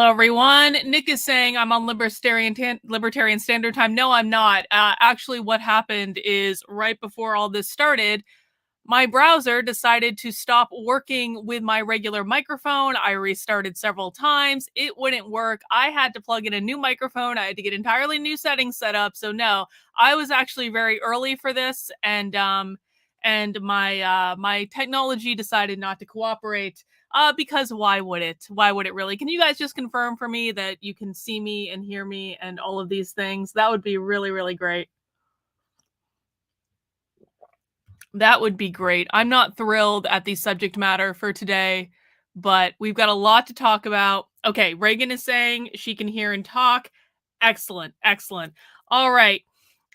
Hello, everyone. Nick is saying I'm on Libertarian Standard Time. No, I'm not. Actually, what happened is right before all this started, my browser decided to stop working with my regular microphone. I restarted several times. It wouldn't work. I had to plug in a new microphone. I had to get entirely new settings set up. So no, I was actually very early for this, and my technology decided not to cooperate. Because why would it? Why would it really? Can you guys just confirm for me that you can see me and hear me and all of these things? That would be really, really great. That would be great. I'm not thrilled at the subject matter for today, but we've got a lot to talk about. Okay, Reagan is saying she can hear and talk. Excellent, excellent. All right.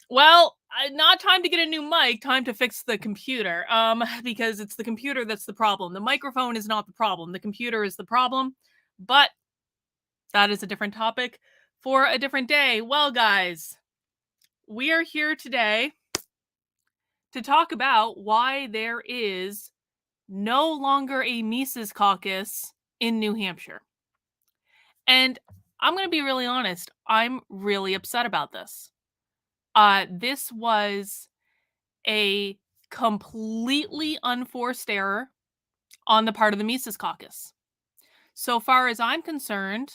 Well, not time to get a new mic, time to fix the computer. Because it's the computer that's the problem. The microphone is not the problem. The computer is the problem. But that is a different topic for a different day. Well, guys, we are here today to talk about why there is no longer a Mises Caucus in New Hampshire. And I'm going to be really honest, I'm really upset about this. This was a completely unforced error on the part of the Mises Caucus. So far as I'm concerned,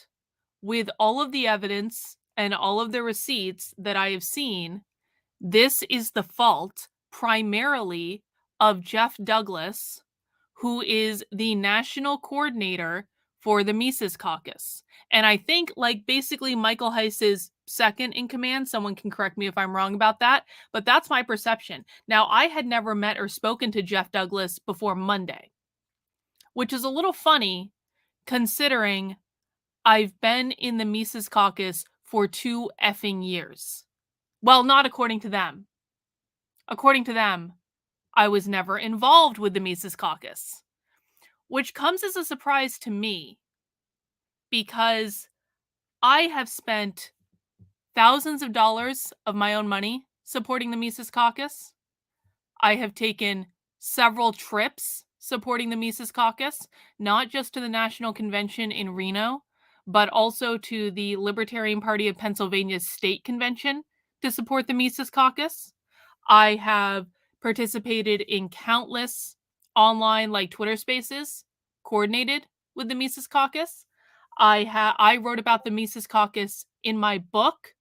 with all of the evidence and all of the receipts that I have seen, this is the fault primarily of Jeff Douglas, who is the national coordinator for the Mises Caucus. And I think, like, basically Michael Heise's second in command. Someone can correct me if I'm wrong about that, but that's my perception. Now, I had never met or spoken to Jeff Douglas before Monday, which is a little funny considering I've been in the Mises Caucus for 2 effing years. Well, not according to them. According to them, I was never involved with the Mises Caucus, which comes as a surprise to me because I have spent thousands of dollars of my own money supporting the Mises Caucus. I have taken several trips supporting the Mises Caucus, not just to the National Convention in Reno, but also to the Libertarian Party of Pennsylvania's state convention to support the Mises Caucus. I have participated in countless online, like, Twitter spaces coordinated with the Mises Caucus. I wrote about the Mises Caucus in my book.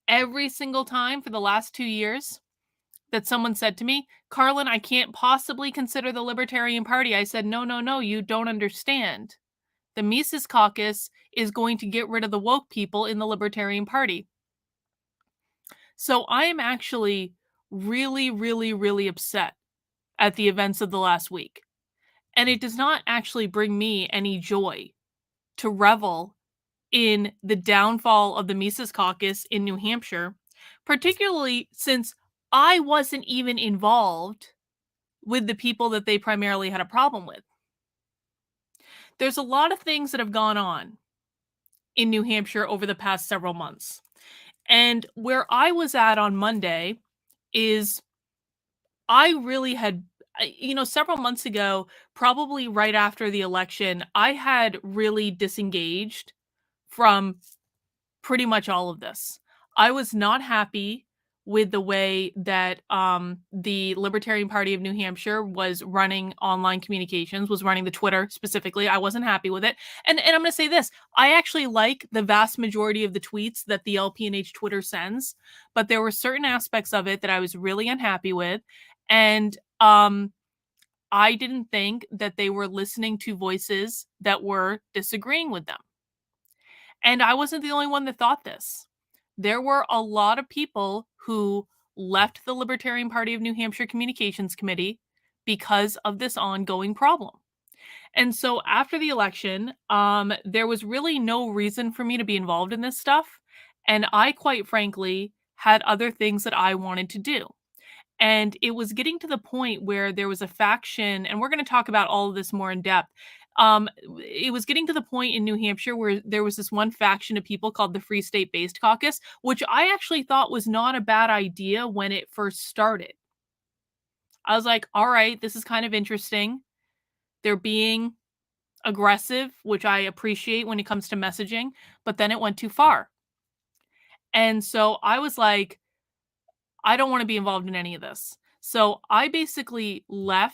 Every single time for the last 2 years that someone said to me, Carlin, I can't possibly consider the Libertarian Party. I said, no, you don't understand. The Mises Caucus is going to get rid of the woke people in the Libertarian Party. So I am actually really, really, really upset at the events of the last week. And it does not actually bring me any joy to revel in the downfall of the Mises Caucus in New Hampshire, particularly since I wasn't even involved with the people that they primarily had a problem with. There's a lot of things that have gone on in New Hampshire over the past several months. And where I was at on Monday is I really had, several months ago, probably right after the election, I had really disengaged from pretty much all of this. I was not happy with the way that the Libertarian Party of New Hampshire was running online communications, was running the Twitter specifically. I wasn't happy with it. And I'm going to say this. I actually like the vast majority of the tweets that the LPNH Twitter sends, but there were certain aspects of it that I was really unhappy with. And I didn't think that they were listening to voices that were disagreeing with them. And I wasn't the only one that thought this. There were a lot of people who left the Libertarian Party of New Hampshire Communications Committee because of this ongoing problem. And so after the election, there was really no reason for me to be involved in this stuff. And I, quite frankly, had other things that I wanted to do. And it was getting to the point where there was a faction, and we're going to talk about all of this more in depth. It was getting to the point in New Hampshire where there was this one faction of people called the Free State Based Caucus, which I actually thought was not a bad idea when it first started. I was like, all right, this is kind of interesting. They're being aggressive, which I appreciate when it comes to messaging, but then it went too far. And so I was like, I don't want to be involved in any of this. So I basically I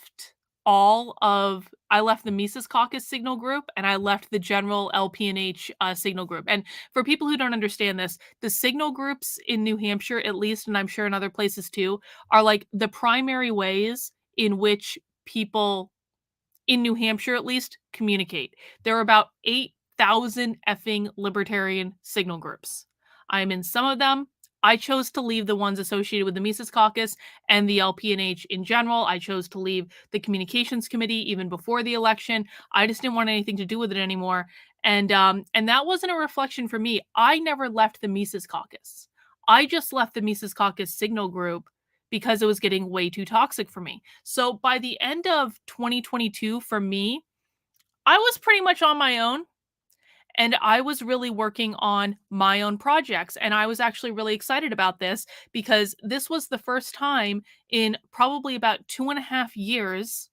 left the Mises Caucus signal group and I left the general LP&H signal group. And for people who don't understand this, the signal groups in New Hampshire, at least, and I'm sure in other places too, are like the primary ways in which people in New Hampshire at least, communicate. There are about 8,000 effing libertarian signal groups. I'm in some of them. I chose to leave the ones associated with the Mises Caucus and the LP&H in general. I chose to leave the communications committee even before the election. I just didn't want anything to do with it anymore. And that wasn't a reflection for me. I never left the Mises Caucus. I just left the Mises Caucus signal group because it was getting way too toxic for me. So by the end of 2022, for me, I was pretty much on my own and I was really working on my own projects. And I was actually really excited about this because this was the first time in probably about 2.5 years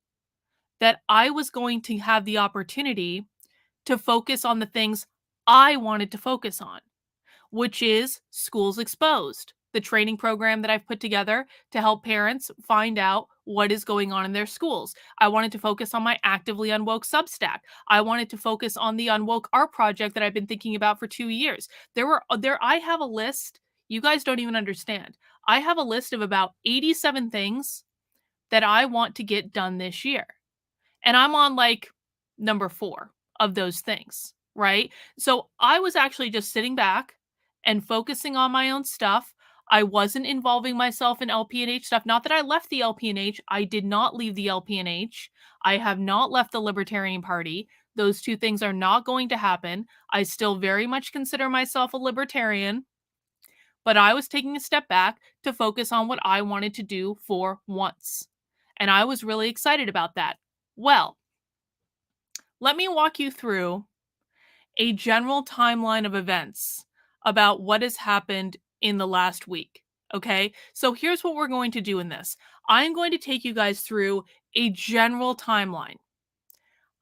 that I was going to have the opportunity to focus on the things I wanted to focus on, which is Schools Exposed, the training program that I've put together to help parents find out what is going on in their schools. I wanted to focus on my actively Unwoke Substack. I wanted to focus on the Unwoke art project that I've been thinking about for 2 years. I have a list, you guys don't even understand. I have a list of about 87 things that I want to get done this year. And I'm on like number 4 of those things, right? So I was actually just sitting back and focusing on my own stuff. I wasn't involving myself in LP&H stuff. Not that I left the LP&H. I did not leave the LP&H. I have not left the Libertarian Party. Those two things are not going to happen. I still very much consider myself a libertarian, but I was taking a step back to focus on what I wanted to do for once. And I was really excited about that. Well, let me walk you through a general timeline of events about what has happened in the last week. Okay, so here's what we're going to do in this. I'm going to take you guys through a general timeline.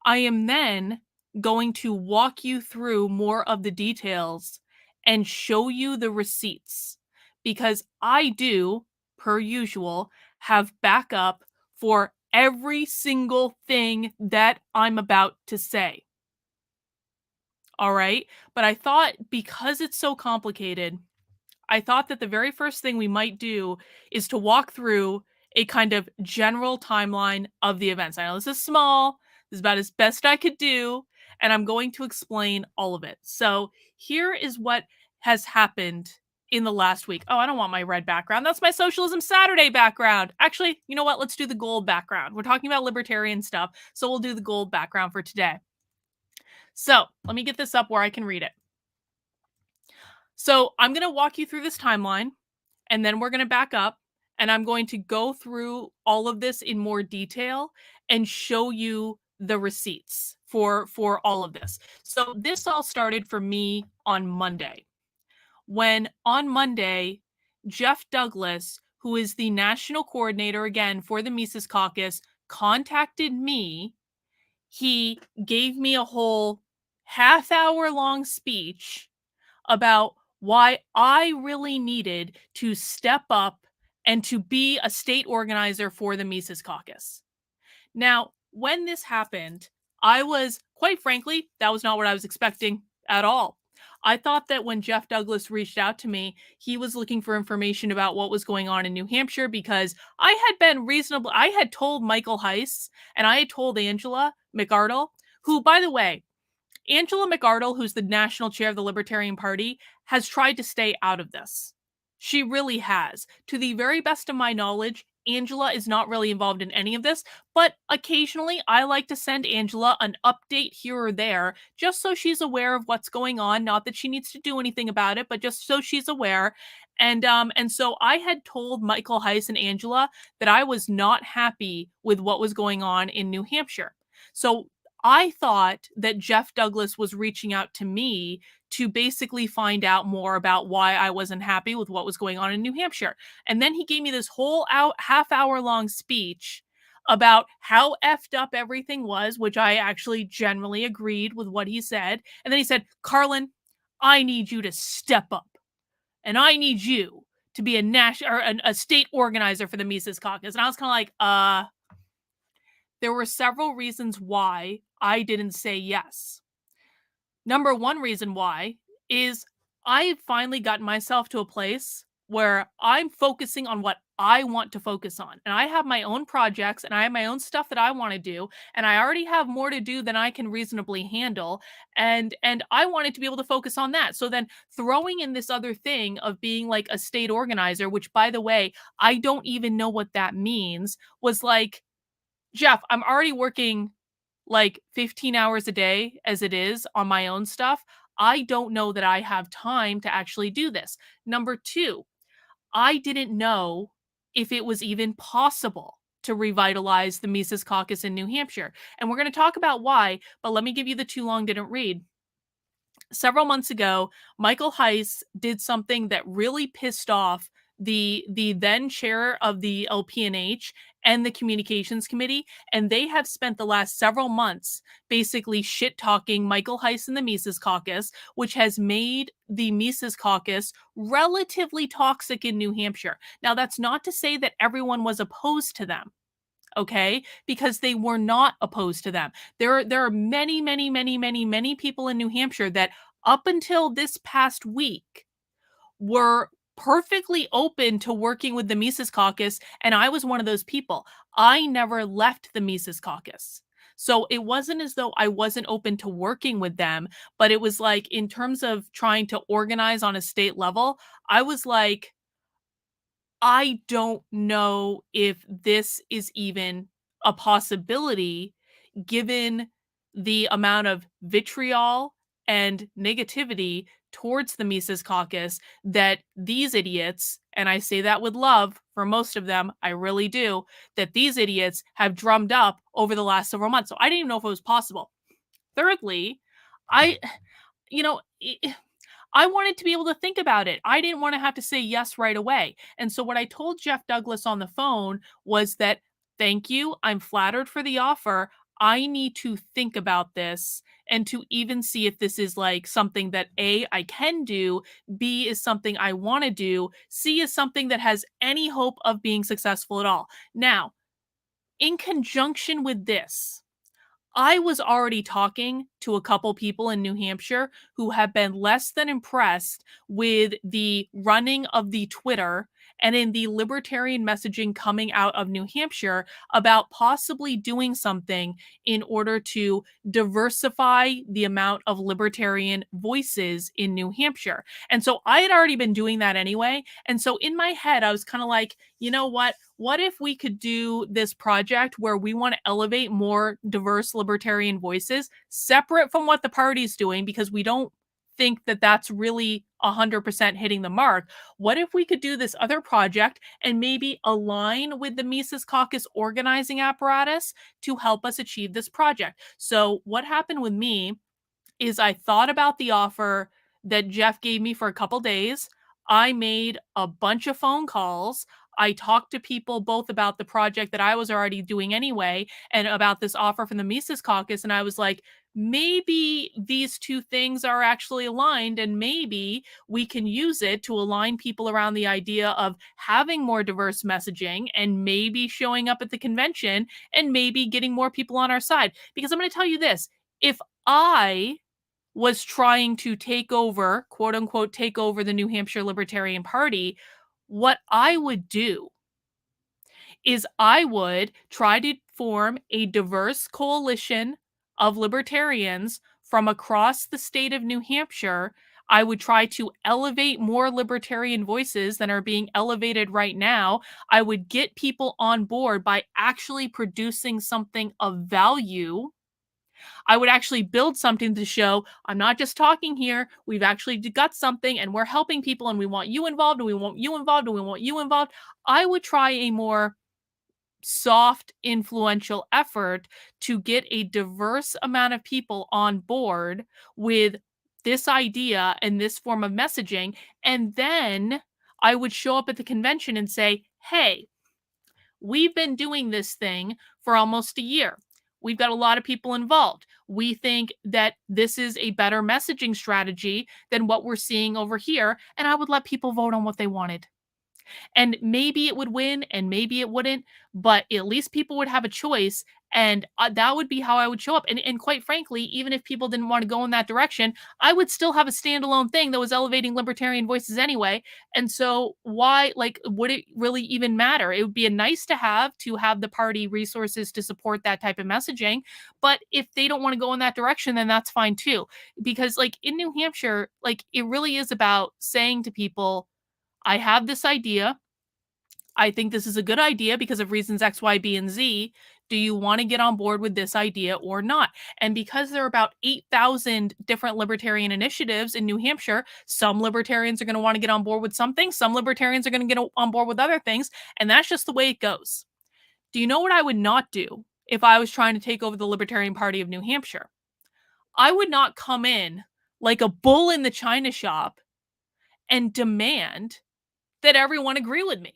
I am then going to walk you through more of the details and show you the receipts because I do, per usual, have backup for every single thing that I'm about to say. All right. But I thought because it's so complicated, I thought that the very first thing we might do is to walk through a kind of general timeline of the events. I know this is small, this is about as best I could do, and I'm going to explain all of it. So here is what has happened in the last week. Oh, I don't want my red background. That's my Socialism Saturday background. Actually, you know what? Let's do the gold background. We're talking about libertarian stuff, so we'll do the gold background for today. So let me get this up where I can read it. So I'm going to walk you through this timeline, and then we're going to back up, and I'm going to go through all of this in more detail and show you the receipts for all of this. So this all started for me on Monday. When on Monday, Jeff Douglas, who is the national coordinator again for the Mises Caucus, contacted me. He gave me a whole half-hour long speech about why I really needed to step up and to be a state organizer for the Mises Caucus. Now, when this happened, I was, quite frankly, that was not what I was expecting at all. I thought that when Jeff Douglas reached out to me, he was looking for information about what was going on in New Hampshire because I had been reasonable. I had told Michael Heise and I had told Angela McArdle, who, by the way, Angela McArdle, who's the national chair of the Libertarian Party, has tried to stay out of this. She really has. To the very best of my knowledge, Angela is not really involved in any of this, but occasionally I like to send Angela an update here or there, just so she's aware of what's going on. Not that she needs to do anything about it, but just so she's aware. And so I had told Michael Heise and Angela that I was not happy with what was going on in New Hampshire. So I thought that Jeff Douglas was reaching out to me to basically find out more about why I wasn't happy with what was going on in New Hampshire. And then he gave me this whole half-hour long speech about how effed up everything was, which I actually generally agreed with what he said. And then he said, Carlin, I need you to step up and I need you to be a national or a state organizer for the Mises Caucus. And I was kind of like, there were several reasons why I didn't say yes. Number one reason why is I finally gotten myself to a place where I'm focusing on what I want to focus on. And I have my own projects and I have my own stuff that I want to do. And I already have more to do than I can reasonably handle. And I wanted to be able to focus on that. So then throwing in this other thing of being like a state organizer, which by the way, I don't even know what that means, was like, Jeff, I'm already working like 15 hours a day as it is on my own stuff. I don't know that I have time to actually do this. Number two, I didn't know if it was even possible to revitalize the Mises Caucus in New Hampshire. And we're going to talk about why, but let me give you the too long didn't read. Several months ago, Michael Heise did something that really pissed off the then chair of the LPNH and the communications committee, and they have spent the last several months basically shit talking Michael Heise and the Mises Caucus, which has made the Mises Caucus relatively toxic in New Hampshire. Now, that's not to say that everyone was opposed to them, okay? Because they were not opposed to them. There are many, many, many, many, many people in New Hampshire that up until this past week were perfectly open to working with the Mises Caucus, and I was one of those people. I never left the Mises Caucus. So it wasn't as though I wasn't open to working with them, but it was like in terms of trying to organize on a state level, I was like, I don't know if this is even a possibility given the amount of vitriol and negativity towards the Mises Caucus that these idiots, and I say that with love for most of them, I really do, that these idiots have drummed up over the last several months. So I didn't even know if it was possible. Thirdly, I, you know, I wanted to be able to think about it. I didn't want to have to say yes right away. And so what I told Jeff Douglas on the phone was that, thank you. I'm flattered for the offer. I need to think about this and to even see if this is like something that A, I can do, B, is something I want to do, C, is something that has any hope of being successful at all. Now, in conjunction with this, I was already talking to a couple people in New Hampshire who have been less than impressed with the running of the Twitter and in the libertarian messaging coming out of New Hampshire about possibly doing something in order to diversify the amount of libertarian voices in New Hampshire. And so I had already been doing that anyway. And so in my head, I was kind of like, you know what? What if we could do this project where we want to elevate more diverse libertarian voices separate from what the party's doing because we don't think that that's really 100% hitting the mark? What if we could do this other project and maybe align with the Mises Caucus organizing apparatus to help us achieve this project? So what happened with me is I thought about the offer that Jeff gave me for a couple days. I made a bunch of phone calls. I talked to people both about the project that I was already doing anyway and about this offer from the Mises Caucus. And I was like, maybe these two things are actually aligned and maybe we can use it to align people around the idea of having more diverse messaging and maybe showing up at the convention and maybe getting more people on our side. Because I'm going to tell you this, if I was trying to take over, quote unquote, take over the New Hampshire Libertarian Party, what I would do is I would try to form a diverse coalition of libertarians from across the state of New Hampshire. I would try to elevate more libertarian voices than are being elevated right now. I would get people on board by actually producing something of value. I would actually build something to show I'm not just talking here. We've actually got something and we're helping people and we want you involved and we want you involved and we want you involved. I would try a more soft, influential effort to get a diverse amount of people on board with this idea and this form of messaging. And then I would show up at the convention and say, hey, we've been doing this thing for almost a year. We've got a lot of people involved. We think that this is a better messaging strategy than what we're seeing over here. And I would let people vote on what they wanted. And maybe it would win and maybe it wouldn't, but at least people would have a choice. And that would be how I would show up. And quite frankly, even if people didn't want to go in that direction, I would still have a standalone thing that was elevating libertarian voices anyway. And so why, like, would it really even matter? It would be a nice to have the party resources to support that type of messaging. But if they don't want to go in that direction, then that's fine too. Because like in New Hampshire, like it really is about saying to people, I have this idea. I think this is a good idea because of reasons X, Y, B, and Z. Do you want to get on board with this idea or not? And because there are about 8,000 different libertarian initiatives in New Hampshire, some libertarians are going to want to get on board with something, some libertarians are going to get on board with other things, and that's just the way it goes. Do you know what I would not do if I was trying to take over the Libertarian Party of New Hampshire? I would not come in like a bull in the china shop and demand that everyone agree with me,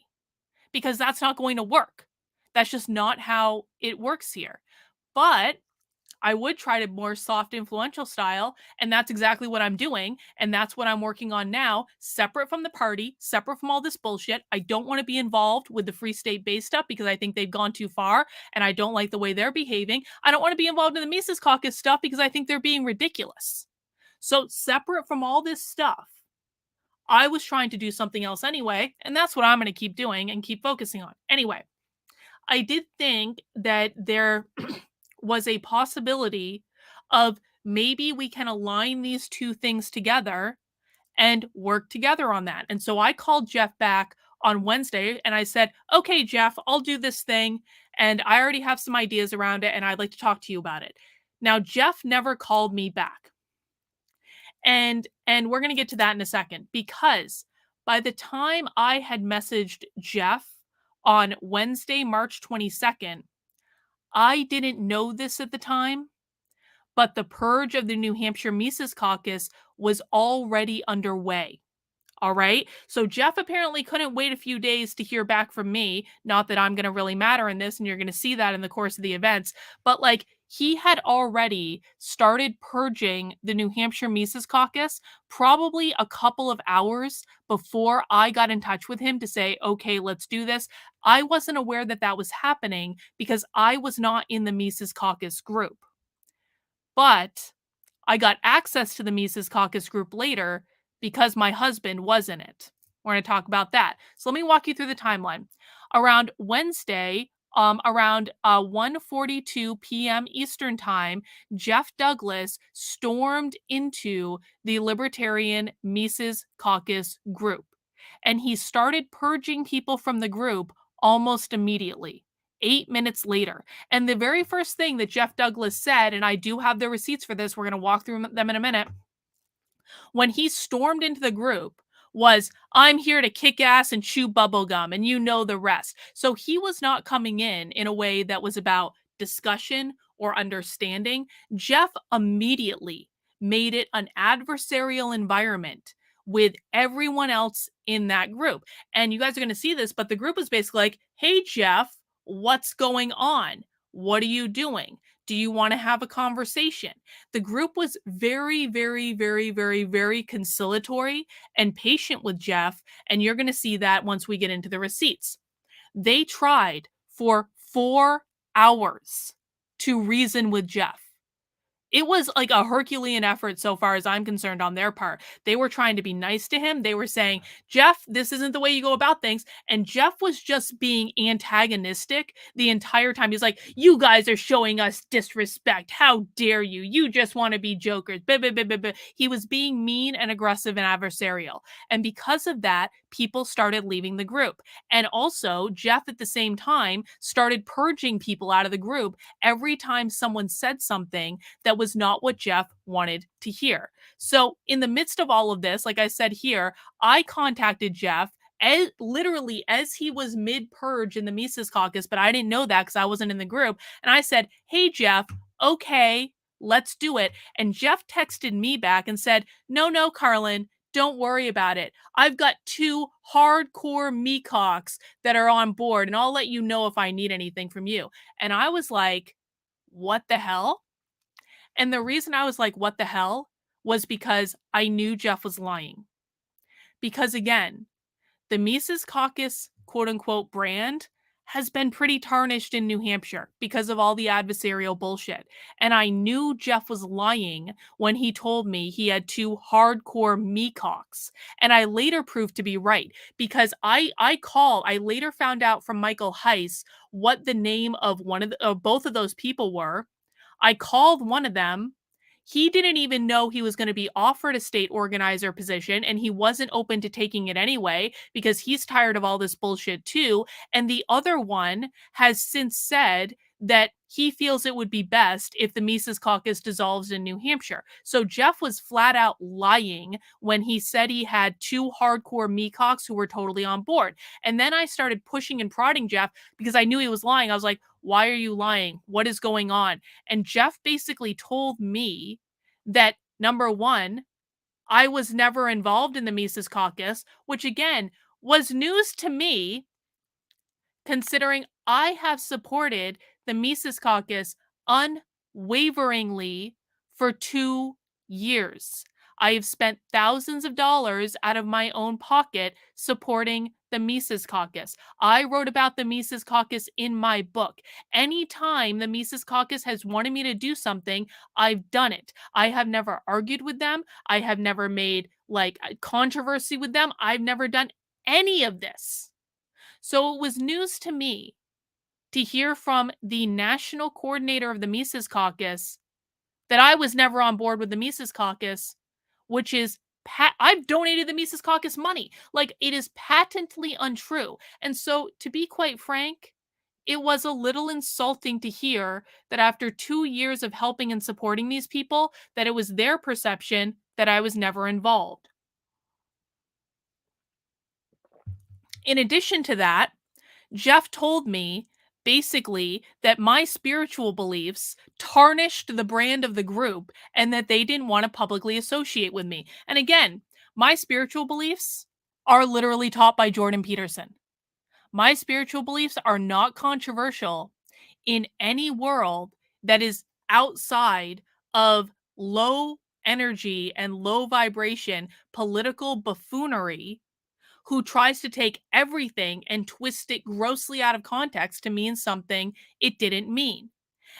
because that's not going to work. That's just not how it works here. But I would try to more soft influential style, and that's exactly what I'm doing, and that's what I'm working on now, separate from the party, separate from all this bullshit. I don't want to be involved with the Free State based stuff because I think they've gone too far and I don't like the way they're behaving. I don't want to be involved in the Mises Caucus stuff because I think they're being ridiculous. So separate from all this stuff, I was trying to do something else anyway, and that's what I'm going to keep doing and keep focusing on. Anyway, I did think that there was a possibility of maybe we can align these two things together and work together on that. And so I called Jeff back on Wednesday and I said, okay, Jeff, I'll do this thing. And I already have some ideas around it and I'd like to talk to you about it. Now, Jeff never called me back. And we're going to get to that in a second, because by the time I had messaged Jeff on Wednesday, March 22nd, I didn't know this at the time, but the purge of the New Hampshire Mises Caucus was already underway. All right. So Jeff apparently couldn't wait a few days to hear back from me. Not that I'm going to really matter in this, and you're going to see that in the course of the events. But like, he had already started purging the New Hampshire Mises Caucus probably a couple of hours before I got in touch with him to say, okay, let's do this. I wasn't aware that that was happening because I was not in the Mises Caucus group. But I got access to the Mises Caucus group later because my husband was in it. We're going to talk about that. So let me walk you through the timeline. Around Wednesday, around 1:42 p.m. Eastern Time, Jeff Douglas stormed into the Libertarian Mises Caucus group. And he started purging people from the group almost immediately. 8 minutes later. And the very first thing that Jeff Douglas said, and I do have the receipts for this, we're going to walk through them in a minute, when he stormed into the group was, I'm here to kick ass and chew bubblegum, and you know the rest. So he was not coming in a way that was about discussion or understanding. Jeff immediately made it an adversarial environment with everyone else in that group. And you guys are going to see this, but the group was basically like, hey, Jeff, what's going on? What are you doing? Do you want to have a conversation? The group was very, very, very, very, very conciliatory and patient with Jeff. And you're going to see that once we get into the receipts. They tried for 4 hours to reason with Jeff. It was like a Herculean effort so far as I'm concerned on their part. They were trying to be nice to him. They were saying, Jeff, this isn't the way you go about things. And Jeff was just being antagonistic the entire time. He's like, you guys are showing us disrespect. How dare you? You just want to be jokers. Blah, blah, blah, blah, blah. He was being mean and aggressive and adversarial. And because of that, people started leaving the group. And also, Jeff at the same time started purging people out of the group every time someone said something that was not what Jeff wanted to hear. So in the midst of all of this, like I said here, I contacted Jeff literally as he was mid-purge in the Mises Caucus, but I didn't know that because I wasn't in the group. And I said, hey, Jeff, okay, let's do it. And Jeff texted me back and said, no, Carlin, Don't worry about it. I've got 2 hardcore mecox that are on board, and I'll let you know if I need anything from you." And I was like, "What the hell?" And the reason I was like, "What the hell?" was because I knew Jeff was lying. Because again, the Mises Caucus quote unquote brand has been pretty tarnished in New Hampshire because of all the adversarial bullshit. And I knew Jeff was lying when he told me he had 2 hardcore mecox. And I later proved to be right because I later found out from Michael Heise what the name of both of those people were. I called one of them. He didn't even know he was going to be offered a state organizer position, and he wasn't open to taking it anyway because he's tired of all this bullshit too. And the other one has since said that he feels it would be best if the Mises Caucus dissolves in New Hampshire. So Jeff was flat out lying when he said he had 2 hardcore mecox who were totally on board. And then I started pushing and prodding Jeff because I knew he was lying. I was like, "Why are you lying? What is going on?" And Jeff basically told me that number one, I was never involved in the Mises Caucus, which again was news to me considering I have supported the Mises Caucus unwaveringly for 2 years. I have spent thousands of dollars out of my own pocket supporting the Mises Caucus. I wrote about the Mises Caucus in my book. Anytime the Mises Caucus has wanted me to do something, I've done it. I have never argued with them. I have never made controversy with them. I've never done any of this. So it was news to me to hear from the national coordinator of the Mises Caucus that I was never on board with the Mises Caucus, which is I've donated the Mises Caucus money. Like, it is patently untrue. And so, to be quite frank, it was a little insulting to hear that after 2 years of helping and supporting these people, that it was their perception that I was never involved. In addition to that, Jeff told me basically that my spiritual beliefs tarnished the brand of the group and that they didn't want to publicly associate with me. And again, my spiritual beliefs are literally taught by Jordan Peterson. My spiritual beliefs are not controversial in any world that is outside of low energy and low vibration political buffoonery who tries to take everything and twist it grossly out of context to mean something it didn't mean.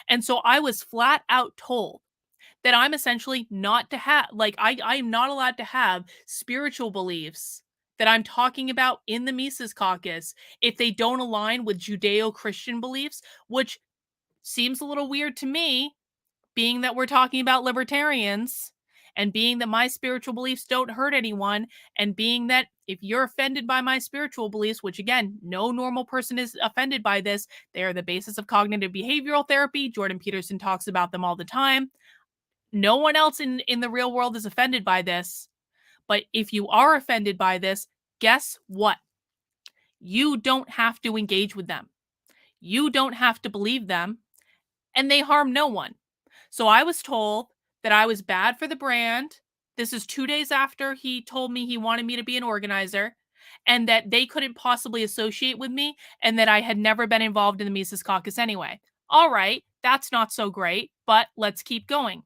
And so I was flat out told that I'm essentially not to have, I'm not allowed to have spiritual beliefs that I'm talking about in the Mises Caucus if they don't align with Judeo Christian beliefs, which seems a little weird to me being that we're talking about libertarians and being that my spiritual beliefs don't hurt anyone, and being that if you're offended by my spiritual beliefs, which again, no normal person is offended by this, they are the basis of cognitive behavioral therapy. Jordan Peterson talks about them all the time. No one else in the real world is offended by this. But if you are offended by this, guess what? You don't have to engage with them. You don't have to believe them, and they harm no one. So I was told that I was bad for the brand. This is 2 days after he told me he wanted me to be an organizer, and that they couldn't possibly associate with me, and that I had never been involved in the Mises Caucus anyway. All right, that's not so great, but let's keep going.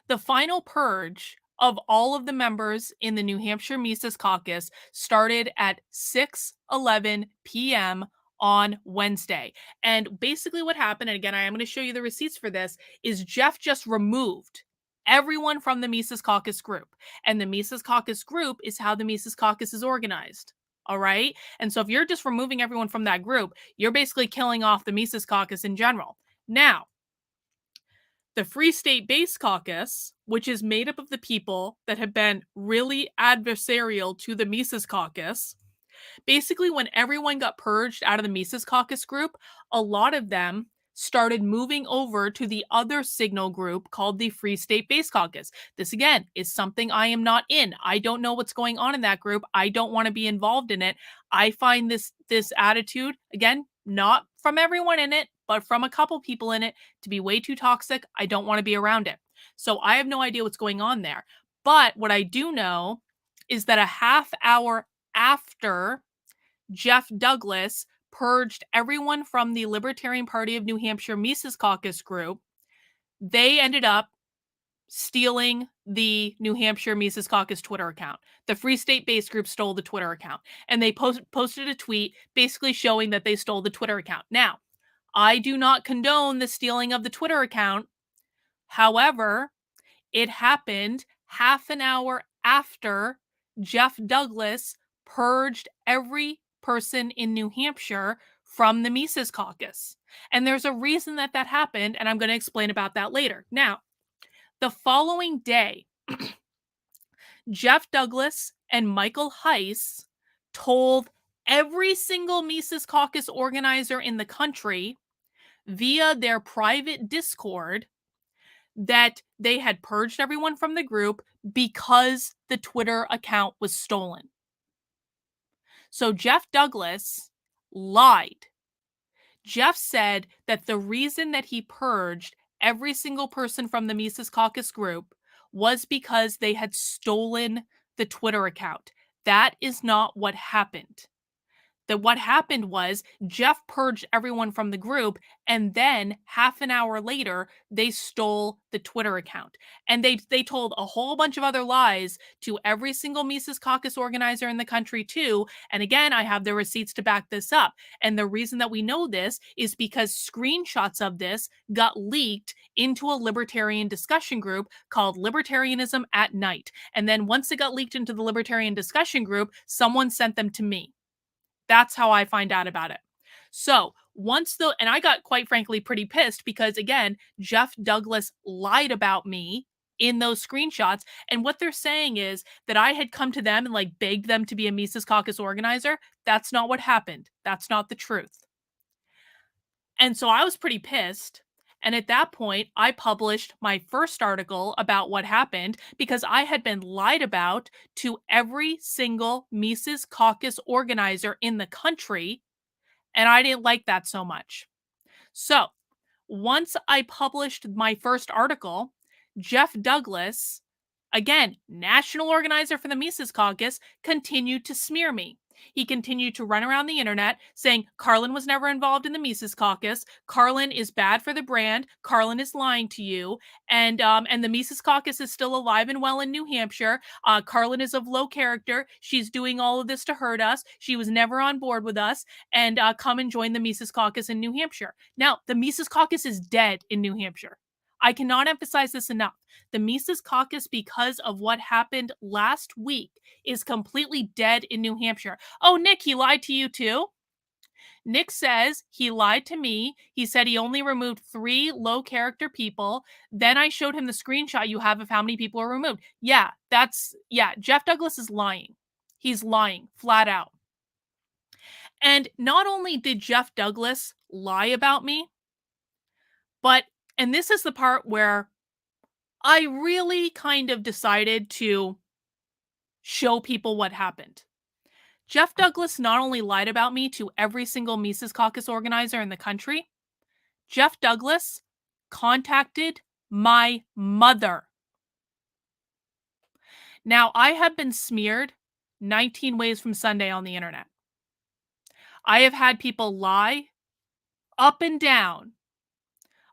The final purge of all of the members in the New Hampshire Mises Caucus started at 6:11 p.m. on Wednesday. And basically what happened, and again, I am going to show you the receipts for this, is Jeff just removed everyone from the Mises Caucus group. And the Mises Caucus group is how the Mises Caucus is organized. All right. And so if you're just removing everyone from that group, you're basically killing off the Mises Caucus in general. Now, the Free State Base Caucus, which is made up of the people that have been really adversarial to the Mises Caucus, basically when everyone got purged out of the Mises Caucus group, a lot of them started moving over to the other signal group called the Free State Base Caucus. This again is something I am not in. I don't know what's going on in that group. I don't want to be involved in it. I find this attitude, again, not from everyone in it, but from a couple people in it, to be way too toxic. I don't want to be around it. So I have no idea what's going on there. But what I do know is that a half hour after Jeff Douglas purged everyone from the Libertarian Party of New Hampshire Mises Caucus group, they ended up stealing the New Hampshire Mises Caucus Twitter account. The Free State Base group stole the Twitter account, and they posted a tweet basically showing that they stole the Twitter account. Now, I do not condone the stealing of the Twitter account. However, it happened half an hour after Jeff Douglas purged every person in New Hampshire from the Mises Caucus. And there's a reason that that happened, and I'm going to explain about that later. Now, the following day, Jeff Douglas and Michael Heise told every single Mises Caucus organizer in the country via their private Discord that they had purged everyone from the group because the Twitter account was stolen. So Jeff Douglas lied. Jeff said that the reason that he purged every single person from the Mises Caucus group was because they had stolen the Twitter account. That is not what happened. That what happened was Jeff purged everyone from the group, and then half an hour later, they stole the Twitter account. And they told a whole bunch of other lies to every single Mises Caucus organizer in the country too. And again, I have the receipts to back this up. And the reason that we know this is because screenshots of this got leaked into a libertarian discussion group called Libertarianism at Night. And then once it got leaked into the libertarian discussion group, someone sent them to me. That's how I find out about it. So and I got quite frankly pretty pissed because again, Jeff Douglas lied about me in those screenshots. And what they're saying is that I had come to them and like begged them to be a Mises Caucus organizer. That's not what happened. That's not the truth. And so I was pretty pissed. And at that point, I published my first article about what happened because I had been lied about to every single Mises Caucus organizer in the country, and I didn't like that so much. So once I published my first article, Jeff Douglas, again, national organizer for the Mises Caucus, continued to smear me. He continued to run around the internet saying Carlin was never involved in the Mises Caucus. Carlin is bad for the brand. Carlin is lying to you. And the Mises Caucus is still alive and well in New Hampshire. Carlin is of low character. She's doing all of this to hurt us. She was never on board with us. And come and join the Mises Caucus in New Hampshire. Now, the Mises Caucus is dead in New Hampshire. I cannot emphasize this enough. The Mises Caucus, because of what happened last week, is completely dead in New Hampshire. Oh, Nick, he lied to you too? Nick says he lied to me. He said he only removed 3 low character people. Then I showed him the screenshot you have of how many people are removed. Yeah, Jeff Douglas is lying. He's lying flat out. And not only did Jeff Douglas lie about me, and this is the part where I really kind of decided to show people what happened. Jeff Douglas not only lied about me to every single Mises Caucus organizer in the country, Jeff Douglas contacted my mother. Now, I have been smeared 19 ways from Sunday on the internet. I have had people lie up and down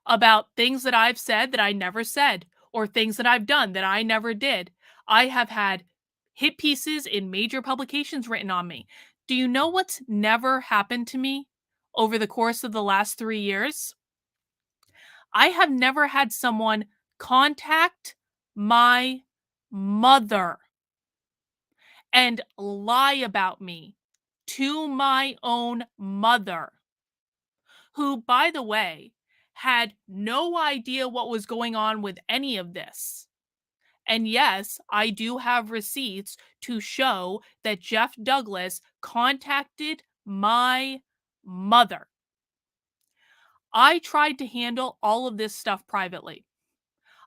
about things that I've said that I never said, or things that I've done that I never did. I have had hit pieces in major publications written on me. Do you know what's never happened to me over the course of the last 3 years? I have never had someone contact my mother and lie about me to my own mother, who, by the way, had no idea what was going on with any of this. And yes, I do have receipts to show that Jeff Douglas contacted my mother. I tried to handle all of this stuff privately.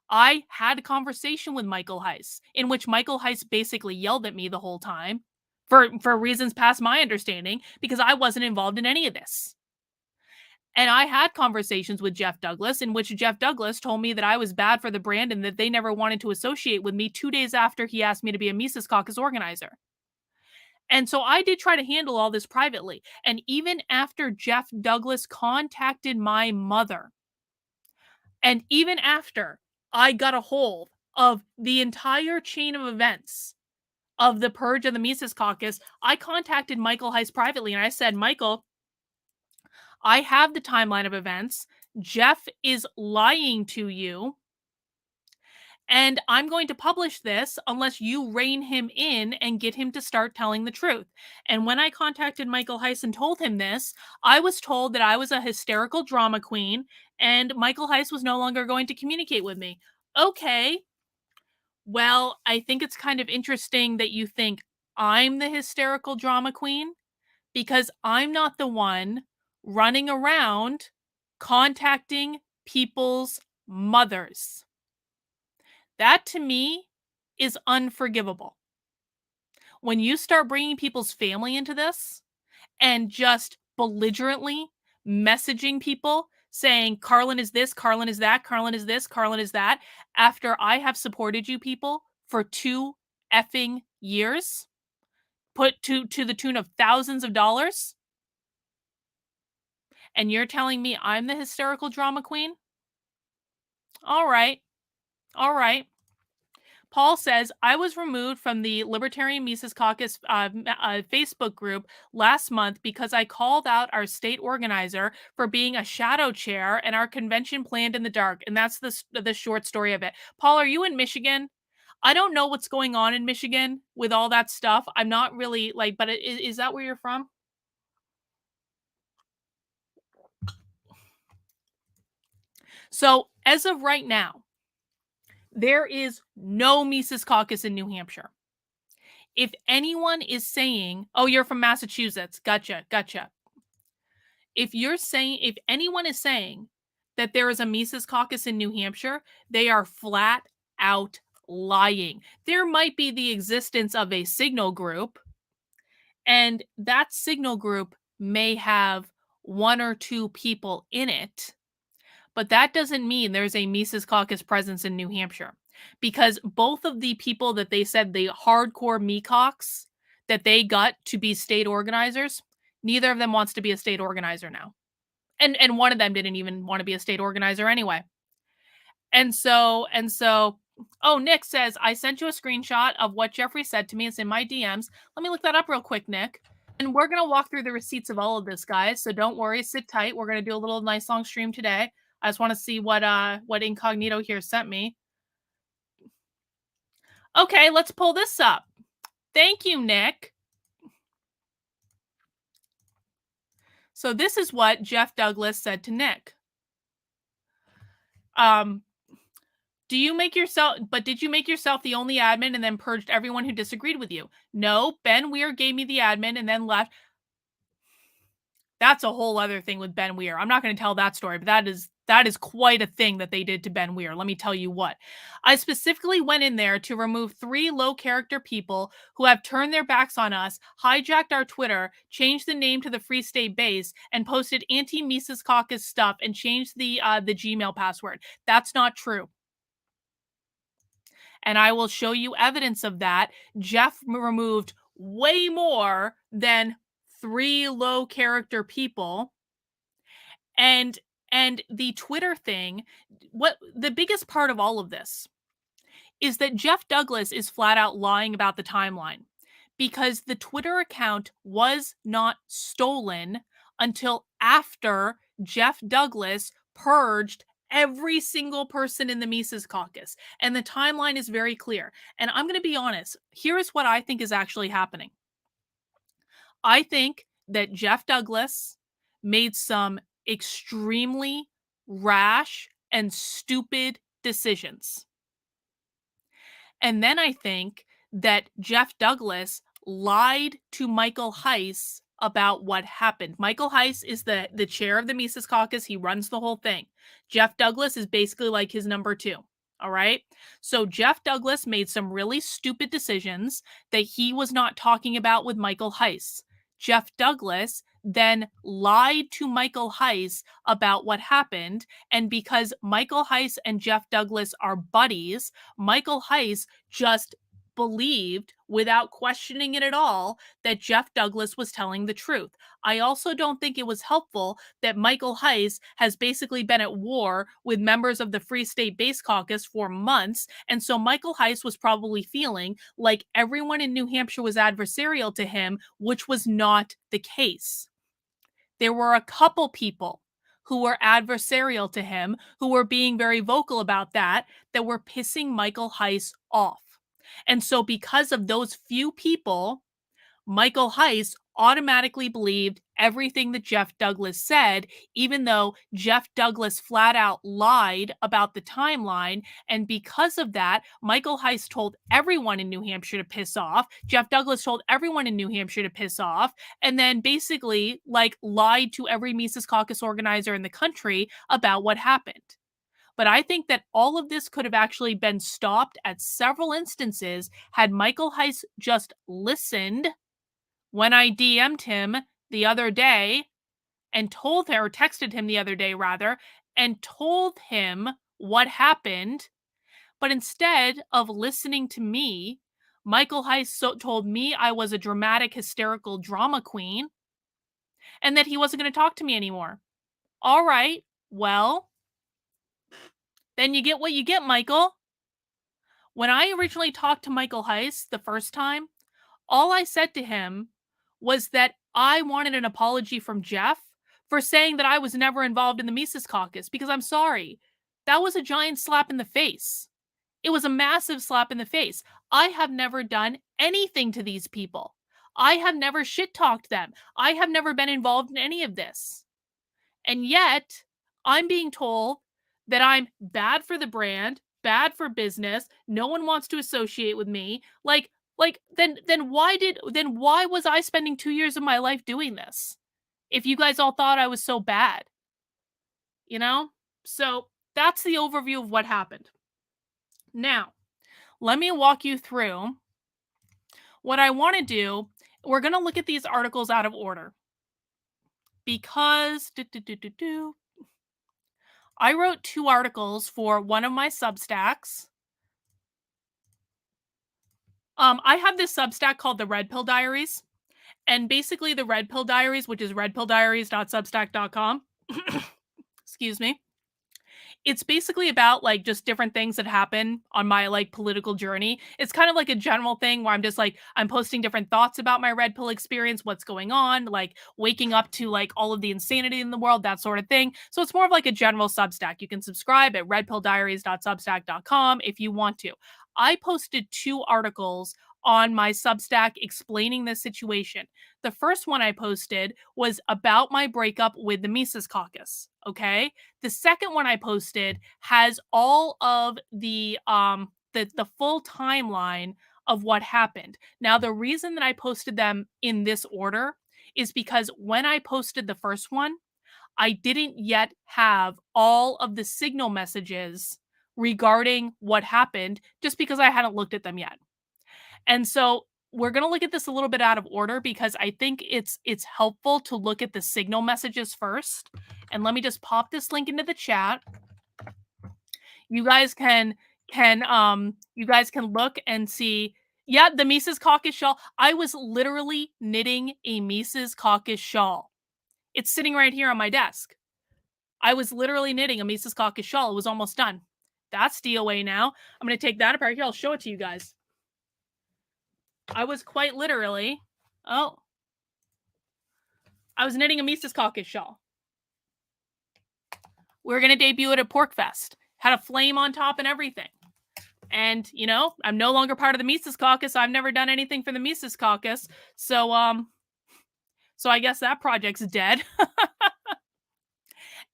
I had a conversation with Michael Heise in which Michael Heise basically yelled at me the whole time for reasons past my understanding because I wasn't involved in any of this. And I had conversations with Jeff Douglas in which Jeff Douglas told me that I was bad for the brand and that they never wanted to associate with me 2 days after he asked me to be a Mises Caucus organizer. And so I did try to handle all this privately. And even after Jeff Douglas contacted my mother, and even after I got a hold of the entire chain of events of the Purge and the Mises Caucus, I contacted Michael Heise privately and I said, Michael, I have the timeline of events. Jeff is lying to you. And I'm going to publish this unless you rein him in and get him to start telling the truth. And when I contacted Michael Heise and told him this, I was told that I was a hysterical drama queen and Michael Heise was no longer going to communicate with me. Okay, well, I think it's kind of interesting that you think I'm the hysterical drama queen because I'm not the one running around contacting people's mothers. That to me is unforgivable. When you start bringing people's family into this and just belligerently messaging people saying, Carlin is this, Carlin is that, Carlin is this, Carlin is that, after I have supported you people for 2 effing years, put to the tune of thousands of dollars, and you're telling me I'm the hysterical drama queen? All right. All right. Paul says, I was removed from the Libertarian Mises Caucus Facebook group last month because I called out our state organizer for being a shadow chair and our convention planned in the dark. And that's the short story of it. Paul, are you in Michigan? I don't know what's going on in Michigan with all that stuff. I'm not really like, but is that where you're from? So as of right now, there is no Mises Caucus in New Hampshire. If anyone is saying, oh, you're from Massachusetts, gotcha. If anyone is saying that there is a Mises Caucus in New Hampshire, they are flat out lying. There might be the existence of a signal group, and that signal group may have 1 or 2 people in it, but that doesn't mean there's a Mises Caucus presence in New Hampshire. Because both of the people that they said, the hardcore mecox that they got to be state organizers, neither of them wants to be a state organizer now. And one of them didn't even want to be a state organizer anyway. And so, oh, Nick says, I sent you a screenshot of what Jeffrey said to me. It's in my DMs. Let me look that up real quick, Nick. And we're going to walk through the receipts of all of this, guys. So don't worry, sit tight. We're going to do a little nice long stream today. I just want to see what Incognito here sent me. Okay, let's pull this up. Thank you, Nick. So this is what Jeff Douglas said to Nick. Did you make yourself the only admin and then purged everyone who disagreed with you? No, Ben Weir gave me the admin and then left. That's a whole other thing with Ben Weir. I'm not going to tell that story, but that is quite a thing that they did to Ben Weir. Let me tell you what. I specifically went in there to remove 3 low-character people who have turned their backs on us, hijacked our Twitter, changed the name to the Free State Base, and posted anti-Mises Caucus stuff and changed the Gmail password. That's not true. And I will show you evidence of that. Jeff removed way more than 3 low character people. And the Twitter thing, what the biggest part of all of this is that Jeff Douglas is flat out lying about the timeline because the Twitter account was not stolen until after Jeff Douglas purged every single person in the Mises Caucus. And the timeline is very clear. And I'm going to be honest. Here is what I think is actually happening. I think that Jeff Douglas made some extremely rash and stupid decisions. And then I think that Jeff Douglas lied to Michael Heise about what happened. Michael Heise is the chair of the Mises Caucus. He runs the whole thing. Jeff Douglas is basically like his number 2. All right. So Jeff Douglas made some really stupid decisions that he was not talking about with Michael Heise. Jeff Douglas then lied to Michael Heise about what happened. And because Michael Heise and Jeff Douglas are buddies, Michael Heise just believed without questioning it at all that Jeff Douglas was telling the truth. I also don't think it was helpful that Michael Heise has basically been at war with members of the Free State Base Caucus for months. And so Michael Heise was probably feeling like everyone in New Hampshire was adversarial to him, which was not the case. There were a couple people who were adversarial to him, who were being very vocal about that were pissing Michael Heise off. And so because of those few people, Michael Heise automatically believed everything that Jeff Douglas said, even though Jeff Douglas flat out lied about the timeline. And because of that, Michael Heise told everyone in New Hampshire to piss off. Jeff Douglas told everyone in New Hampshire to piss off, and then basically like lied to every Mises Caucus organizer in the country about what happened. But I think that all of this could have actually been stopped at several instances had Michael Heise just listened when I DM'd him the other day and told him, or texted him the other day rather, and told him what happened. But instead of listening to me, Michael Heise told me I was a dramatic, hysterical drama queen and that he wasn't going to talk to me anymore. All right, well, then you get what you get, Michael. When I originally talked to Michael Heise the first time, all I said to him was that I wanted an apology from Jeff for saying that I was never involved in the Mises Caucus, because I'm sorry. That was a giant slap in the face. It was a massive slap in the face. I have never done anything to these people. I have never shit-talked them. I have never been involved in any of this. And yet, I'm being told that I'm bad for the brand, bad for business, no one wants to associate with me. Then why was I spending 2 years of my life doing this? If you guys all thought I was so bad. You know? So, that's the overview of what happened. Now, let me walk you through what I want to do. We're going to look at these articles out of order. Because I wrote 2 articles for one of my Substacks. I have this Substack called the Red Pill Diaries. And basically the Red Pill Diaries, which is redpilldiaries.substack.com. Excuse me. It's basically about like just different things that happen on my like political journey. It's kind of like a general thing where I'm just like, I'm posting different thoughts about my red pill experience, what's going on, like waking up to like all of the insanity in the world, that sort of thing. So it's more of like a general Substack. You can subscribe at redpilldiaries.substack.com if you want to. I posted 2 articles on my Substack explaining this situation. The first one I posted was about my breakup with the Mises Caucus, okay? The second one I posted has all of the full timeline of what happened. Now, the reason that I posted them in this order is because when I posted the first one, I didn't yet have all of the signal messages regarding what happened just because I hadn't looked at them yet. And so we're going to look at this a little bit out of order because I think it's helpful to look at the signal messages first. And let me just pop this link into the chat. You guys can look and see. Yeah, the Mises Caucus shawl. I was literally knitting a Mises Caucus shawl. It's sitting right here on my desk. I was literally knitting a Mises Caucus shawl. It was almost done. That's DOA now. I'm going to take that apart. Here, I'll show it to you guys. I was quite literally, I was knitting a Mises Caucus shawl. We were going to debut it at Porkfest. Had a flame on top and everything. And, you know, I'm no longer part of the Mises Caucus. I've never done anything for the Mises Caucus. So I guess that project's dead.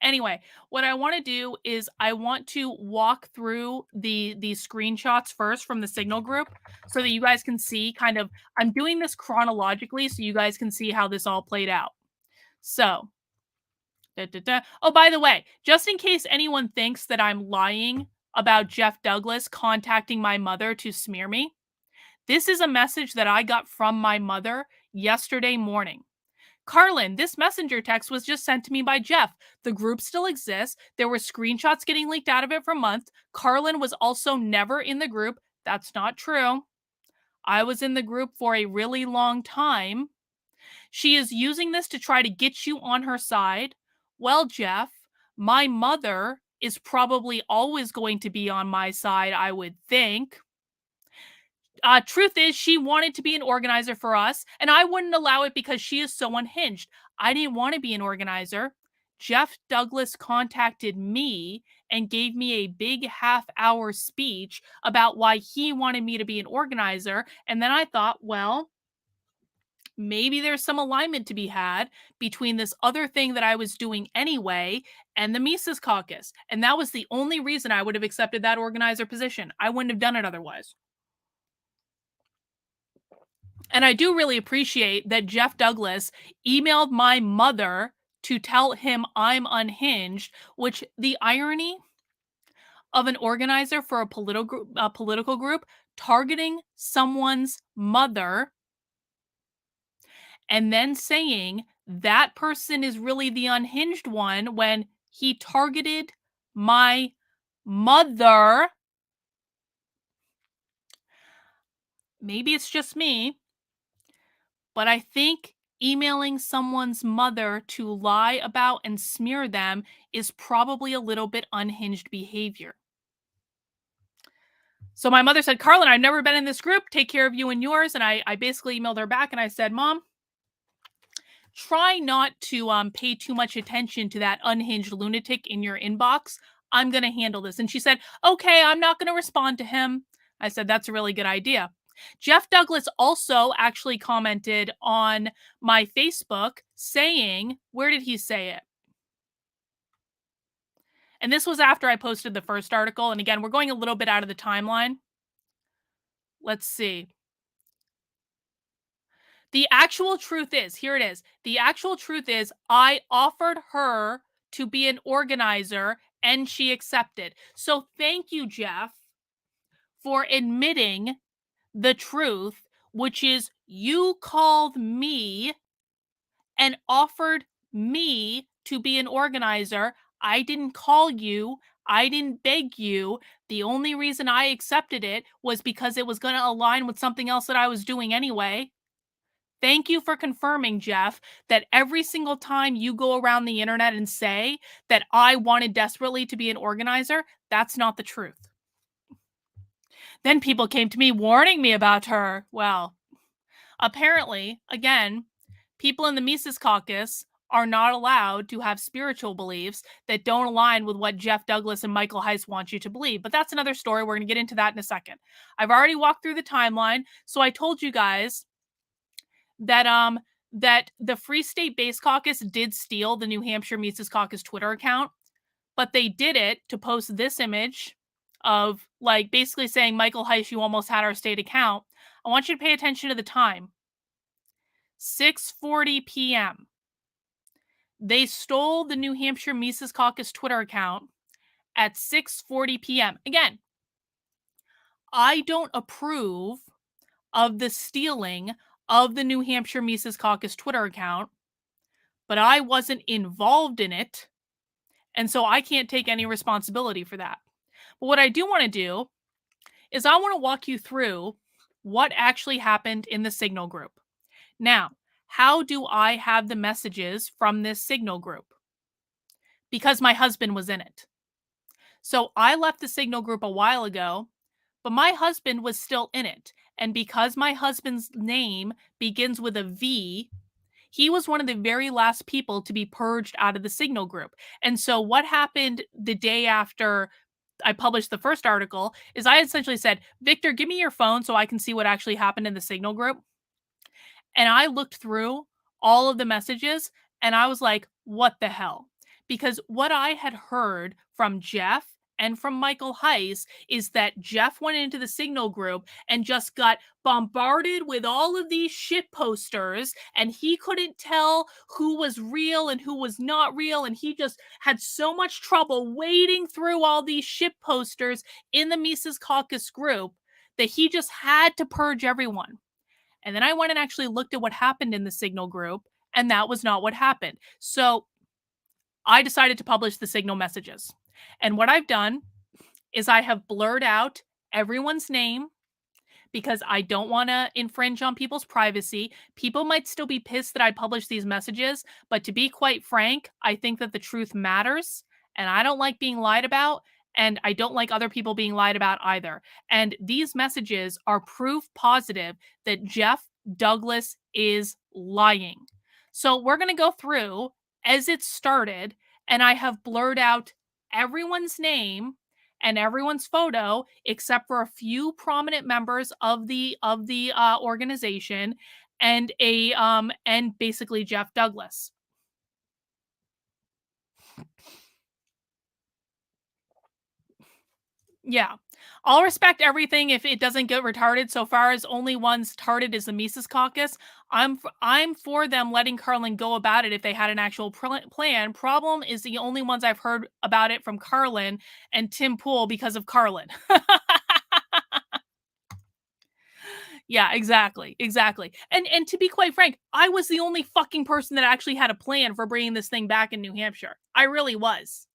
Anyway, what I want to do is I want to walk through the screenshots first from the Signal group so that you guys can see kind of, I'm doing this chronologically so you guys can see how this all played out. So, oh, by the way, just in case anyone thinks that I'm lying about Jeff Douglas contacting my mother to smear me, this is a message that I got from my mother yesterday morning. Carlin, this messenger text was just sent to me by Jeff. The group still exists. There were screenshots getting leaked out of it for months. Carlin was also never in the group. That's not true. I was in the group for a really long time. She is using this to try to get you on her side. Well, Jeff, my mother is probably always going to be on my side, I would think. Truth is, she wanted to be an organizer for us, and I wouldn't allow it because she is so unhinged. I didn't want to be an organizer. Jeff Douglas contacted me and gave me a big half-hour speech about why he wanted me to be an organizer. And then I thought, well, maybe there's some alignment to be had between this other thing that I was doing anyway and the Mises Caucus. And that was the only reason I would have accepted that organizer position. I wouldn't have done it otherwise. And I do really appreciate that Jeff Douglas emailed my mother to tell him I'm unhinged, which the irony of an organizer for a political group targeting someone's mother and then saying that person is really the unhinged one when he targeted my mother. Maybe it's just me, but I think emailing someone's mother to lie about and smear them is probably a little bit unhinged behavior. So my mother said, Carlin, I've never been in this group. Take care of you and yours. And I basically emailed her back and I said, Mom, try not to pay too much attention to that unhinged lunatic in your inbox. I'm going to handle this. And she said, okay, I'm not going to respond to him. I said, that's a really good idea. Jeff Douglas also actually commented on my Facebook saying, where did he say it? And this was after I posted the first article. And again, we're going a little bit out of the timeline. Let's see. The actual truth is, here it is. The actual truth is I offered her to be an organizer and she accepted. So thank you, Jeff, for admitting the truth, which is you called me and offered me to be an organizer. I didn't call you. I didn't beg you. The only reason I accepted it was because it was going to align with something else that I was doing anyway. Thank you for confirming, Jeff, that every single time you go around the internet and say that I wanted desperately to be an organizer, that's not the truth. Then people came to me warning me about her. Well, apparently, again, people in the Mises Caucus are not allowed to have spiritual beliefs that don't align with what Jeff Douglas and Michael Heise want you to believe. But that's another story. We're going to get into that in a second. I've already walked through the timeline. So I told you guys that the Free State Base Caucus did steal the New Hampshire Mises Caucus Twitter account, but they did it to post this image of like basically saying, Michael Heise, you almost had our state account. I want you to pay attention to the time. 6:40 p.m. They stole the New Hampshire Mises Caucus Twitter account at 6:40 p.m. Again, I don't approve of the stealing of the New Hampshire Mises Caucus Twitter account, but I wasn't involved in it, and so I can't take any responsibility for that. But what I do want to do is I want to walk you through what actually happened in the Signal group. Now, how do I have the messages from this Signal group? Because my husband was in it. So I left the Signal group a while ago, but my husband was still in it. And because my husband's name begins with a V, he was one of the very last people to be purged out of the Signal group. And so what happened the day after I published the first article is I essentially said, Victor, give me your phone so I can see what actually happened in the Signal group. And I looked through all of the messages and I was like, what the hell? Because what I had heard from Jeff and from Michael Heise is that Jeff went into the Signal group and just got bombarded with all of these shit posters and he couldn't tell who was real and who was not real. And he just had so much trouble wading through all these shit posters in the Mises Caucus group that he just had to purge everyone. And then I went and actually looked at what happened in the Signal group. And that was not what happened. So I decided to publish the signal messages. And what I've done is I have blurred out everyone's name because I don't want to infringe on people's privacy. People might still be pissed that I publish these messages, but to be quite frank, I think that the truth matters and I don't like being lied about. And I don't like other people being lied about either. And these messages are proof positive that Jeff Douglas is lying. So we're going to go through as it started, and I have blurred out everyone's name and everyone's photo except for a few prominent members of the organization and basically Jeff Douglas. Yeah. I'll respect everything if it doesn't get retarded. So far as only one's retarded is the Mises Caucus, I'm for them letting Carlin go about it if they had an actual plan. Problem is the only ones I've heard about it from Carlin and Tim Pool because of Carlin. Yeah, exactly, exactly. And to be quite frank, I was the only fucking person that actually had a plan for bringing this thing back in New Hampshire. I really was.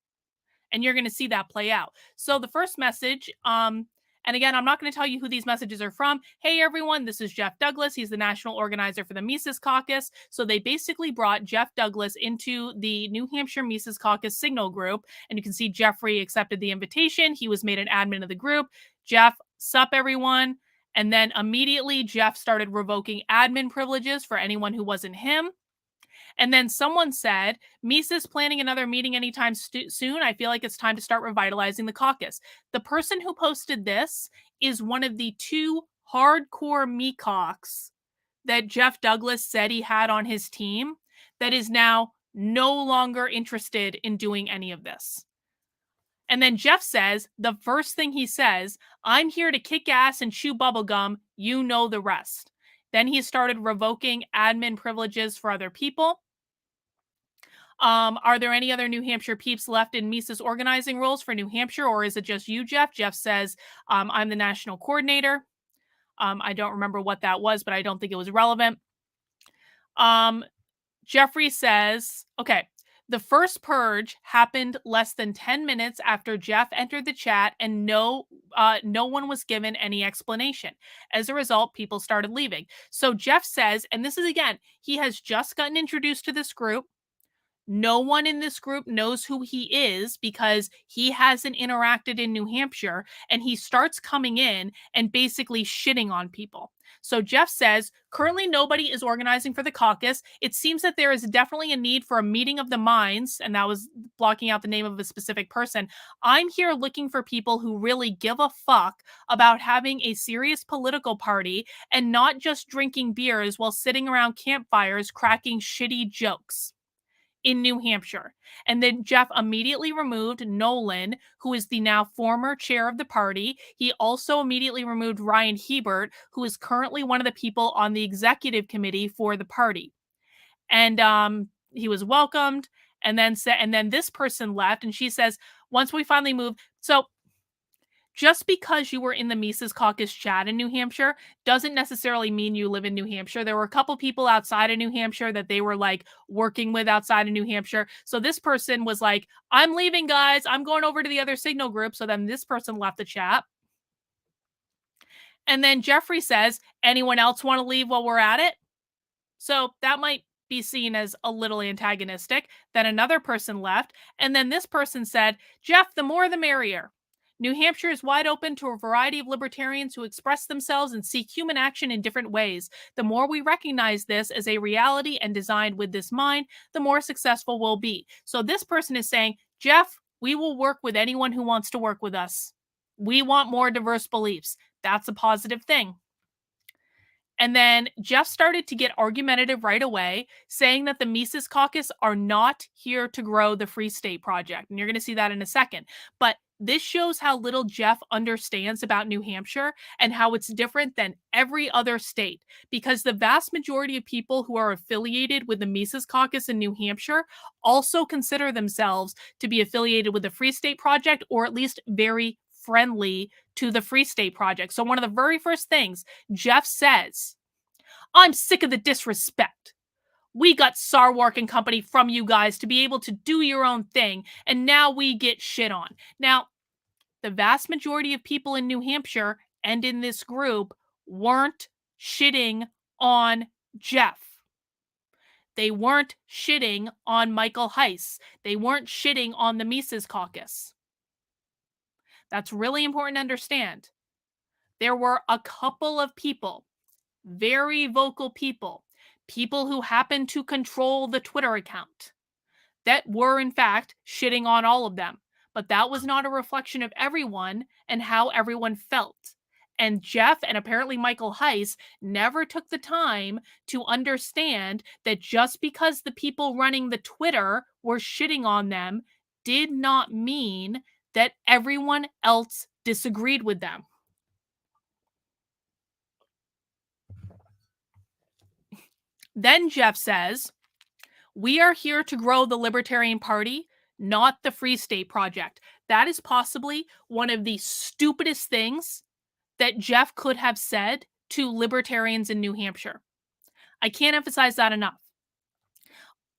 And you're going to see that play out. So the first message, and again, I'm not going to tell you who these messages are from. Hey, everyone, this is Jeff Douglas. He's the national organizer for the Mises Caucus. So they basically brought Jeff Douglas into the New Hampshire Mises Caucus signal group. And you can see Jeffrey accepted the invitation. He was made an admin of the group. Jeff, sup, everyone. And then immediately, Jeff started revoking admin privileges for anyone who wasn't him. And then someone said, Mises planning another meeting anytime soon. I feel like it's time to start revitalizing the caucus. The person who posted this is one of the two hardcore mecocs that Jeff Douglas said he had on his team that is now no longer interested in doing any of this. And then Jeff says, the first thing he says, I'm here to kick ass and chew bubblegum. You know the rest. Then he started revoking admin privileges for other people. Are there any other New Hampshire peeps left in Mises organizing roles for New Hampshire, or is it just you, Jeff? Jeff says, I'm the national coordinator. I don't remember what that was, but I don't think it was relevant. Jeffrey says, okay, the first purge happened less than 10 minutes after Jeff entered the chat, and no one was given any explanation. As a result, people started leaving. So Jeff says, and this is again, he has just gotten introduced to this group. No one in this group knows who he is because he hasn't interacted in New Hampshire, and he starts coming in and basically shitting on people. So Jeff says, currently nobody is organizing for the caucus. It seems that there is definitely a need for a meeting of the minds, and that was blocking out the name of a specific person. I'm here looking for people who really give a fuck about having a serious political party and not just drinking beers while sitting around campfires cracking shitty jokes in New Hampshire. And then Jeff immediately removed Nolan, who is the now former chair of the party. He also immediately removed Ryan Hebert, who is currently one of the people on the executive committee for the party. And he was welcomed. And then this person left, and she says, once we finally moved, so just because you were in the Mises Caucus chat in New Hampshire doesn't necessarily mean you live in New Hampshire. There were a couple people outside of New Hampshire that they were like working with outside of New Hampshire. So this person was like, I'm leaving, guys. I'm going over to the other signal group. So then this person left the chat. And then Jeffrey says, anyone else want to leave while we're at it? So that might be seen as a little antagonistic. Then another person left. And then this person said, Jeff, the more the merrier. New Hampshire is wide open to a variety of libertarians who express themselves and seek human action in different ways. The more we recognize this as a reality and designed with this mind, the more successful we'll be. So this person is saying, Jeff, we will work with anyone who wants to work with us. We want more diverse beliefs. That's a positive thing. And then Jeff started to get argumentative right away, saying that the Mises Caucus are not here to grow the Free State Project. And you're going to see that in a second. But this shows how little Jeff understands about New Hampshire and how it's different than every other state. Because the vast majority of people who are affiliated with the Mises Caucus in New Hampshire also consider themselves to be affiliated with the Free State Project, or at least very friendly to the Free State Project. So one of the very first things Jeff says, I'm sick of the disrespect. we got Sarwark and company from you guys to be able to do your own thing, and now we get shit on. Now, the vast majority of people in New Hampshire and in this group weren't shitting on Jeff. They weren't shitting on Michael Heise. They weren't shitting on the Mises Caucus. That's really important to understand. There were a couple of people, very vocal people, people who happened to control the Twitter account, that were in fact shitting on all of them. But that was not a reflection of everyone and how everyone felt. And Jeff and apparently Michael Heise never took the time to understand that just because the people running the Twitter were shitting on them did not mean that everyone else disagreed with them. Then Jeff says, "We are here to grow the Libertarian Party, not the Free State Project." That is possibly one of the stupidest things that Jeff could have said to libertarians in New Hampshire. I can't emphasize that enough.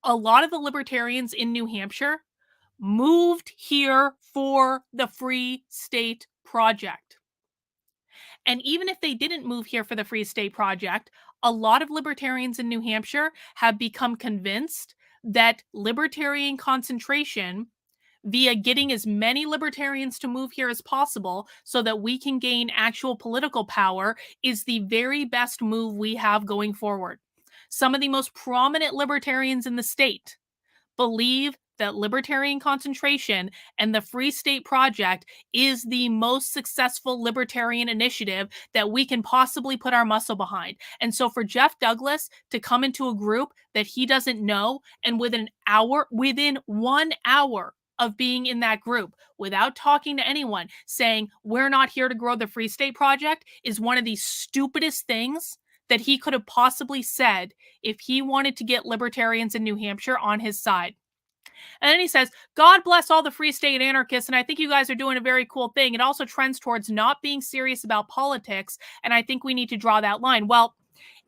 A lot of the libertarians in New Hampshire moved here for the Free State Project. And even if they didn't move here for the Free State Project, a lot of libertarians in New Hampshire have become convinced that libertarian concentration via getting as many libertarians to move here as possible so that we can gain actual political power is the very best move we have going forward. Some of the most prominent libertarians in the state believe that libertarian concentration and the Free State Project is the most successful libertarian initiative that we can possibly put our muscle behind. And so for Jeff Douglas to come into a group that he doesn't know, and within 1 hour of being in that group, without talking to anyone, saying, "We're not here to grow the Free State Project," is one of the stupidest things that he could have possibly said if he wanted to get libertarians in New Hampshire on his side. And then he says, "God bless all the Free State anarchists, and I think you guys are doing a very cool thing. It also trends towards not being serious about politics, and I think we need to draw that line." Well,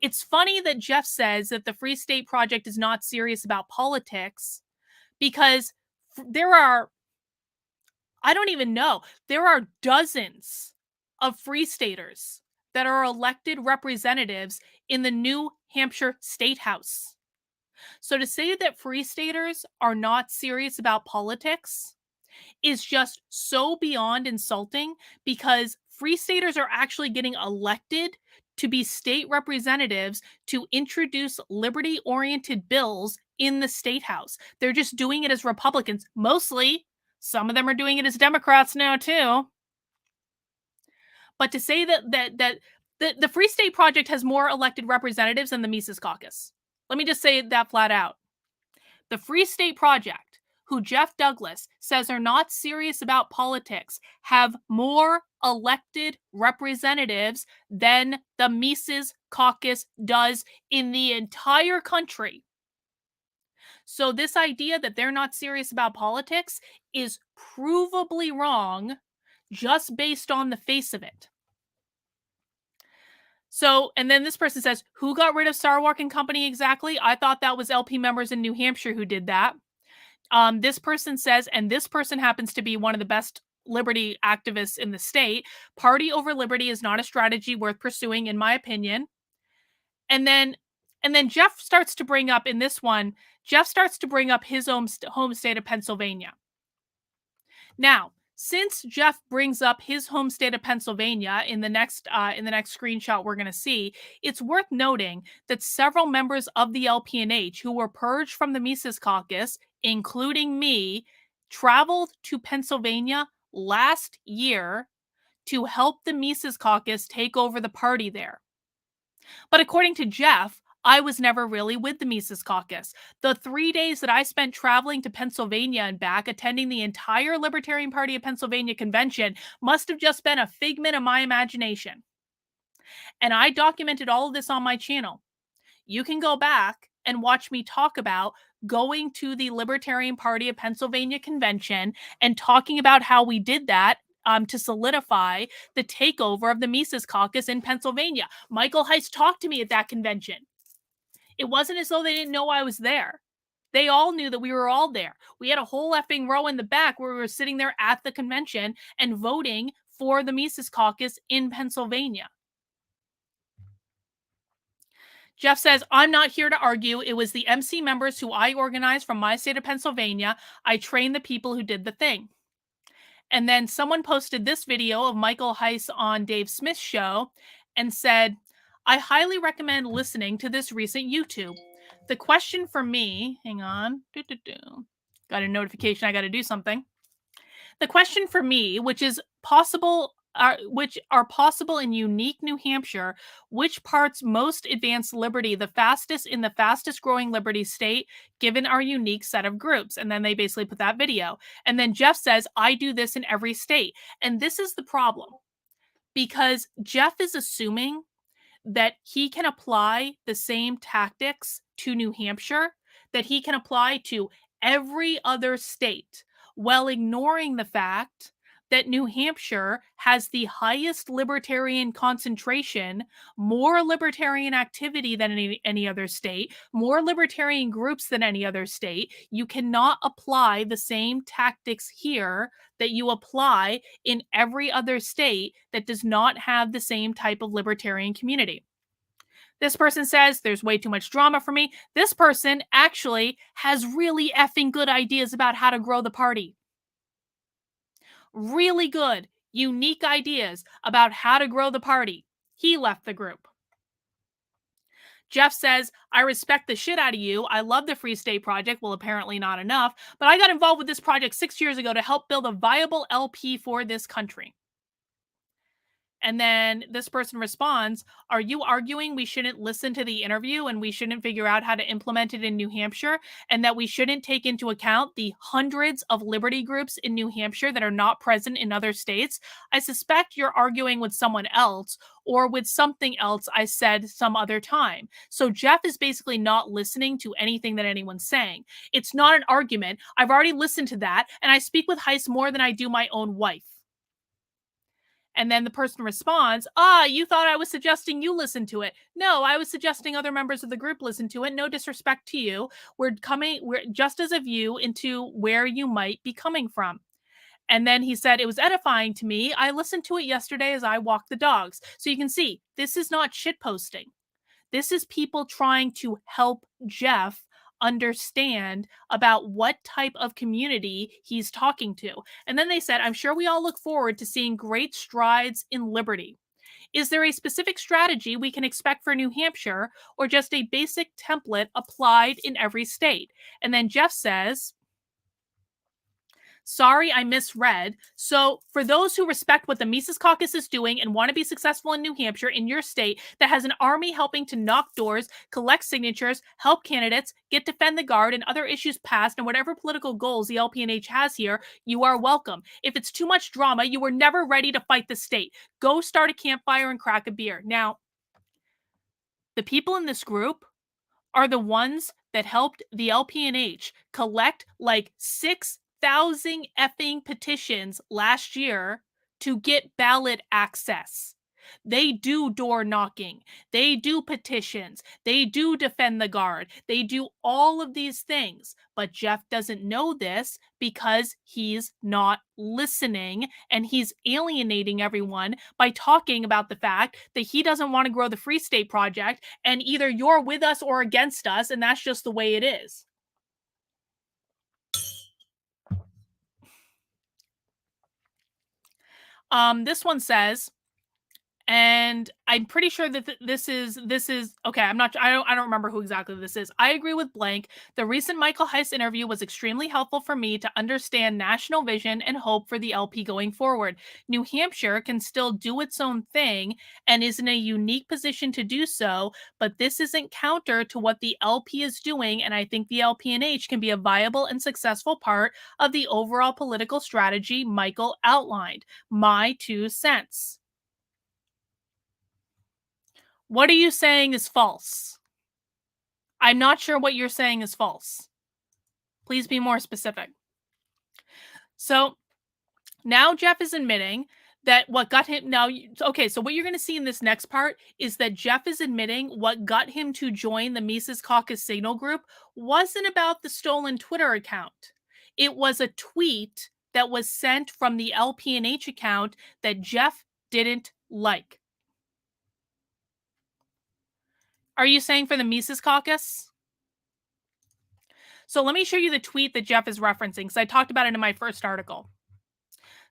it's funny that Jeff says that the Free State Project is not serious about politics, because there are, I don't even know, there are dozens of Free Staters that are elected representatives in the New Hampshire State House. So to say that Free Staters are not serious about politics is just so beyond insulting, because Free Staters are actually getting elected to be state representatives to introduce liberty-oriented bills in the state house. They're just doing it as Republicans. Mostly, some of them are doing it as Democrats now too. But to say that the Free State Project has more elected representatives than the Mises Caucus. Let me just say that flat out. The Free State Project, who Jeff Douglas says are not serious about politics, have more elected representatives than the Mises Caucus does in the entire country. So this idea that they're not serious about politics is provably wrong just based on the face of it. So, and then this person says, "Who got rid of Sarwark and company exactly? I thought that was LP members in New Hampshire who did that." This person says, and this person happens to be one of the best liberty activists in the state, "Party over liberty is not a strategy worth pursuing, in my opinion." And then Jeff starts to bring up in this one, Jeff starts to bring up his home state of Pennsylvania. Now, since Jeff brings up his home state of Pennsylvania in the next screenshot we're going to see, it's worth noting that several members of the LPNH who were purged from the Mises Caucus, including me, traveled to Pennsylvania last year to help the Mises Caucus take over the party there. But according to Jeff, I was never really with the Mises Caucus. The 3 days that I spent traveling to Pennsylvania and back, attending the entire Libertarian Party of Pennsylvania convention, must have just been a figment of my imagination. And I documented all of this on my channel. You can go back and watch me talk about going to the Libertarian Party of Pennsylvania convention and talking about how we did that to solidify the takeover of the Mises Caucus in Pennsylvania. Michael Heise talked to me at that convention. It wasn't as though they didn't know I was there. They all knew that we were all there. We had a whole effing row in the back where we were sitting there at the convention and voting for the Mises Caucus in Pennsylvania. Jeff says, I'm not here to argue. It was the MC members who I organized from my state of Pennsylvania. I trained the people who did the thing. And then someone posted this video of Michael Heise on Dave Smith's show and said, I highly recommend listening to this recent YouTube. The question for me, hang on, got a notification, I got to do something. The question for me, which are possible in unique New Hampshire, which parts most advance liberty the fastest in the fastest growing liberty state, given our unique set of groups? And then they basically put that video. And then Jeff says, I do this in every state. And this is the problem, because Jeff is assuming that he can apply the same tactics to New Hampshire that he can apply to every other state, while ignoring the fact that New Hampshire has the highest libertarian concentration, more libertarian activity than any other state, more libertarian groups than any other state. You cannot apply the same tactics here that you apply in every other state that does not have the same type of libertarian community. This person says there's way too much drama for me. This person actually has really effing good ideas about how to grow the party. Really good, unique ideas about how to grow the party. He left the group. Jeff says, I respect the shit out of you. I love the Free State Project. Well, apparently not enough. But I got involved with this project 6 years ago to help build a viable LP for this country. And then this person responds, are you arguing we shouldn't listen to the interview and we shouldn't figure out how to implement it in New Hampshire, and that we shouldn't take into account the hundreds of liberty groups in New Hampshire that are not present in other states? I suspect you're arguing with someone else or with something else I said some other time. So Jeff is basically not listening to anything that anyone's saying. It's not an argument. I've already listened to that, and I speak with Heise more than I do my own wife. And then the person responds, you thought I was suggesting you listen to it. No, I was suggesting other members of the group listen to it. No disrespect to you. We're just as a view into where you might be coming from. And then he said, it was edifying to me. I listened to it yesterday as I walked the dogs. So you can see, this is not shitposting. This is people trying to help Jeff understand about what type of community he's talking to. And then they said, I'm sure we all look forward to seeing great strides in liberty. Is there a specific strategy we can expect for New Hampshire, or just a basic template applied in every state? And then Jeff says, sorry, I misread. So for those who respect what the Mises Caucus is doing and want to be successful in New Hampshire, in your state, that has an army helping to knock doors, collect signatures, help candidates, get Defend the Guard and other issues passed, and whatever political goals the LPNH has here, you are welcome. If it's too much drama, you were never ready to fight the state. Go start a campfire and crack a beer. Now, the people in this group are the ones that helped the LPNH collect like 6,000 effing petitions last year to get ballot access. They do door knocking. They do petitions. They do Defend the Guard. They do all of these things. But Jeff doesn't know this because he's not listening, and he's alienating everyone by talking about the fact that he doesn't want to grow the Free State Project, and either you're with us or against us, and that's just the way it is. This one says, and I'm pretty sure that this is okay. I don't remember who exactly this is. I agree with blank. The recent Michael Heise interview was extremely helpful for me to understand national vision and hope for the LP going forward. New Hampshire can still do its own thing and is in a unique position to do so, but this isn't counter to what the LP is doing, and I think the LPNH can be a viable and successful part of the overall political strategy Michael outlined. My 2 cents. What are you saying is false? I'm not sure what you're saying is false. Please be more specific. So now Jeff is admitting that what got him now. Okay, so what you're going to see in this next part is that Jeff is admitting what got him to join the Mises Caucus signal group wasn't about the stolen Twitter account. It was a tweet that was sent from the LPNH account that Jeff didn't like. Are you saying for the Mises Caucus? So let me show you the tweet that Jeff is referencing, because I talked about it in my first article.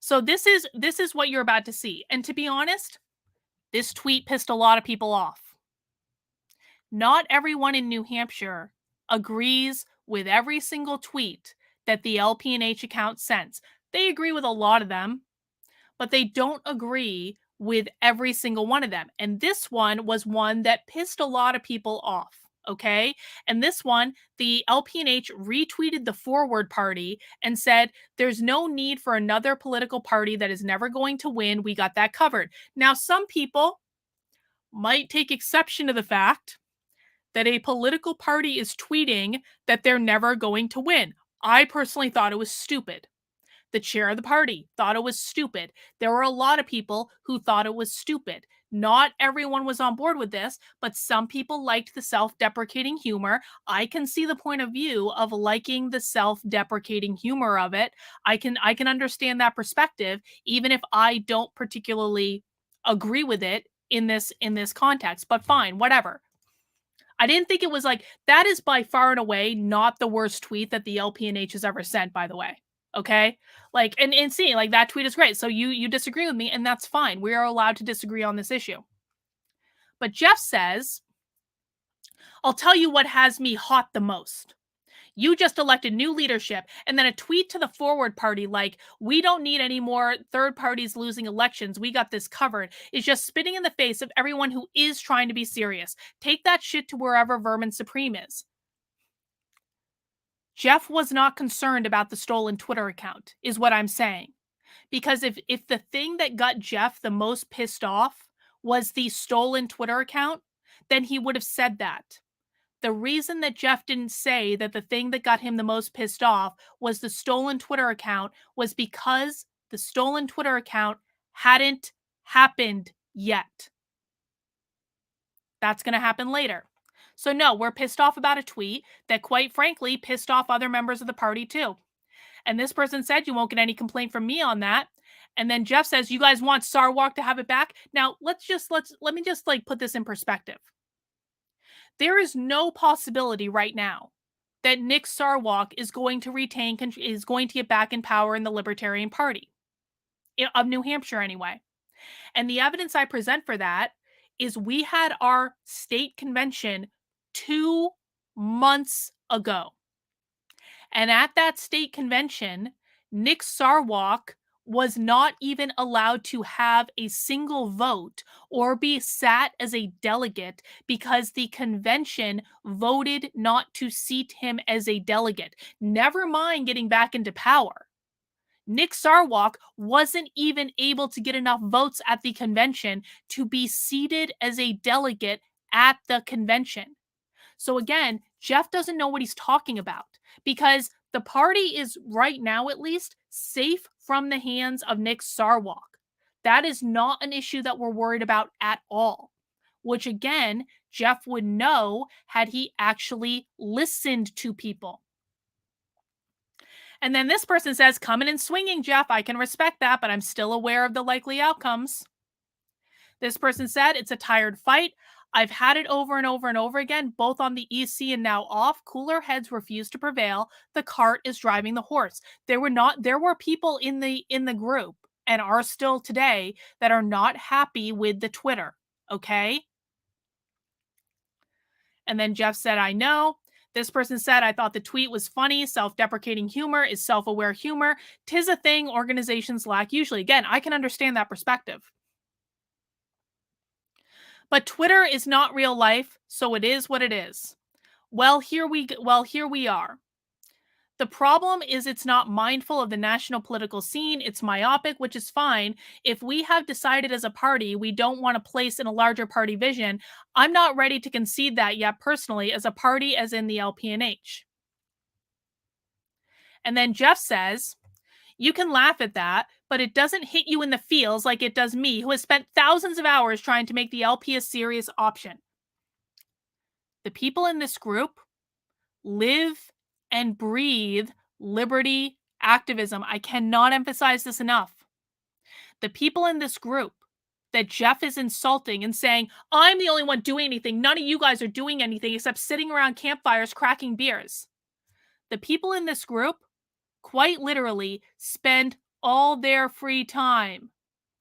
So this is what you're about to see. And to be honest, this tweet pissed a lot of people off. Not everyone in New Hampshire agrees with every single tweet that the LPNH account sends. They agree with a lot of them, but they don't agree with every single one of them. And this one was one that pissed a lot of people off. Okay. And this one, the LPNH retweeted the Forward Party and said, there's no need for another political party that is never going to win. We got that covered. Now, some people might take exception to the fact that a political party is tweeting that they're never going to win. I personally thought it was stupid. The chair of the party thought it was stupid. There were a lot of people who thought it was stupid. Not everyone was on board with this, but some people liked the self-deprecating humor. I can see the point of view of liking the self-deprecating humor of it. I can understand that perspective, even if I don't particularly agree with it in this context. But fine, whatever. I didn't think it was like, that is by far and away not the worst tweet that the LPNH has ever sent, by the way. Okay? Like, and see, like, that tweet is great. So you disagree with me, and that's fine. We are allowed to disagree on this issue. But Jeff says, I'll tell you what has me hot the most. You just elected new leadership, and then a tweet to the Forward Party like, we don't need any more third parties losing elections. We got this covered, is just spitting in the face of everyone who is trying to be serious. Take that shit to wherever Vermin Supreme is. Jeff was not concerned about the stolen Twitter account, is what I'm saying. Because if the thing that got Jeff the most pissed off was the stolen Twitter account, then he would have said that. The reason that Jeff didn't say that the thing that got him the most pissed off was the stolen Twitter account was because the stolen Twitter account hadn't happened yet. That's going to happen later. So no, we're pissed off about a tweet that quite frankly pissed off other members of the party too. And this person said, you won't get any complaint from me on that. And then Jeff says, you guys want Sarwark to have it back? Now, let me just like put this in perspective. There is no possibility right now that Nick Sarwark is going to get back in power in the Libertarian Party of New Hampshire anyway. And the evidence I present for that is we had our state convention 2 months ago. And at that state convention, Nick Sarwark was not even allowed to have a single vote or be sat as a delegate because the convention voted not to seat him as a delegate. Never mind getting back into power. Nick Sarwark wasn't even able to get enough votes at the convention to be seated as a delegate at the convention. So again, Jeff doesn't know what he's talking about because the party is right now, at least, safe from the hands of Nick Sarwark. That is not an issue that we're worried about at all, which again, Jeff would know had he actually listened to people. And then this person says, coming and swinging, Jeff, I can respect that, but I'm still aware of the likely outcomes. This person said, it's a tired fight. I've had it over and over and over again, both on the EC and now off. Cooler heads refuse to prevail. The cart is driving the horse. There were people in the group and are still today that are not happy with the Twitter. Okay. And then Jeff said, I know. This person said, I thought the tweet was funny. Self-deprecating humor is self-aware humor. 'Tis a thing organizations lack usually. Again, I can understand that perspective. But Twitter is not real life, so it is what it is. Well, here we are. The problem is it's not mindful of the national political scene. It's myopic, which is fine. If we have decided as a party we don't want to place in a larger party vision, I'm not ready to concede that yet personally as a party as in the LPNH. And then Jeff says, You can laugh at that, but it doesn't hit you in the feels like it does me, who has spent thousands of hours trying to make the LP a serious option. The people in this group live and breathe liberty activism. I cannot emphasize this enough. The people in this group that Jeff is insulting and saying, I'm the only one doing anything. None of you guys are doing anything except sitting around campfires cracking beers. The people in this group quite literally spend all their free time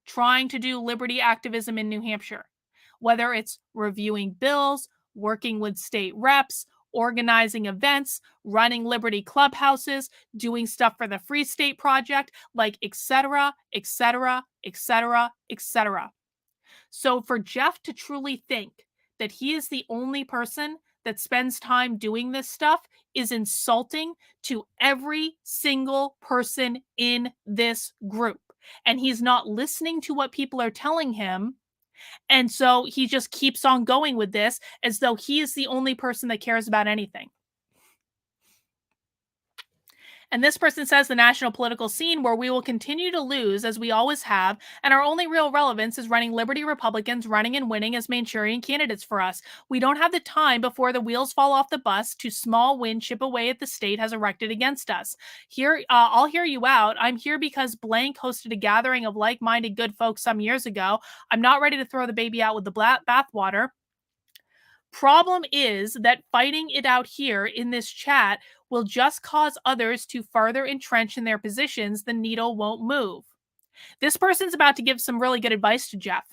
trying to do liberty activism in New Hampshire, whether it's reviewing bills, working with state reps, organizing events, running liberty clubhouses, doing stuff for the Free State Project, like etc., etc., etc., etc. So for Jeff to truly think that he is the only person that spends time doing this stuff is insulting to every single person in this group. And he's not listening to what people are telling him. And so he just keeps on going with this as though he is the only person that cares about anything. And this person says the national political scene where we will continue to lose as we always have, and our only real relevance is running Liberty Republicans running and winning as Manchurian candidates for us. We don't have the time before the wheels fall off the bus to small win chip away at the state has erected against us. Here, I'll hear you out. I'm here because blank hosted a gathering of like-minded good folks some years ago. I'm not ready to throw the baby out with the bathwater. Problem is that fighting it out here in this chat will just cause others to further entrench in their positions. The needle won't move. This person's about to give some really good advice to Jeff.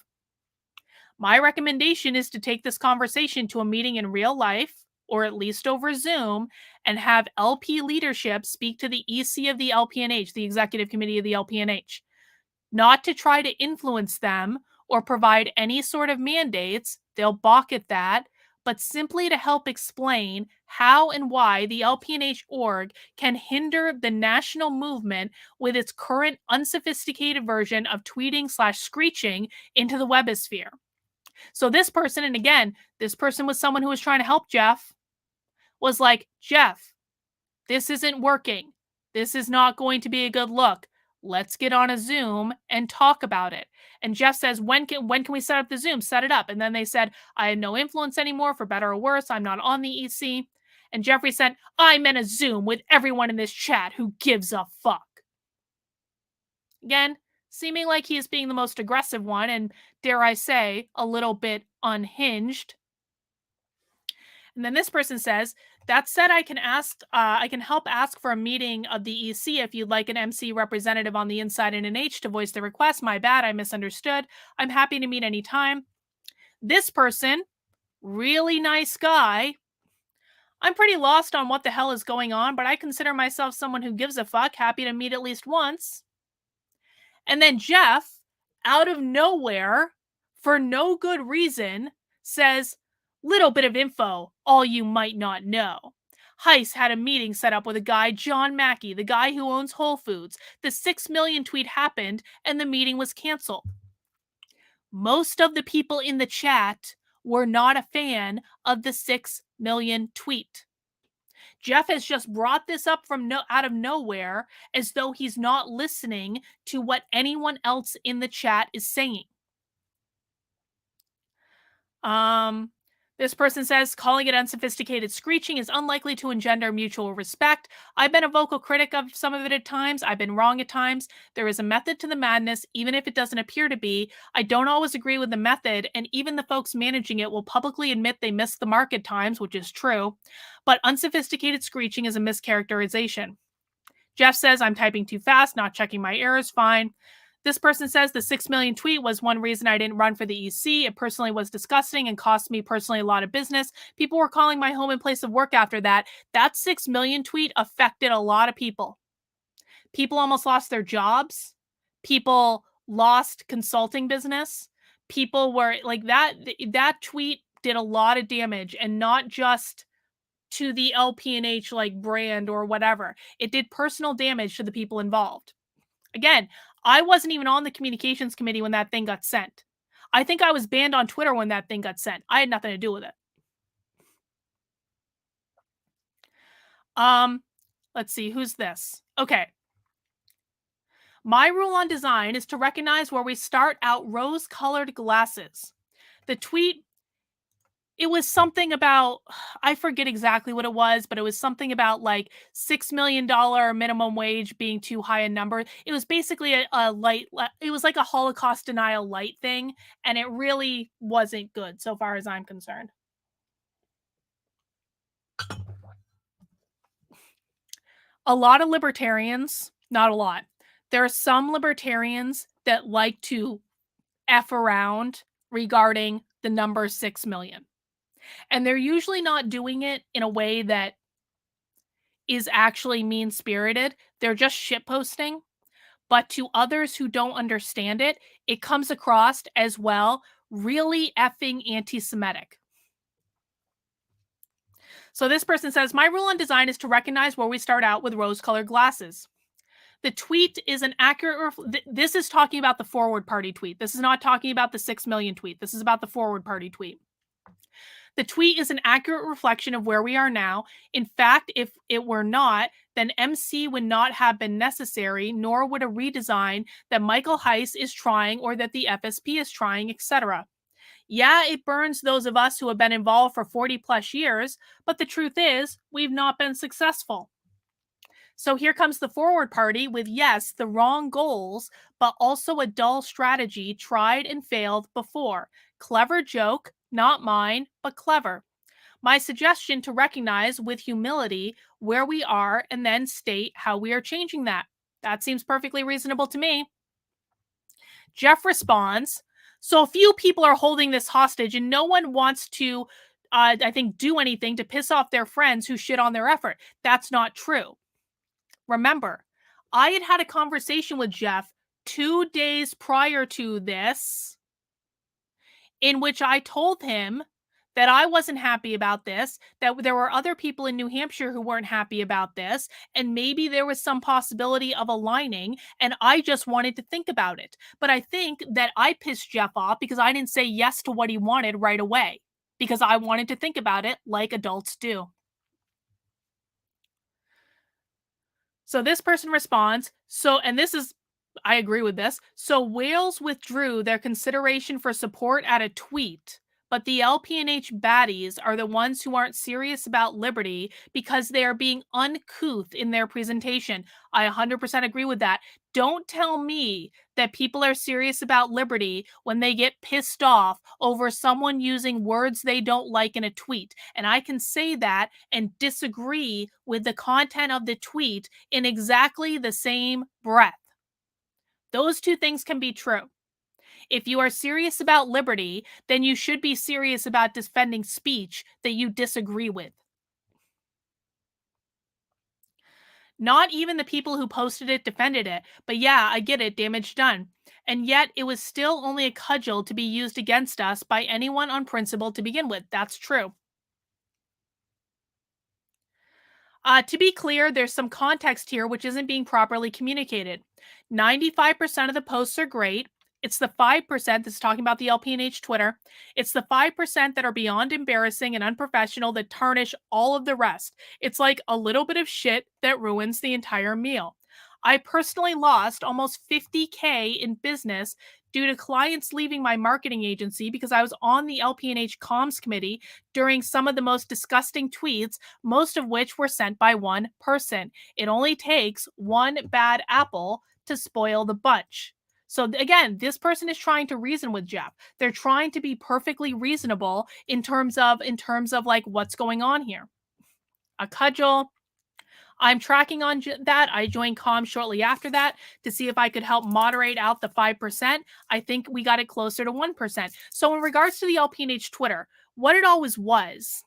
My recommendation is to take this conversation to a meeting in real life, or at least over Zoom, and have LP leadership speak to the EC of the LPNH, the executive committee of the LPNH. Not to try to influence them or provide any sort of mandates, they'll balk at that, but simply to help explain how and why the LPNH org can hinder the national movement with its current unsophisticated version of tweeting/screeching into the webosphere. So this person, and again, this person was someone who was trying to help Jeff, was like, Jeff, this isn't working. This is not going to be a good look. Let's get on a Zoom and talk about it. And Jeff says, when can we set up the Zoom? Set it up. And then they said, I have no influence anymore, for better or worse. I'm not on the EC. And Jeffrey said, I'm in a Zoom with everyone in this chat who gives a fuck. Again, seeming like he is being the most aggressive one and, dare I say, a little bit unhinged. And then this person says, that said, I can help ask for a meeting of the EC if you'd like an MC representative on the inside in an H to voice the request. My bad, I misunderstood. I'm happy to meet anytime. This person, really nice guy. I'm pretty lost on what the hell is going on, but I consider myself someone who gives a fuck, happy to meet at least once. And then Jeff, out of nowhere, for no good reason, says, little bit of info, all you might not know. Heise had a meeting set up with a guy, John Mackey, the guy who owns Whole Foods. The 6 million tweet happened and the meeting was canceled. Most of the people in the chat were not a fan of the 6 million tweet. Jeff has just brought this up from out of nowhere as though he's not listening to what anyone else in the chat is saying. This person says, calling it unsophisticated screeching is unlikely to engender mutual respect. I've been a vocal critic of some of it at times. I've been wrong at times. There is a method to the madness, even if it doesn't appear to be. I don't always agree with the method, and even the folks managing it will publicly admit they missed the mark at times, which is true. But unsophisticated screeching is a mischaracterization. Jeff says, I'm typing too fast, not checking my errors, fine. This person says the 6 million tweet was one reason I didn't run for the EC. It personally was disgusting and cost me personally a lot of business. People were calling my home and place of work after that. That 6 million tweet affected a lot of people. People almost lost their jobs. People lost consulting business. People were like that tweet did a lot of damage, and not just to the LPNH like brand or whatever. It did personal damage to the people involved. Again, I wasn't even on the communications committee when that thing got sent. I think I was banned on Twitter when that thing got sent. I had nothing to do with it. Let's see, who's this? Okay. My rule on design is to recognize where we start out rose-colored glasses. The tweet, it was something about, I forget exactly what it was, but it was something about like $6 million minimum wage being too high a number. It was basically a light, it was like a Holocaust denial light thing, and it really wasn't good so far as I'm concerned. A lot of libertarians, not a lot. There are some libertarians that like to F around regarding the number 6 million. And they're usually not doing it in a way that is actually mean spirited. They're just shitposting. But to others who don't understand it, it comes across as well really effing anti Semitic. So this person says, my rule on design is to recognize where we start out with rose colored glasses. The tweet is an accurate, this is talking about the forward party tweet. This is not talking about the 6 million tweet. This is about the forward party tweet. The tweet is an accurate reflection of where we are now. In fact, if it were not, then MC would not have been necessary, nor would a redesign that Michael Heise is trying or that the FSP is trying, etc. Yeah, it burns those of us who have been involved for 40 plus years, but the truth is, we've not been successful. So here comes the forward party with, yes, the wrong goals, but also a dull strategy tried and failed before. Clever joke, not mine, but clever. My suggestion to recognize with humility where we are and then state how we are changing that. That seems perfectly reasonable to me. Jeff responds, so a few people are holding this hostage and no one wants to, I think, do anything to piss off their friends who shit on their effort. That's not true. Remember, I had had a conversation with Jeff 2 days prior to this in which I told him that I wasn't happy about this, that there were other people in New Hampshire who weren't happy about this, and maybe there was some possibility of aligning, and I just wanted to think about it. But I think that I pissed Jeff off because I didn't say yes to what he wanted right away, because I wanted to think about it like adults do. So this person responds, and this is, I agree with this. So Wales withdrew their consideration for support at a tweet, but the LPNH baddies are the ones who aren't serious about liberty because they are being uncouth in their presentation. I 100% agree with that. Don't tell me that people are serious about liberty when they get pissed off over someone using words they don't like in a tweet. And I can say that and disagree with the content of the tweet in exactly the same breath. Those two things can be true. If you are serious about liberty, then you should be serious about defending speech that you disagree with. Not even the people who posted it defended it, but yeah, I get it, damage done. And yet, it was still only a cudgel to be used against us by anyone on principle to begin with. That's true. To be clear, there's some context here which isn't being properly communicated. 95% of the posts are great. It's the 5% that's talking about the LPNH Twitter. It's the 5% that are beyond embarrassing and unprofessional that tarnish all of the rest. It's like a little bit of shit that ruins the entire meal. I personally lost almost 50K in business due to clients leaving my marketing agency because I was on the LPNH comms committee during some of the most disgusting tweets, most of which were sent by one person. It only takes one bad apple to spoil the bunch. So again, this person is trying to reason with Jeff. They're trying to be perfectly reasonable in terms of like what's going on here. A cudgel. I'm tracking on that. I joined comms shortly after that to see if I could help moderate out the 5%. I think we got it closer to 1%. So in regards to the LPNH Twitter, what it always was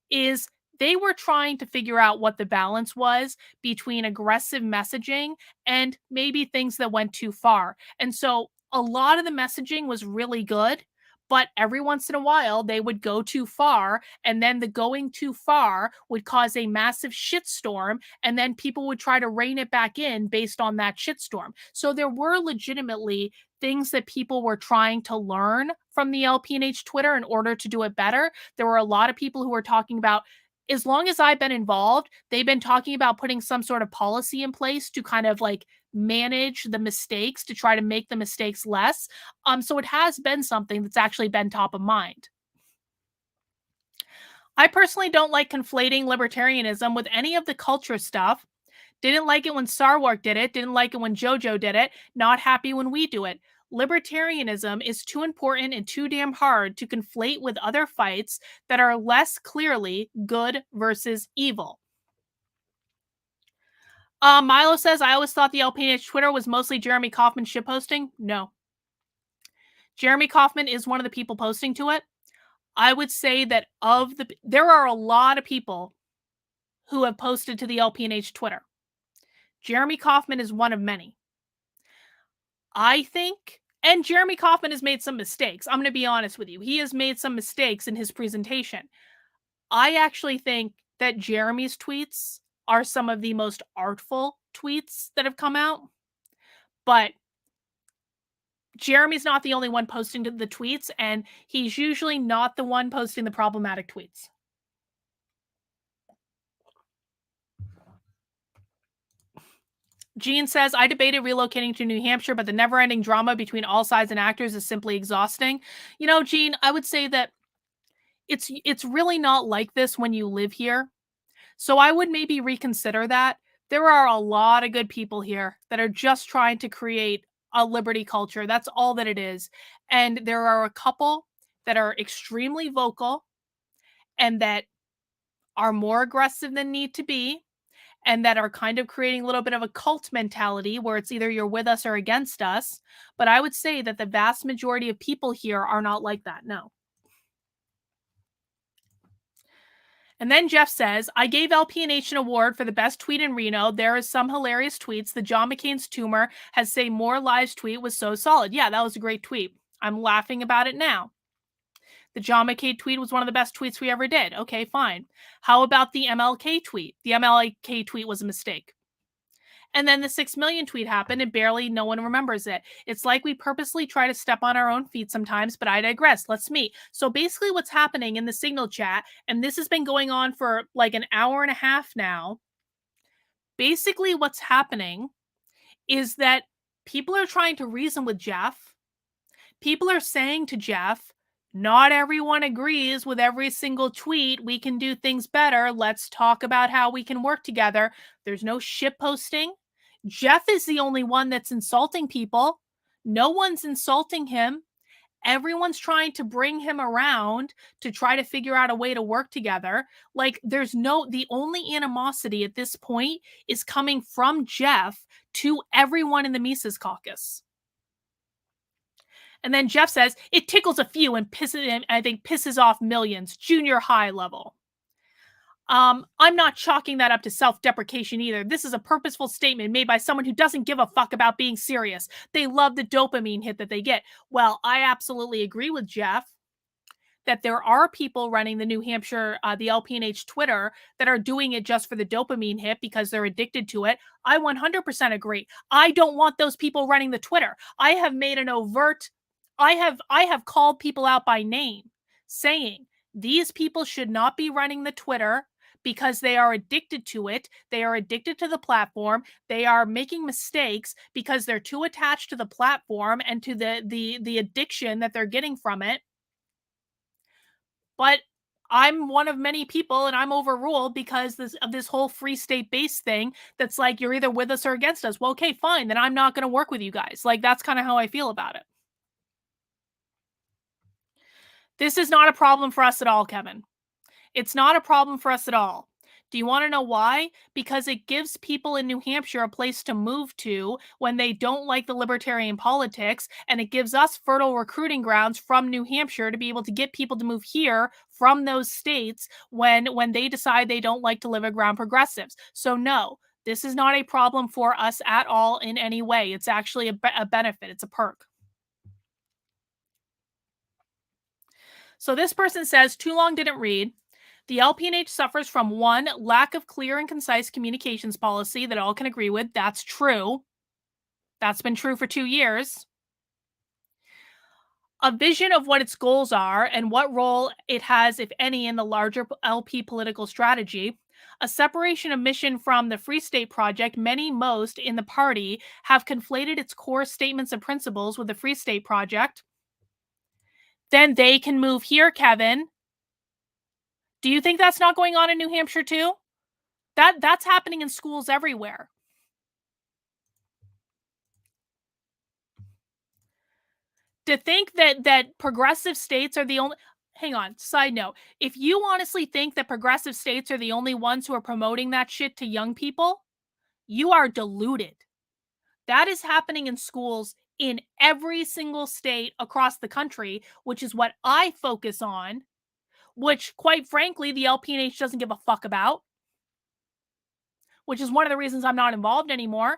is they were trying to figure out what the balance was between aggressive messaging and maybe things that went too far. And so a lot of the messaging was really good, but every once in a while they would go too far, and then the going too far would cause a massive shitstorm, and then people would try to rein it back in based on that shitstorm. So there were legitimately things that people were trying to learn from the LPNH Twitter in order to do it better. There were a lot of people who were talking about as long as I've been involved, they've been talking about putting some sort of policy in place to kind of like manage the mistakes, to try to make the mistakes less. So it has been something that's actually been top of mind. I personally don't like conflating libertarianism with any of the culture stuff. Didn't like it when Sarwark did it, didn't like it when JoJo did it, not happy when we do it. Libertarianism is too important and too damn hard to conflate with other fights that are less clearly good versus evil. Milo says, I always thought the LPNH Twitter was mostly Jeremy Kauffman shitposting. No. Jeremy Kauffman is one of the people posting to it. I would say that there are a lot of people who have posted to the LPNH Twitter. Jeremy Kauffman is one of many. I think, and Jeremy Kauffman has made some mistakes. I'm going to be honest with you. He has made some mistakes in his presentation. I actually think that Jeremy's tweets are some of the most artful tweets that have come out. But Jeremy's not the only one posting the tweets, and he's usually not the one posting the problematic tweets. Gene says, I debated relocating to New Hampshire, but the never-ending drama between all sides and actors is simply exhausting. You know, Gene, I would say that it's really not like this when you live here. So I would maybe reconsider that. There are a lot of good people here that are just trying to create a liberty culture. That's all that it is. And there are a couple that are extremely vocal and that are more aggressive than need to be, and that are kind of creating a little bit of a cult mentality where it's either you're with us or against us. But I would say that the vast majority of people here are not like that. No. And then Jeff says, I gave LPNH an award for the best tweet in Reno. There is some hilarious tweets. The John McCain's tumor has say more lives tweet was so solid. Yeah, that was a great tweet. I'm laughing about it now. The John McCain tweet was one of the best tweets we ever did. Okay, fine. How about the MLK tweet? The MLK tweet was a mistake. And then the 6 million tweet happened and barely no one remembers it. It's like we purposely try to step on our own feet sometimes, but I digress. Let's meet. So basically what's happening in the Signal chat, and this has been going on for like an hour and a half now, basically what's happening is that people are trying to reason with Jeff. People are saying to Jeff, not everyone agrees with every single tweet. We can do things better. Let's talk about how we can work together. There's no shit posting. Jeff is the only one that's insulting people. No one's insulting him. Everyone's trying to bring him around to try to figure out a way to work together. Like, the only animosity at this point is coming from Jeff to everyone in the Mises Caucus. And then Jeff says, it tickles a few and pisses off millions, junior high level. I'm not chalking that up to self-deprecation either. This is a purposeful statement made by someone who doesn't give a fuck about being serious. They love the dopamine hit that they get. Well, I absolutely agree with Jeff that there are people running the New Hampshire, the LPNH Twitter that are doing it just for the dopamine hit because they're addicted to it. I 100% agree. I don't want those people running the Twitter. I have made an overt, I have called people out by name saying these people should not be running the Twitter because they are addicted to it. They are addicted to the platform. They are making mistakes because they're too attached to the platform and to the addiction that they're getting from it. But I'm one of many people and I'm overruled because of this whole free state based thing that's like, you're either with us or against us. Well, okay, fine. Then I'm not going to work with you guys. Like, that's kind of how I feel about it. This is not a problem for us at all, Kevin. It's not a problem for us at all. Do you want to know why? Because it gives people in New Hampshire a place to move to when they don't like the libertarian politics, and it gives us fertile recruiting grounds from New Hampshire to be able to get people to move here from those states when they decide they don't like to live around progressives. So no, this is not a problem for us at all in any way. It's actually a benefit. It's a perk. So this person says, too long didn't read. The LPNH suffers from one, lack of clear and concise communications policy that all can agree with. That's true. That's been true for 2 years. A vision of what its goals are and what role it has, if any, in the larger LP political strategy, a separation of mission from the Free State Project. Most in the party have conflated its core statements and principles with the Free State Project. Then they can move here, Kevin. Do you think that's not going on in New Hampshire too? That's happening in schools everywhere. To think that progressive states are the only, hang on, side note, if you honestly think that progressive states are the only ones who are promoting that shit to young people, you are deluded. That is happening in schools in every single state across the country, which is what I focus on, which, quite frankly, the LPNH doesn't give a fuck about, which is one of the reasons I'm not involved anymore.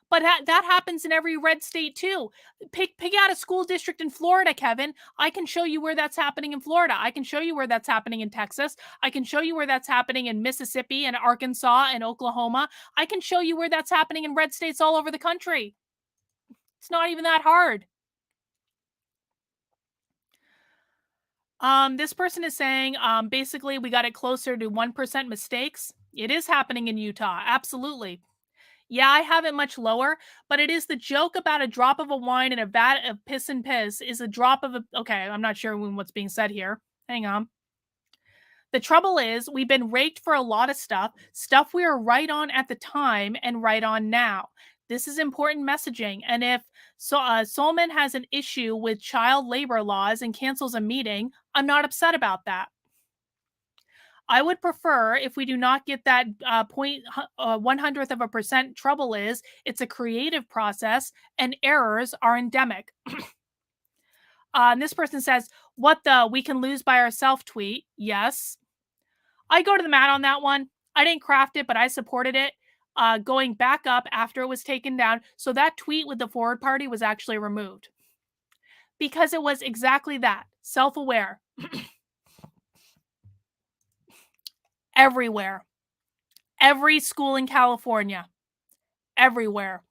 But that happens in every red state too. Pick out a school district in Florida, Kevin. I can show you where that's happening in Florida. I can show you where that's happening in Texas. I can show you where that's happening in Mississippi and Arkansas and Oklahoma. I can show you where that's happening in red states all over the country. It's not even that hard. This person is saying, basically, we got it closer to 1% mistakes. It is happening in Utah. Absolutely. Yeah, I have it much lower, but it is the joke about a drop of a wine and a vat of piss and piss is a drop of a. Okay, I'm not sure what's being said here. Hang on. The trouble is, we've been raked for a lot of stuff we were right on at the time and right on now. This is important messaging. And if Solomon has an issue with child labor laws and cancels a meeting, I'm not upset about that. I would prefer, if we do not get that 0.100% trouble, is it's a creative process and errors are endemic. And this person says, what the we can lose by ourselves tweet. Yes. I go to the mat on that one. I didn't craft it, but I supported it. Going back up after it was taken down. So that tweet with the forward party was actually removed. Because it was exactly that. Self-aware. Everywhere. Every school in California. Everywhere.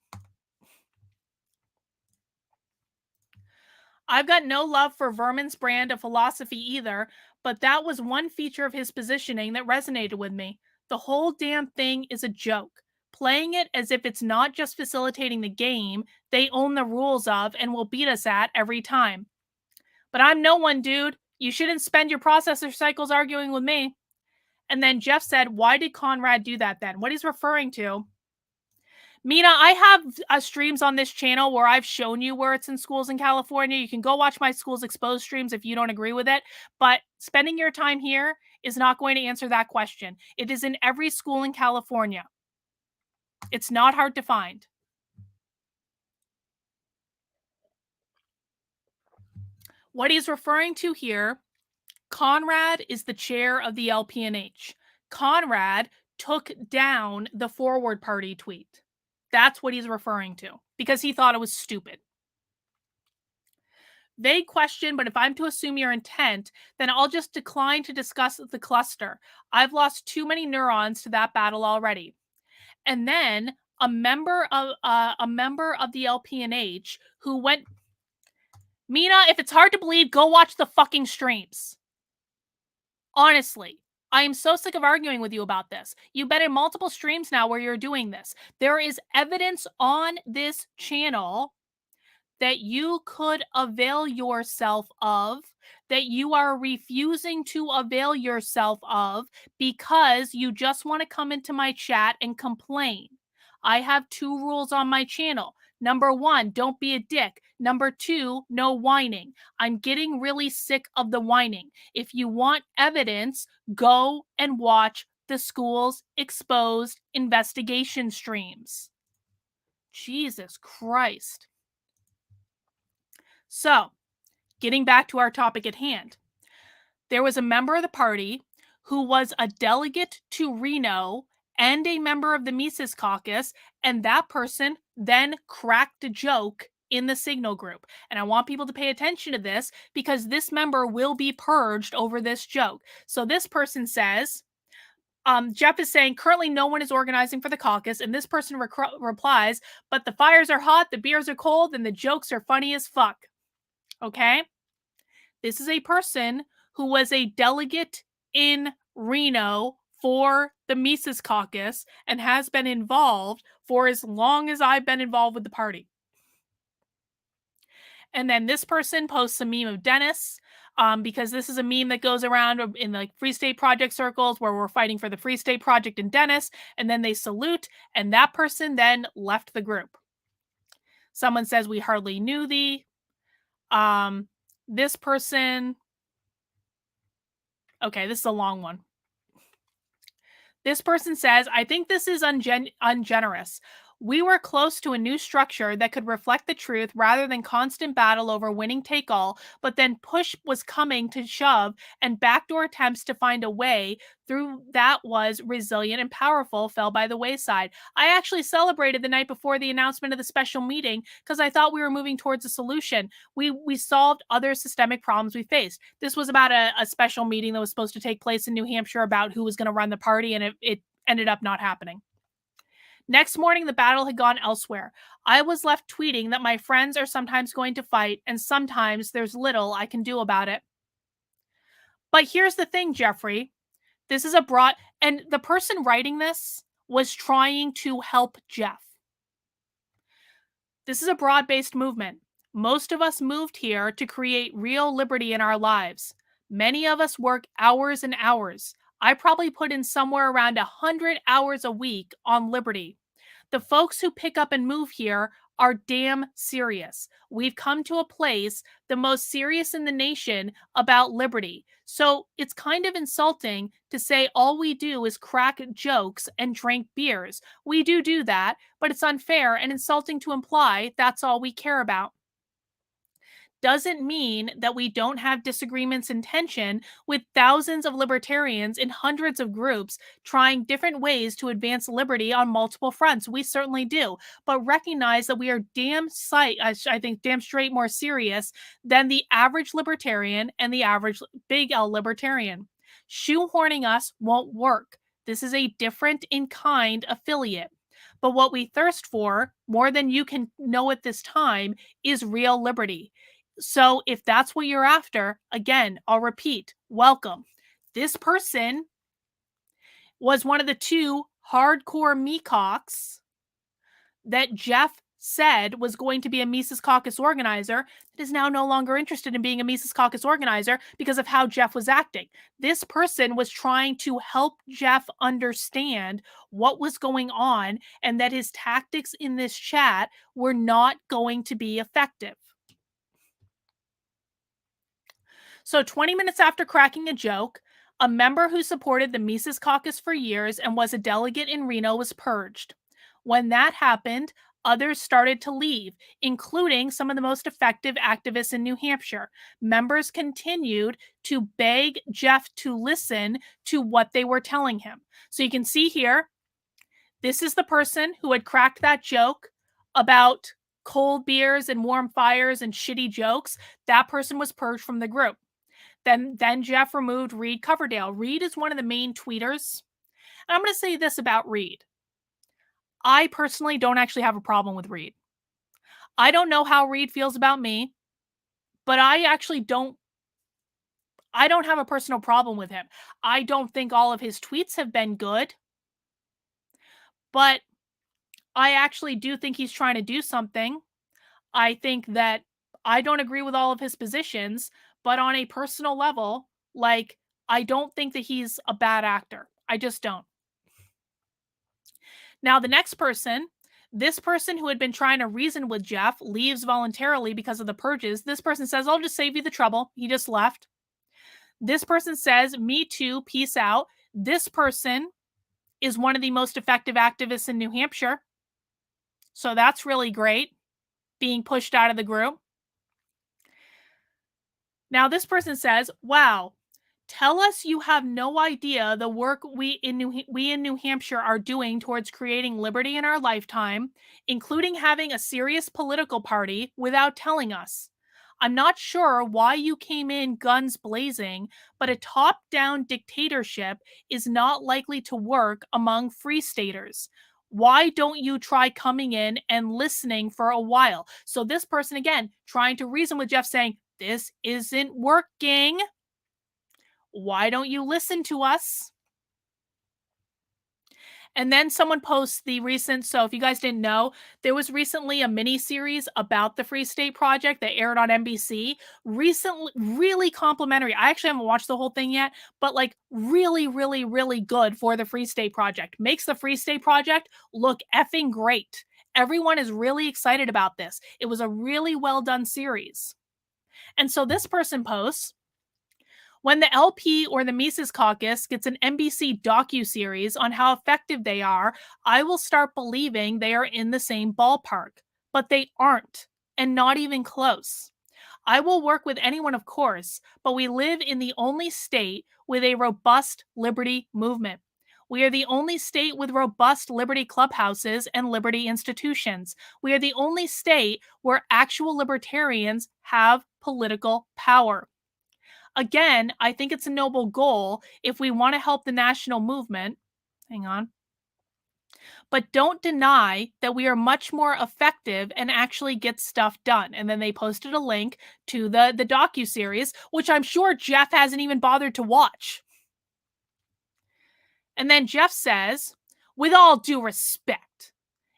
I've got no love for Vermin's brand of philosophy either, but that was one feature of his positioning that resonated with me. The whole damn thing is a joke. Playing it as if it's not just facilitating the game they own the rules of and will beat us at every time. But I'm no one, dude. You shouldn't spend your processor cycles arguing with me. And then Jeff said, why did Conrad do that then? What he's referring to. Mina, I have streams on this channel where I've shown you where it's in schools in California. You can go watch my Schools Exposed streams if you don't agree with it. But spending your time here is not going to answer that question. It is in every school in California. It's not hard to find. What he's referring to here, Conrad is the chair of the LPNH. Conrad took down the forward party tweet. That's what he's referring to because he thought it was stupid. Vague question, but if I'm to assume your intent, then I'll just decline to discuss the cluster. I've lost too many neurons to that battle already. And then a member of the LPNH who went, Mina, if it's hard to believe, go watch the fucking streams. Honestly, I am so sick of arguing with you about this. You've been in multiple streams now where you're doing this. There is evidence on this channel that you could avail yourself of, that you are refusing to avail yourself of because you just want to come into my chat and complain. I have 2 rules on my channel. Number 1, don't be a dick. Number 2, no whining. I'm getting really sick of the whining. If you want evidence, go and watch the Schools Exposed investigation streams. Jesus Christ. So, getting back to our topic at hand, there was a member of the party who was a delegate to Reno and a member of the Mises Caucus, and that person then cracked a joke in the Signal group. And I want people to pay attention to this because this member will be purged over this joke. So this person says, Jeff is saying, currently no one is organizing for the caucus, and this person replies, but the fires are hot, the beers are cold, and the jokes are funny as fuck. Okay? This is a person who was a delegate in Reno for the Mises Caucus and has been involved for as long as I've been involved with the party. And then this person posts a meme of Dennis, because this is a meme that goes around in like Free State Project circles where we're fighting for the Free State Project and Dennis, and then they salute, and that person then left the group. Someone says, "We hardly knew thee." This person, okay, this is a long one. This person says, "I think this is ungenerous. We were close to a new structure that could reflect the truth rather than constant battle over winning take all, but then push was coming to shove and backdoor attempts to find a way through that was resilient and powerful fell by the wayside. I actually celebrated the night before the announcement of the special meeting because I thought we were moving towards a solution. We solved other systemic problems we faced. This was about a special meeting that was supposed to take place in New Hampshire about who was going to run the party, and it ended up not happening. Next morning, the battle had gone elsewhere. I was left tweeting that my friends are sometimes going to fight, and sometimes there's little I can do about it." But here's the thing, Jeffrey. This is a broad, and the person writing this was trying to help Jeff. This is a broad-based movement. Most of us moved here to create real liberty in our lives. Many of us work hours and hours. I probably put in somewhere around 100 hours a week on liberty. The folks who pick up and move here are damn serious. We've come to a place, the most serious in the nation, about liberty. So it's kind of insulting to say all we do is crack jokes and drink beers. We do that, but it's unfair and insulting to imply that's all we care about. Doesn't mean that we don't have disagreements in tension with thousands of libertarians in hundreds of groups trying different ways to advance liberty on multiple fronts. We certainly do, but recognize that we are I think damn straight more serious than the average libertarian and the average big L libertarian. Shoehorning us won't work. This is a different in kind affiliate. But what we thirst for, more than you can know at this time, is real liberty. So if that's what you're after, again, I'll repeat, welcome. This person was one of the two hardcore mecocs that Jeff said was going to be a Mises Caucus organizer that is now no longer interested in being a Mises Caucus organizer because of how Jeff was acting. This person was trying to help Jeff understand what was going on and that his tactics in this chat were not going to be effective. So 20 minutes after cracking a joke, a member who supported the Mises Caucus for years and was a delegate in Reno was purged. When that happened, others started to leave, including some of the most effective activists in New Hampshire. Members continued to beg Jeff to listen to what they were telling him. So you can see here, this is the person who had cracked that joke about cold beers and warm fires and shitty jokes. That person was purged from the group. Then Jeff removed Reed Coverdale. Reed is one of the main tweeters. And I'm going to say this about Reed. I personally don't actually have a problem with Reed. I don't know how Reed feels about me, but I don't have a personal problem with him. I don't think all of his tweets have been good, but I actually do think he's trying to do something. I think that I don't agree with all of his positions, but on a personal level, like, I don't think that he's a bad actor. I just don't. Now, the next person, this person who had been trying to reason with Jeff leaves voluntarily because of the purges. This person says, "I'll just save you the trouble." He just left. This person says, "Me too, peace out." This person is one of the most effective activists in New Hampshire. So that's really great, being pushed out of the group. Now, this person says, "Wow, tell us you have no idea the work we in New Hampshire are doing towards creating liberty in our lifetime, including having a serious political party, without telling us. I'm not sure why you came in guns blazing, but a top-down dictatorship is not likely to work among free staters. Why don't you try coming in and listening for a while?" So this person, again, trying to reason with Jeff, saying, This isn't working. Why don't you listen to us? And then someone posts the recent, so if you guys didn't know, there was recently a mini series about the Free State Project that aired on NBC. Recently, really complimentary. I actually haven't watched the whole thing yet, but like really, really, really good for the Free State Project. Makes the Free State Project look effing great. Everyone is really excited about this. It was a really well done series. And so this person posts, when the LP or the Mises Caucus gets an NBC docu-series on how effective they are, I will start believing they are in the same ballpark. But they aren't, and not even close. I will work with anyone, of course, but we live in the only state with a robust liberty movement. We are the only state with robust liberty clubhouses and liberty institutions. We are the only state where actual libertarians have political power. Again, I think it's a noble goal if we want to help the national movement. Hang on. But don't deny that we are much more effective and actually get stuff done. And then they posted a link to the docu-series, which I'm sure Jeff hasn't even bothered to watch. And then Jeff says, with all due respect,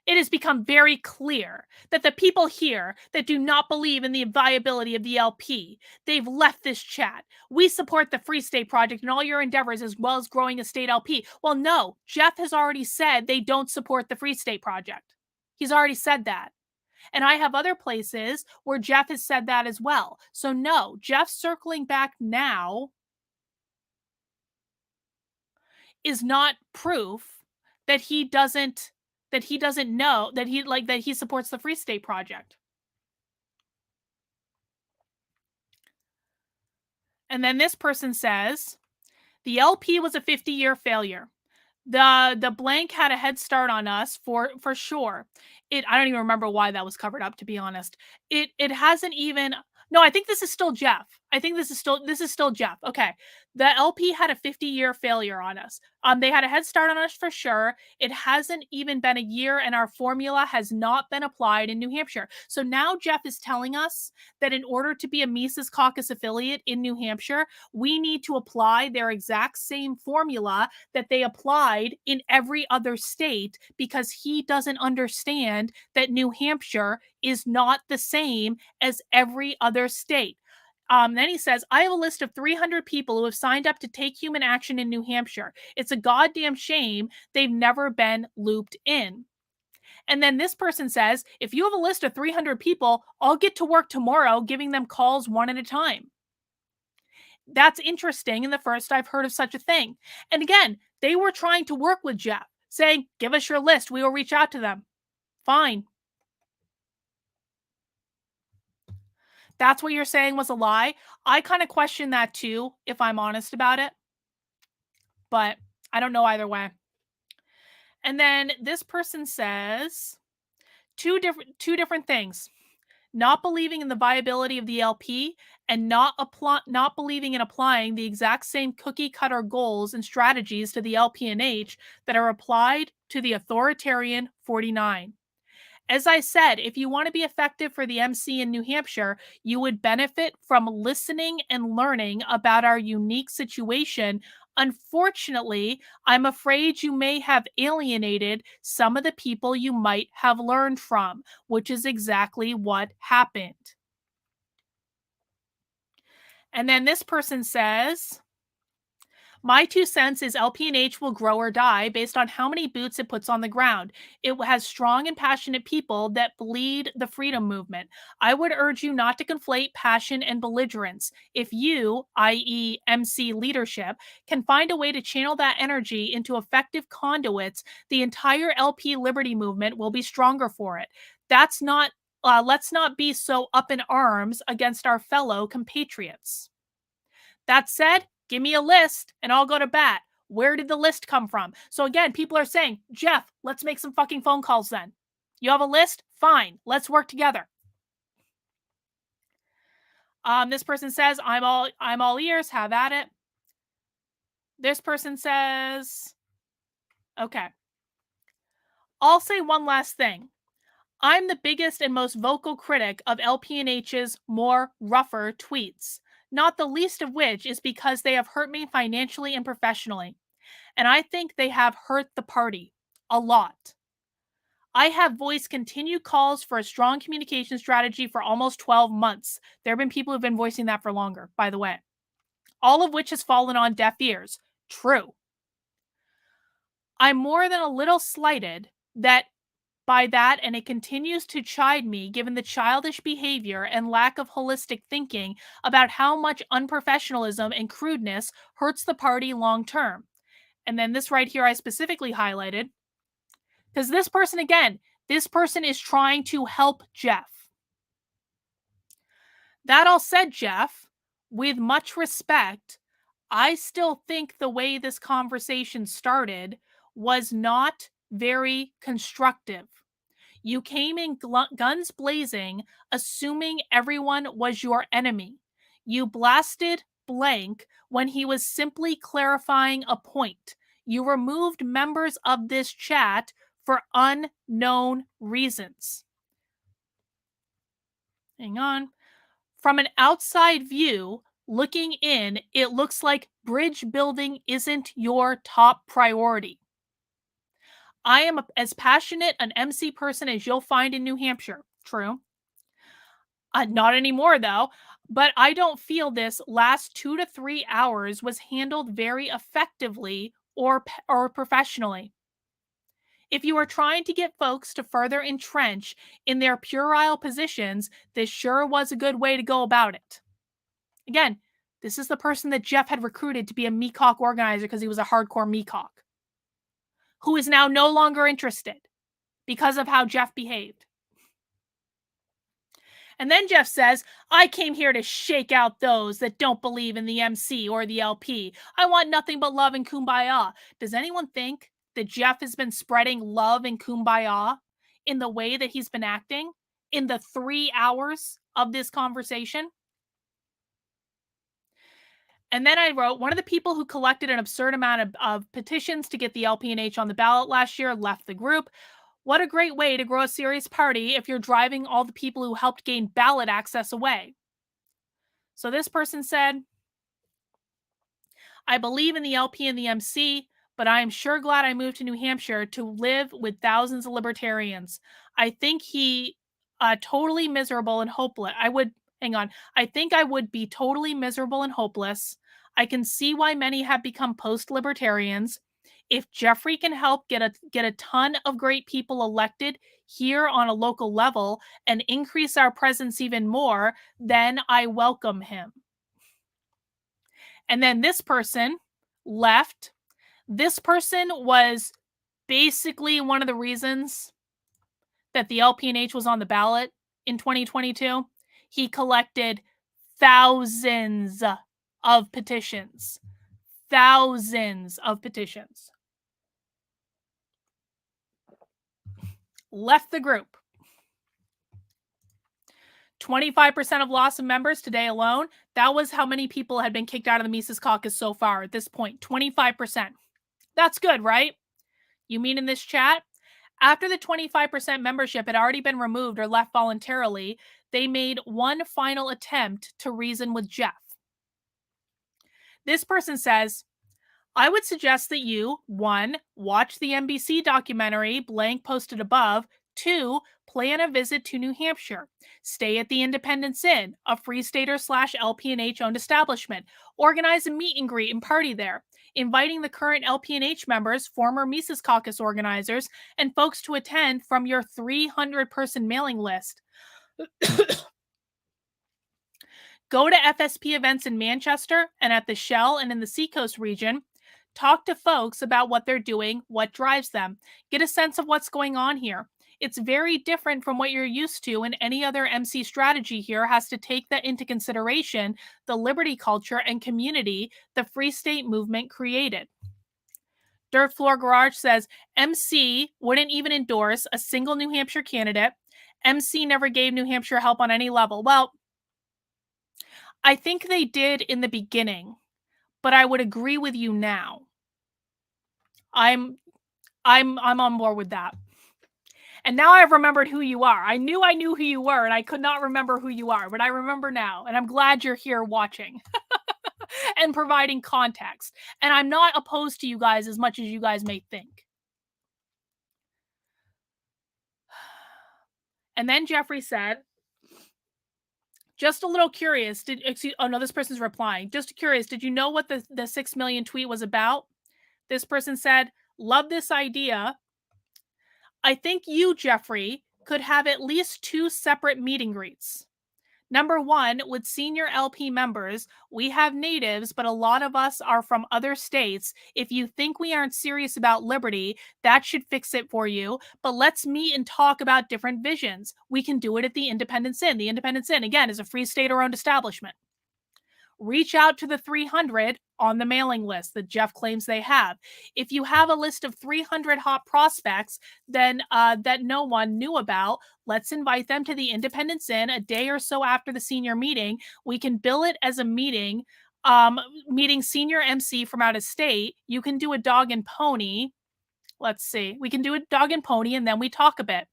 it has become very clear that the people here that do not believe in the viability of the LP, they've left this chat. We support the Free State Project and all your endeavors as well as growing a state LP. Well, no, Jeff has already said they don't support the Free State Project. He's already said that. And I have other places where Jeff has said that as well. So no, Jeff circling back now is not proof that he doesn't know that he supports the Free State Project. And then this person says, the LP was a 50-year failure. The blank had a head start on us for sure. I don't even remember why that was covered up, to be honest. It hasn't even. No, I think this is still Jeff. I think this is still Jeff. Okay. The LP had a 50-year failure on us. They had a head start on us for sure. It hasn't even been a year, and our formula has not been applied in New Hampshire. So now Jeff is telling us that in order to be a Mises Caucus affiliate in New Hampshire, we need to apply their exact same formula that they applied in every other state, because he doesn't understand that New Hampshire is not the same as every other state. Then he says, I have a list of 300 people who have signed up to take human action in New Hampshire. It's a goddamn shame they've never been looped in. And then this person says, if you have a list of 300 people, I'll get to work tomorrow giving them calls one at a time. That's interesting, and the first I've heard of such a thing. And again, they were trying to work with Jeff, saying, give us your list, we will reach out to them. Fine. That's what you're saying was a lie. I kind of question that too, if I'm honest about it. But I don't know either way. And then this person says two different things. Not believing in the viability of the LP and not believing in applying the exact same cookie cutter goals and strategies to the LP&H that are applied to the authoritarian 49. As I said, if you want to be effective for the MC in New Hampshire, you would benefit from listening and learning about our unique situation. Unfortunately, I'm afraid you may have alienated some of the people you might have learned from, which is exactly what happened. And then this person says, my 2 cents is LP&H will grow or die based on how many boots it puts on the ground. It has strong and passionate people that bleed the freedom movement. I would urge you not to conflate passion and belligerence. If you, i.e. MC leadership, can find a way to channel that energy into effective conduits, the entire LP liberty movement will be stronger for it. Let's not be so up in arms against our fellow compatriots. That said, give me a list and I'll go to bat. Where did the list come from? So again, people are saying, Jeff, let's make some fucking phone calls then. You have a list? Fine. Let's work together. This person says, I'm all ears. Have at it. This person says, okay. I'll say one last thing. I'm the biggest and most vocal critic of LPNH's more rougher tweets, not the least of which is because they have hurt me financially and professionally. And I think they have hurt the party a lot. I have voiced continued calls for a strong communication strategy for almost 12 months. There have been people who've been voicing that for longer, by the way, all of which has fallen on deaf ears. True. I'm more than a little slighted that by that, and it continues to chide me given the childish behavior and lack of holistic thinking about how much unprofessionalism and crudeness hurts the party long term. And then this right here I specifically highlighted because this person, again, this person is trying to help Jeff. That all said, Jeff, with much respect, I still think the way this conversation started was not very constructive. You came in guns blazing, assuming everyone was your enemy. You blasted blank when he was simply clarifying a point. You removed members of this chat for unknown reasons. Hang on. From an outside view, looking in, it looks like bridge building isn't your top priority. I am as passionate an MC person as you'll find in New Hampshire. True. Not anymore, though. But I don't feel this last 2 to 3 hours was handled very effectively or professionally. If you are trying to get folks to further entrench in their puerile positions, this sure was a good way to go about it. Again, this is the person that Jeff had recruited to be a MECOC organizer because he was a hardcore MECOC, who is now no longer interested because of how Jeff behaved. And then Jeff says, I came here to shake out those that don't believe in the MC or the LP. I want nothing but love and kumbaya. Does anyone think that Jeff has been spreading love and kumbaya in the way that he's been acting in the 3 hours of this conversation? And then I wrote, one of the people who collected an absurd amount of petitions to get the LPNH on the ballot last year left the group. What a great way to grow a serious party if you're driving all the people who helped gain ballot access away. So this person said, I believe in the LP and the MC, but I am sure glad I moved to New Hampshire to live with thousands of libertarians. I think he totally miserable and hopeless. I think I would be totally miserable and hopeless. I can see why many have become post-libertarians. If Jeffrey can help get a ton of great people elected here on a local level and increase our presence even more, then I welcome him. And then this person left. This person was basically one of the reasons that the LPNH was on the ballot in 2022. He collected thousands of petitions. Thousands of petitions. Left the group. 25% of loss of members today alone. That was how many people had been kicked out of the Mises Caucus so far at this point. 25%. That's good, right? You mean in this chat? After the 25% membership had already been removed or left voluntarily, they made one final attempt to reason with Jeff. This person says, I would suggest that you, 1, watch the NBC documentary blank posted above, 2, plan a visit to New Hampshire. Stay at the Independence Inn, a Free Stater / LPNH owned establishment. Organize a meet and greet and party there, inviting the current LPNH members, former Mises Caucus organizers, and folks to attend from your 300-person mailing list. Go to FSP events in Manchester and at the Shell and in the Seacoast region. Talk to folks about what they're doing, what drives them. Get a sense of what's going on here. It's very different from what you're used to, and any other MC strategy here has to take that into consideration, the liberty culture and community the Free State movement created. Dirt Floor Garage says, MC wouldn't even endorse a single New Hampshire candidate. MC never gave New Hampshire help on any level. Well, I think they did in the beginning, but I would agree with you now. I'm on board with that. And now I've remembered who you are. I knew who you were, and I could not remember who you are, but I remember now. And I'm glad you're here watching and providing context. And I'm not opposed to you guys as much as you guys may think. And then Jeffrey said, just a little curious, oh no, this person's replying. Just curious, did you know what the 6 million tweet was about? This person said, love this idea. I think you, Jeffrey, could have at least 2 separate meet and greets. Number 1, with senior LP members, we have natives, but a lot of us are from other states. If you think we aren't serious about liberty, that should fix it for you. But let's meet and talk about different visions. We can do it at the Independence Inn. The Independence Inn, again, is a free state-owned establishment. Reach out to the 300 on the mailing list that Jeff claims they have. If you have a list of 300 hot prospects then that no one knew about, let's invite them to the Independence Inn a day or so after the senior meeting. We can bill it as a meeting, meeting senior MC from out of state. You can do a dog and pony. Let's see. We can do a dog and pony, and then we talk a bit.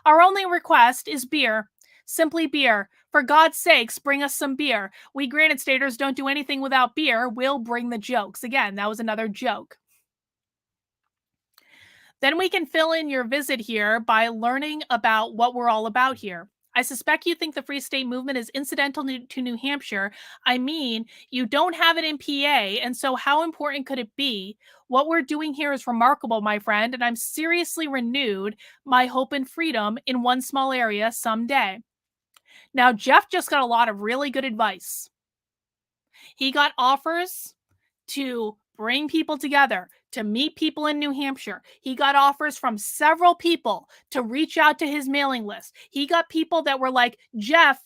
Our only request is beer. Simply beer. For God's sakes, bring us some beer. We Granite Staters don't do anything without beer. We'll bring the jokes. Again, that was another joke. Then we can fill in your visit here by learning about what we're all about here. I suspect you think the Free State Movement is incidental to New Hampshire. I mean, you don't have it in PA, and so how important could it be? What we're doing here is remarkable, my friend, and I'm seriously renewed my hope and freedom in one small area someday. Now, Jeff just got a lot of really good advice. He got offers to bring people together, to meet people in New Hampshire. He got offers from several people to reach out to his mailing list. He got people that were like, Jeff,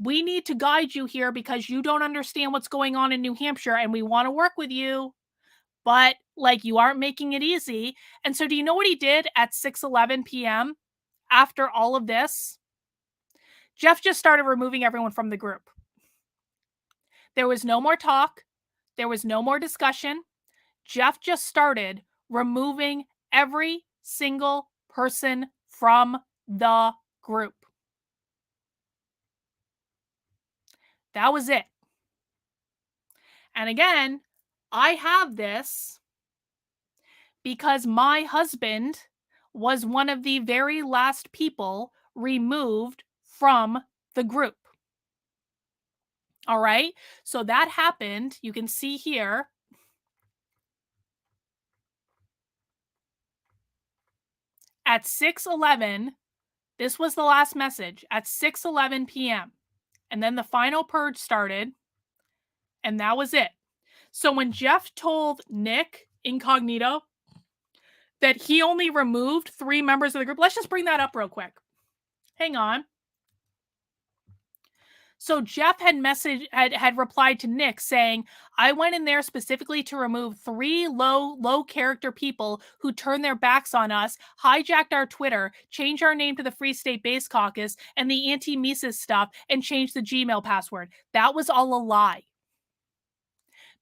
we need to guide you here because you don't understand what's going on in New Hampshire and we want to work with you, but like you aren't making it easy. And so do you know what he did at 6:11 p.m. after all of this? Jeff just started removing everyone from the group. There was no more talk. There was no more discussion. Jeff just started removing every single person from the group. That was it. And again, I have this because my husband was one of the very last people removed from the group. All right. So that happened. You can see here. At 6:11, this was the last message at 6:11 p.m. And then the final purge started. And that was it. So when Jeff told Nick Incognito that he only removed 3 members of the group, let's just bring that up real quick. Hang on. So Jeff had replied to Nick saying, I went in there specifically to remove 3 low character people who turned their backs on us, hijacked our Twitter, changed our name to the Free State Base Caucus and the anti-Mises stuff, and changed the Gmail password. That was all a lie.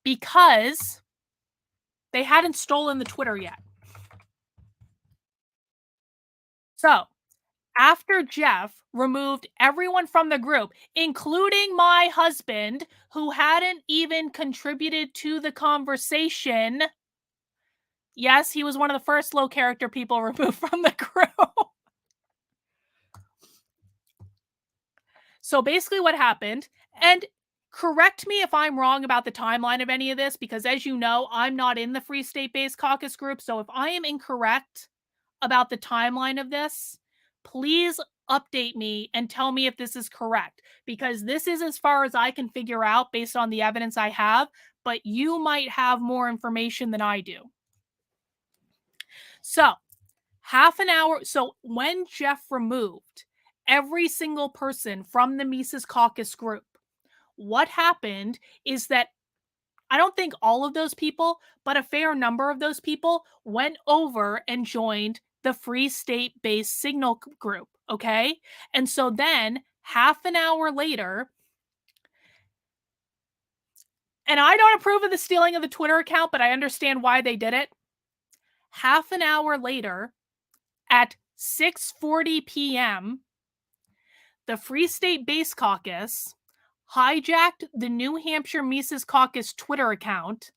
Because they hadn't stolen the Twitter yet. So after Jeff removed everyone from the group, including my husband, who hadn't even contributed to the conversation. Yes, he was one of the first low character people removed from the group. So basically what happened, and correct me if I'm wrong about the timeline of any of this, because as you know, I'm not in the Free State Base Caucus group. So if I am incorrect about the timeline of this, please update me and tell me if this is correct, because this is as far as I can figure out based on the evidence I have, but you might have more information than I do. So half an hour. So when Jeff removed every single person from the Mises Caucus group, what happened is that I don't think all of those people, but a fair number of those people went over and joined the Free State Based Signal group, okay? And so then half an hour later, and I don't approve of the stealing of the Twitter account, but I understand why they did it. Half an hour later, at 6:40 p.m., the Free State Base Caucus hijacked the New Hampshire Mises Caucus Twitter account,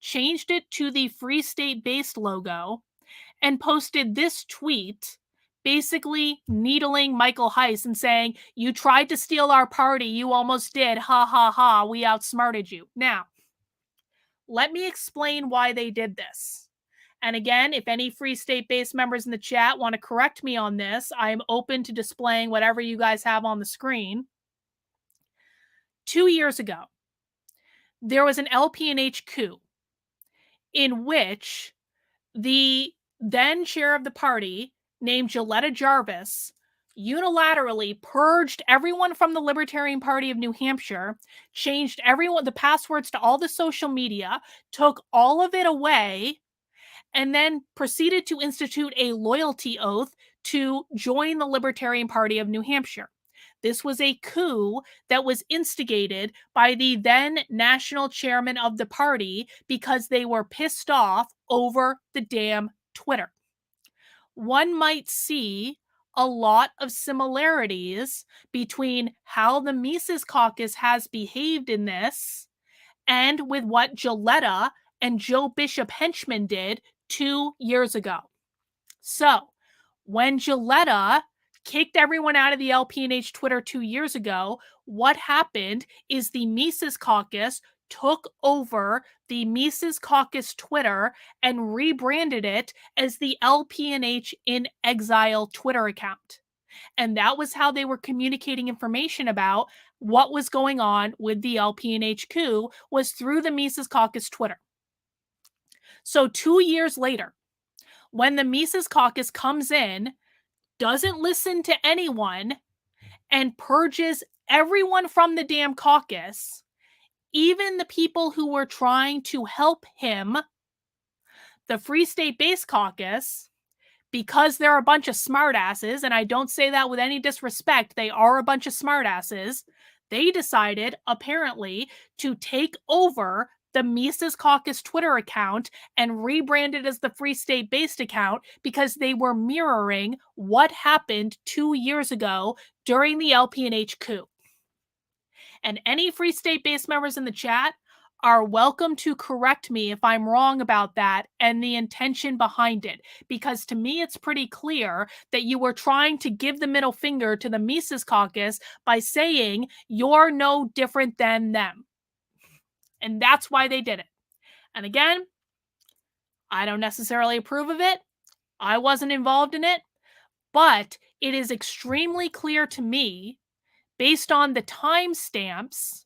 changed it to the Free State Base logo, and posted this tweet basically needling Michael Heise and saying, "You tried to steal our party. You almost did. Ha ha ha. We outsmarted you." Now, let me explain why they did this. And again, if any Free State Base members in the chat want to correct me on this, I am open to displaying whatever you guys have on the screen. 2 years ago, there was an LP&H coup in which the then chair of the party, named Gilletta Jarvis, unilaterally purged everyone from the Libertarian Party of New Hampshire, changed the passwords to all the social media, took all of it away, and then proceeded to institute a loyalty oath to join the Libertarian Party of New Hampshire. This was a coup that was instigated by the then national chairman of the party because they were pissed off over the damn Twitter. One might see a lot of similarities between how the Mises Caucus has behaved in this and with what Gilletta and Joe Bishop Henchman did 2 years ago. So, when Gilletta kicked everyone out of the LP&H Twitter 2 years ago, what happened is the Mises Caucus took over the Mises Caucus Twitter and rebranded it as the LP&H in Exile Twitter account. And that was how they were communicating information about what was going on with the LP&H coup, was through the Mises Caucus Twitter. So 2 years later, when the Mises Caucus comes in, doesn't listen to anyone, and purges everyone from the damn caucus, even the people who were trying to help him, the Free State Base Caucus, because they're a bunch of smartasses, and I don't say that with any disrespect, they are a bunch of smartasses, they decided, apparently, to take over the Mises Caucus Twitter account and rebrand it as the Free State Based account because they were mirroring what happened 2 years ago during the LP&H coup. And any Free State Based members in the chat are welcome to correct me if I'm wrong about that and the intention behind it. Because to me, it's pretty clear that you were trying to give the middle finger to the Mises Caucus by saying you're no different than them. And that's why they did it. And again, I don't necessarily approve of it. I wasn't involved in it. But it is extremely clear to me, based on the timestamps,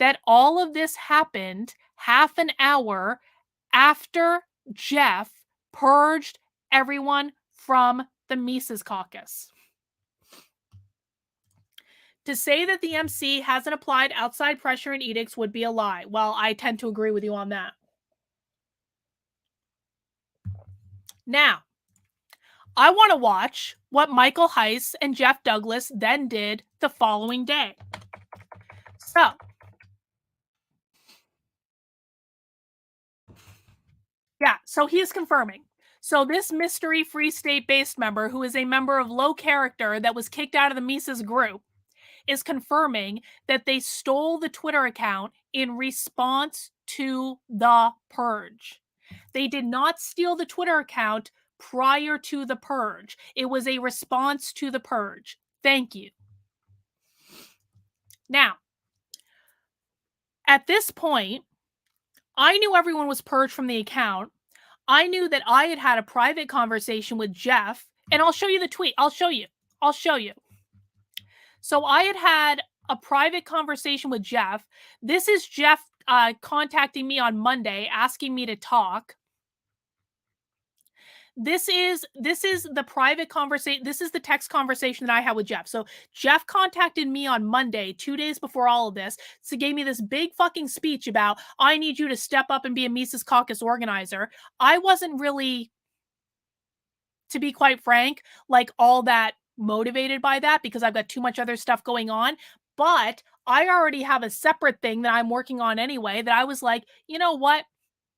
that all of this happened half an hour after Jeff purged everyone from the Mises Caucus. To say that the MC hasn't applied outside pressure and edicts would be a lie. Well, I tend to agree with you on that. Now, I want to watch what Michael Heise and Jeff Douglas then did the following day. So, yeah, so he is confirming. So this mystery Free State Based member, who is a member of low character that was kicked out of the Mises group, is confirming that they stole the Twitter account in response to the purge. They did not steal the Twitter account prior to the purge. It was a response to the purge. Thank you. Now, at this point, I knew everyone was purged from the account. I knew that I had had a private conversation with Jeff, and I'll show you the tweet. I'll show you. So I had had a private conversation with Jeff. This is Jeff contacting me on Monday, asking me to talk. This is the private conversation. This is the text conversation that I had with Jeff. So Jeff contacted me on Monday, 2 days before all of this. So gave me this big fucking speech about, I need you to step up and be a Mises Caucus organizer. I wasn't really, to be quite frank, like all that motivated by that because I've got too much other stuff going on. But I already have a separate thing that I'm working on anyway that I was like, you know what?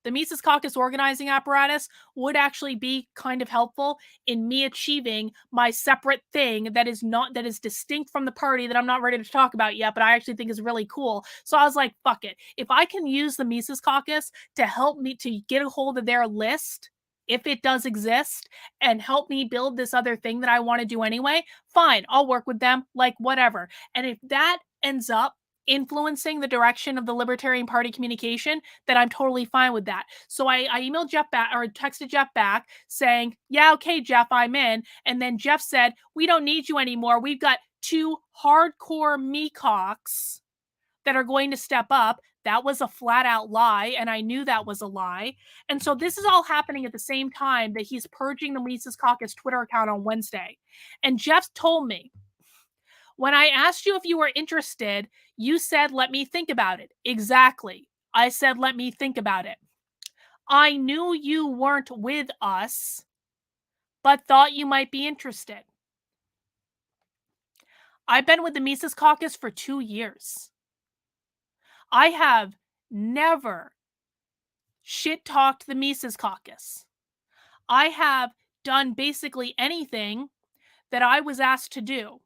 the Mises Caucus organizing apparatus would actually be kind of helpful in me achieving my separate thing that is distinct from the party that I'm not ready to talk about yet, but I actually think is really cool. So I was like, fuck it. If I can use the Mises Caucus to help me to get a hold of their list, if it does exist, and help me build this other thing that I want to do anyway, fine, I'll work with them, like whatever. And if that ends up influencing the direction of the Libertarian Party communication, then I'm totally fine with that. So I emailed Jeff back, or texted Jeff back saying, yeah, okay, Jeff, I'm in. And then Jeff said, we don't need you anymore. We've got 2 hardcore mecocs that are going to step up. That was a flat out lie, and I knew that was a lie. And so this is all happening at the same time that he's purging the Mises Caucus Twitter account on Wednesday. And Jeff told me, when I asked you if you were interested, you said, let me think about it. Exactly. I said, let me think about it. I knew you weren't with us, but thought you might be interested. I've been with the Mises Caucus for 2 years. I have never shit-talked the Mises Caucus. I have done basically anything that I was asked to do.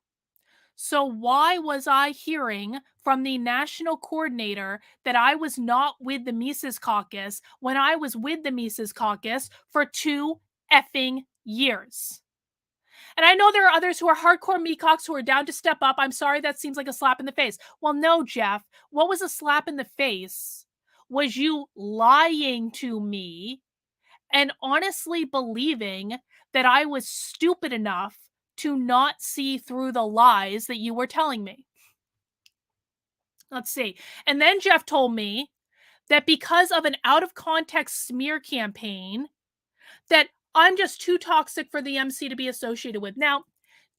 So why was I hearing from the national coordinator that I was not with the Mises Caucus when I was with the Mises Caucus for 2 effing years? And I know there are others who are hardcore mecocs who are down to step up. I'm sorry, that seems like a slap in the face. Well, no, Jeff. What was a slap in the face was you lying to me and honestly believing that I was stupid enough to not see through the lies that you were telling me. Let's see. And then Jeff told me that because of an out of context smear campaign, that I'm just too toxic for the MC to be associated with. Now,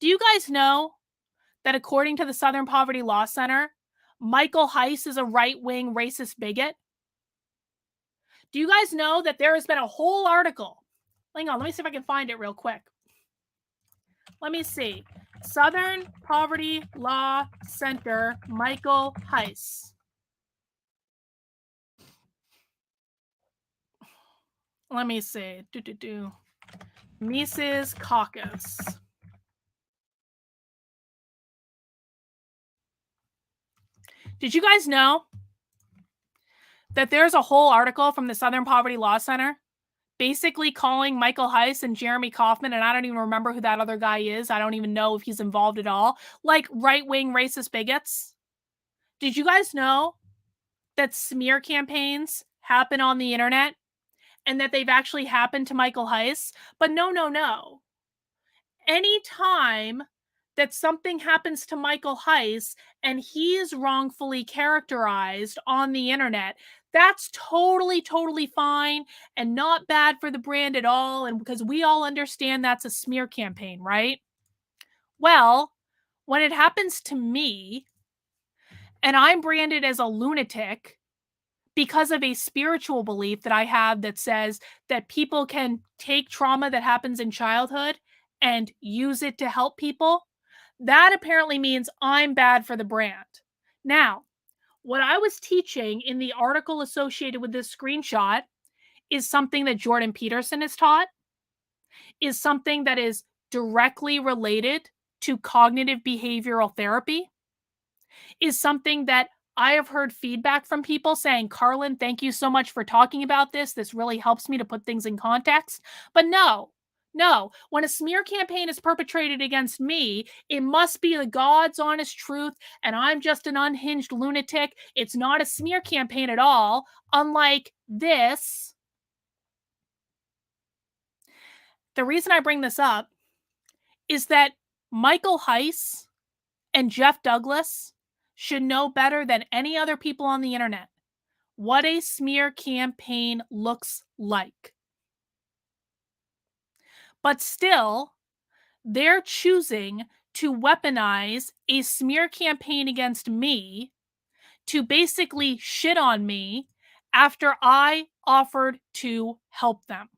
do you guys know that according to the Southern Poverty Law Center, Michael Heise is a right-wing racist bigot? Do you guys know that there has been a whole article? Hang on, let me see if I can find it real quick. Let me see. Southern Poverty Law Center, Michael Heise. Let me see. Mises Caucus. Did you guys know that there's a whole article from the Southern Poverty Law Center basically calling Michael Heise and Jeremy Kauffman, and I don't even remember who that other guy is. I don't even know if he's involved at all, like right-wing racist bigots? Did you guys know that smear campaigns happen on the internet and that they've actually happened to Michael Heise? But no. Anytime that something happens to Michael Heise and he is wrongfully characterized on the internet, that's totally fine and not bad for the brand at all. And because we all understand that's a smear campaign, right? Well, when it happens to me and I'm branded as a lunatic because of a spiritual belief that I have that says that people can take trauma that happens in childhood and use it to help people, that apparently means I'm bad for the brand. Now, what I was teaching in the article associated with this screenshot is something that Jordan Peterson has taught, is something that is directly related to cognitive behavioral therapy, is something that I have heard feedback from people saying, Carlin, thank you so much for talking about this. This really helps me to put things in context. But no, when a smear campaign is perpetrated against me, it must be the God's honest truth, and I'm just an unhinged lunatic. It's not a smear campaign at all, unlike this. The reason I bring this up is that Michael Heise and Jeff Douglas should know better than any other people on the internet what a smear campaign looks like. But still, they're choosing to weaponize a smear campaign against me to basically shit on me after I offered to help them.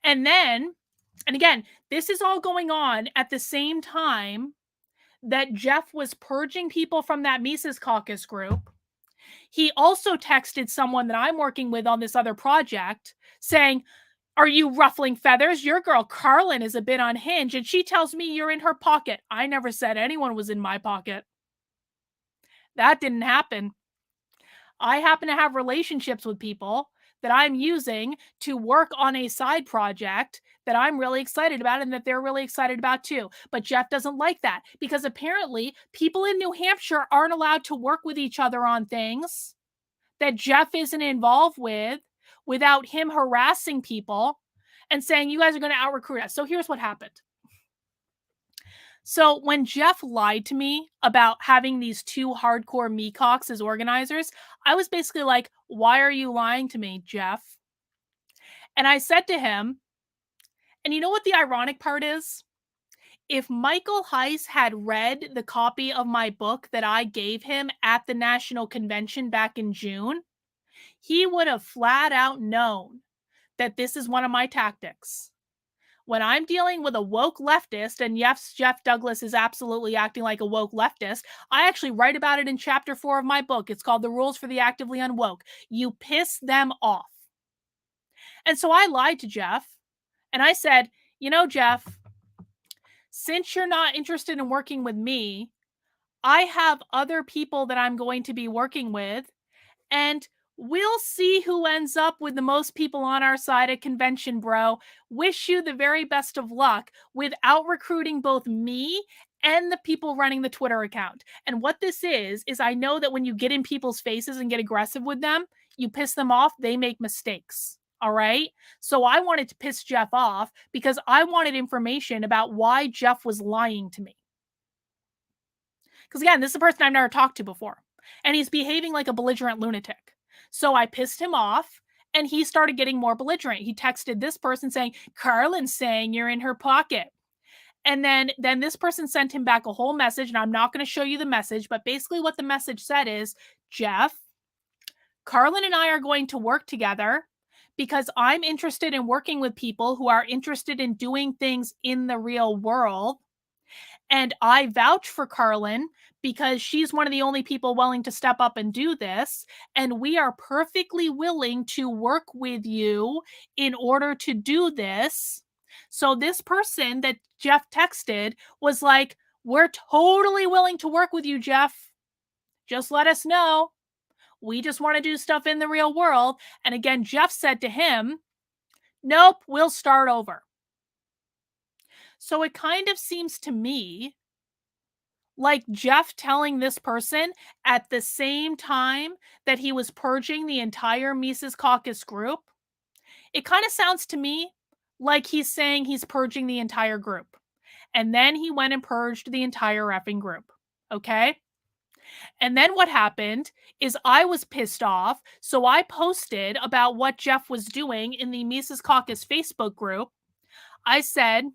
And again, this is all going on at the same time that Jeff was purging people from that Mises Caucus group. He also texted someone that I'm working with on this other project saying, "Are you ruffling feathers? Your girl Carlin is a bit unhinged, and she tells me you're in her pocket." I never said anyone was in my pocket. That didn't happen. I happen to have relationships with people that I'm using to work on a side project that I'm really excited about and that they're really excited about too. But Jeff doesn't like that because apparently people in New Hampshire aren't allowed to work with each other on things that Jeff isn't involved with without him harassing people and saying, "You guys are going to out recruit us." So here's what happened. So when Jeff lied to me about having these two hardcore mecocs as organizers, I was basically like, "Why are you lying to me, Jeff?" And I said to him, and you know what the ironic part is? If Michael Heise had read the copy of my book that I gave him at the national convention back in June, he would have flat out known that this is one of my tactics. When I'm dealing with a woke leftist, and yes, Jeff Douglas is absolutely acting like a woke leftist, I actually write about it in chapter 4 of my book. It's called The Rules for the Actively Unwoke. You piss them off. And so I lied to Jeff, and I said, "You know, Jeff, since you're not interested in working with me, I have other people that I'm going to be working with, and we'll see who ends up with the most people on our side at convention, bro. Wish you the very best of luck without recruiting both me and the people running the Twitter account." And what this is I know that when you get in people's faces and get aggressive with them, you piss them off, they make mistakes. All right. So I wanted to piss Jeff off because I wanted information about why Jeff was lying to me. Because again, this is a person I've never talked to before, and he's behaving like a belligerent lunatic. So I pissed him off, and he started getting more belligerent. He texted this person saying, "Carlin's saying you're in her pocket." And then this person sent him back a whole message, and I'm not going to show you the message, but basically what the message said is, "Jeff, Carlin and I are going to work together because I'm interested in working with people who are interested in doing things in the real world. And I vouch for Carlin because she's one of the only people willing to step up and do this. And we are perfectly willing to work with you in order to do this." So this person that Jeff texted was like, "We're totally willing to work with you, Jeff. Just let us know. We just want to do stuff in the real world." And again, Jeff said to him, "Nope, we'll start over." So it kind of seems to me like Jeff telling this person at the same time that he was purging the entire Mises Caucus group, it kind of sounds to me like he's saying he's purging the entire group. And then he went and purged the entire effing group. Okay? And then what happened is I was pissed off. So I posted about what Jeff was doing in the Mises Caucus Facebook group. I said,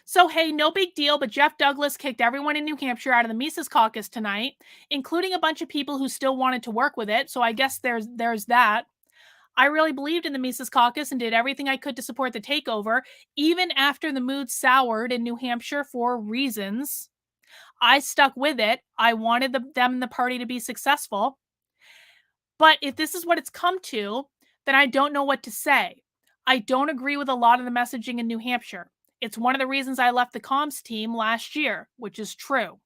"So, hey, no big deal, but Jeff Douglas kicked everyone in New Hampshire out of the Mises Caucus tonight, including a bunch of people who still wanted to work with it. So I guess there's that. I really believed in the Mises Caucus and did everything I could to support the takeover, even after the mood soured in New Hampshire for reasons. I stuck with it. I wanted them and the party to be successful. But if this is what it's come to, then I don't know what to say. I don't agree with a lot of the messaging in New Hampshire. It's one of the reasons I left the comms team last year, which is true."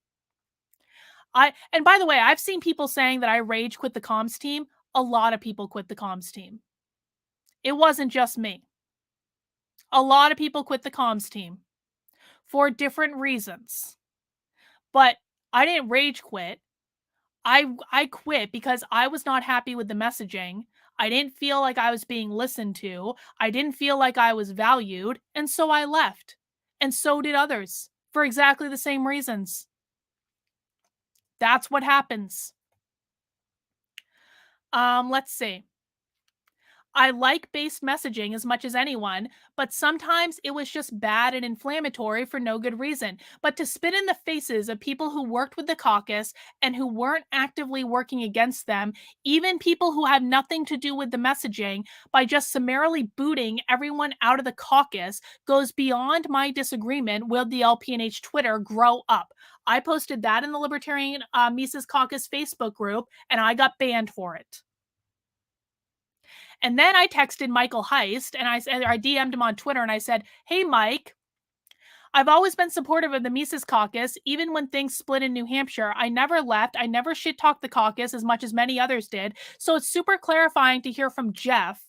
And by the way, I've seen people saying that I rage quit the comms team. A lot of people quit the comms team. It wasn't just me. A lot of people quit the comms team for different reasons. But I didn't rage quit. I quit because I was not happy with the messaging. I didn't feel like I was being listened to. I didn't feel like I was valued, and so I left. And so did others for exactly the same reasons. That's what happens. Let's see. I like based messaging as much as anyone, but sometimes it was just bad and inflammatory for no good reason. But to spit in the faces of people who worked with the caucus and who weren't actively working against them, even people who had nothing to do with the messaging, by just summarily booting everyone out of the caucus goes beyond my disagreement with the LPNH Twitter. Grow up. I posted that in the Libertarian Mises Caucus Facebook group, and I got banned for it. And then I texted Michael Heist and I said, I DM'd him on Twitter and I said, "Hey, Mike, I've always been supportive of the Mises Caucus, even when things split in New Hampshire. I never left. I never shit talked the caucus as much as many others did. So it's super clarifying to hear from Jeff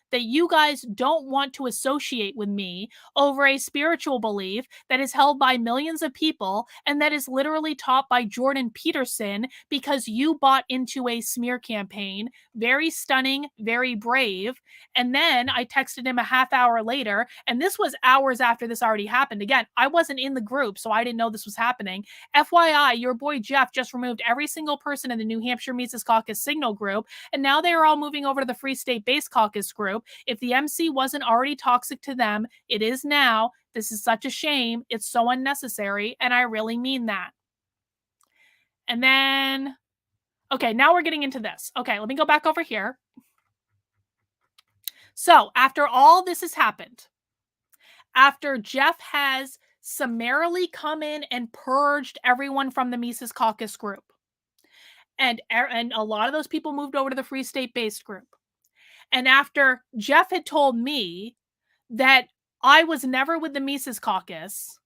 that you guys don't want to associate with me over a spiritual belief that is held by millions of people and that is literally taught by Jordan Peterson because you bought into a smear campaign. Very stunning, very brave." And then I texted him a half hour later, and this was hours after this already happened. Again, I wasn't in the group, so I didn't know this was happening. "FYI, your boy Jeff just removed every single person in the New Hampshire Mises Caucus Signal group, and now they are all moving over to the Free State Base Caucus group. If the MC wasn't already toxic to them, it is now. This is such a shame. It's so unnecessary, and I really mean that." And then, okay, now we're getting into this. Okay, let me go back over here. So after all this has happened, after Jeff has summarily come in and purged everyone from the Mises Caucus group, and a lot of those people moved over to the Free State Based group, and after Jeff had told me that I was never with the Mises Caucus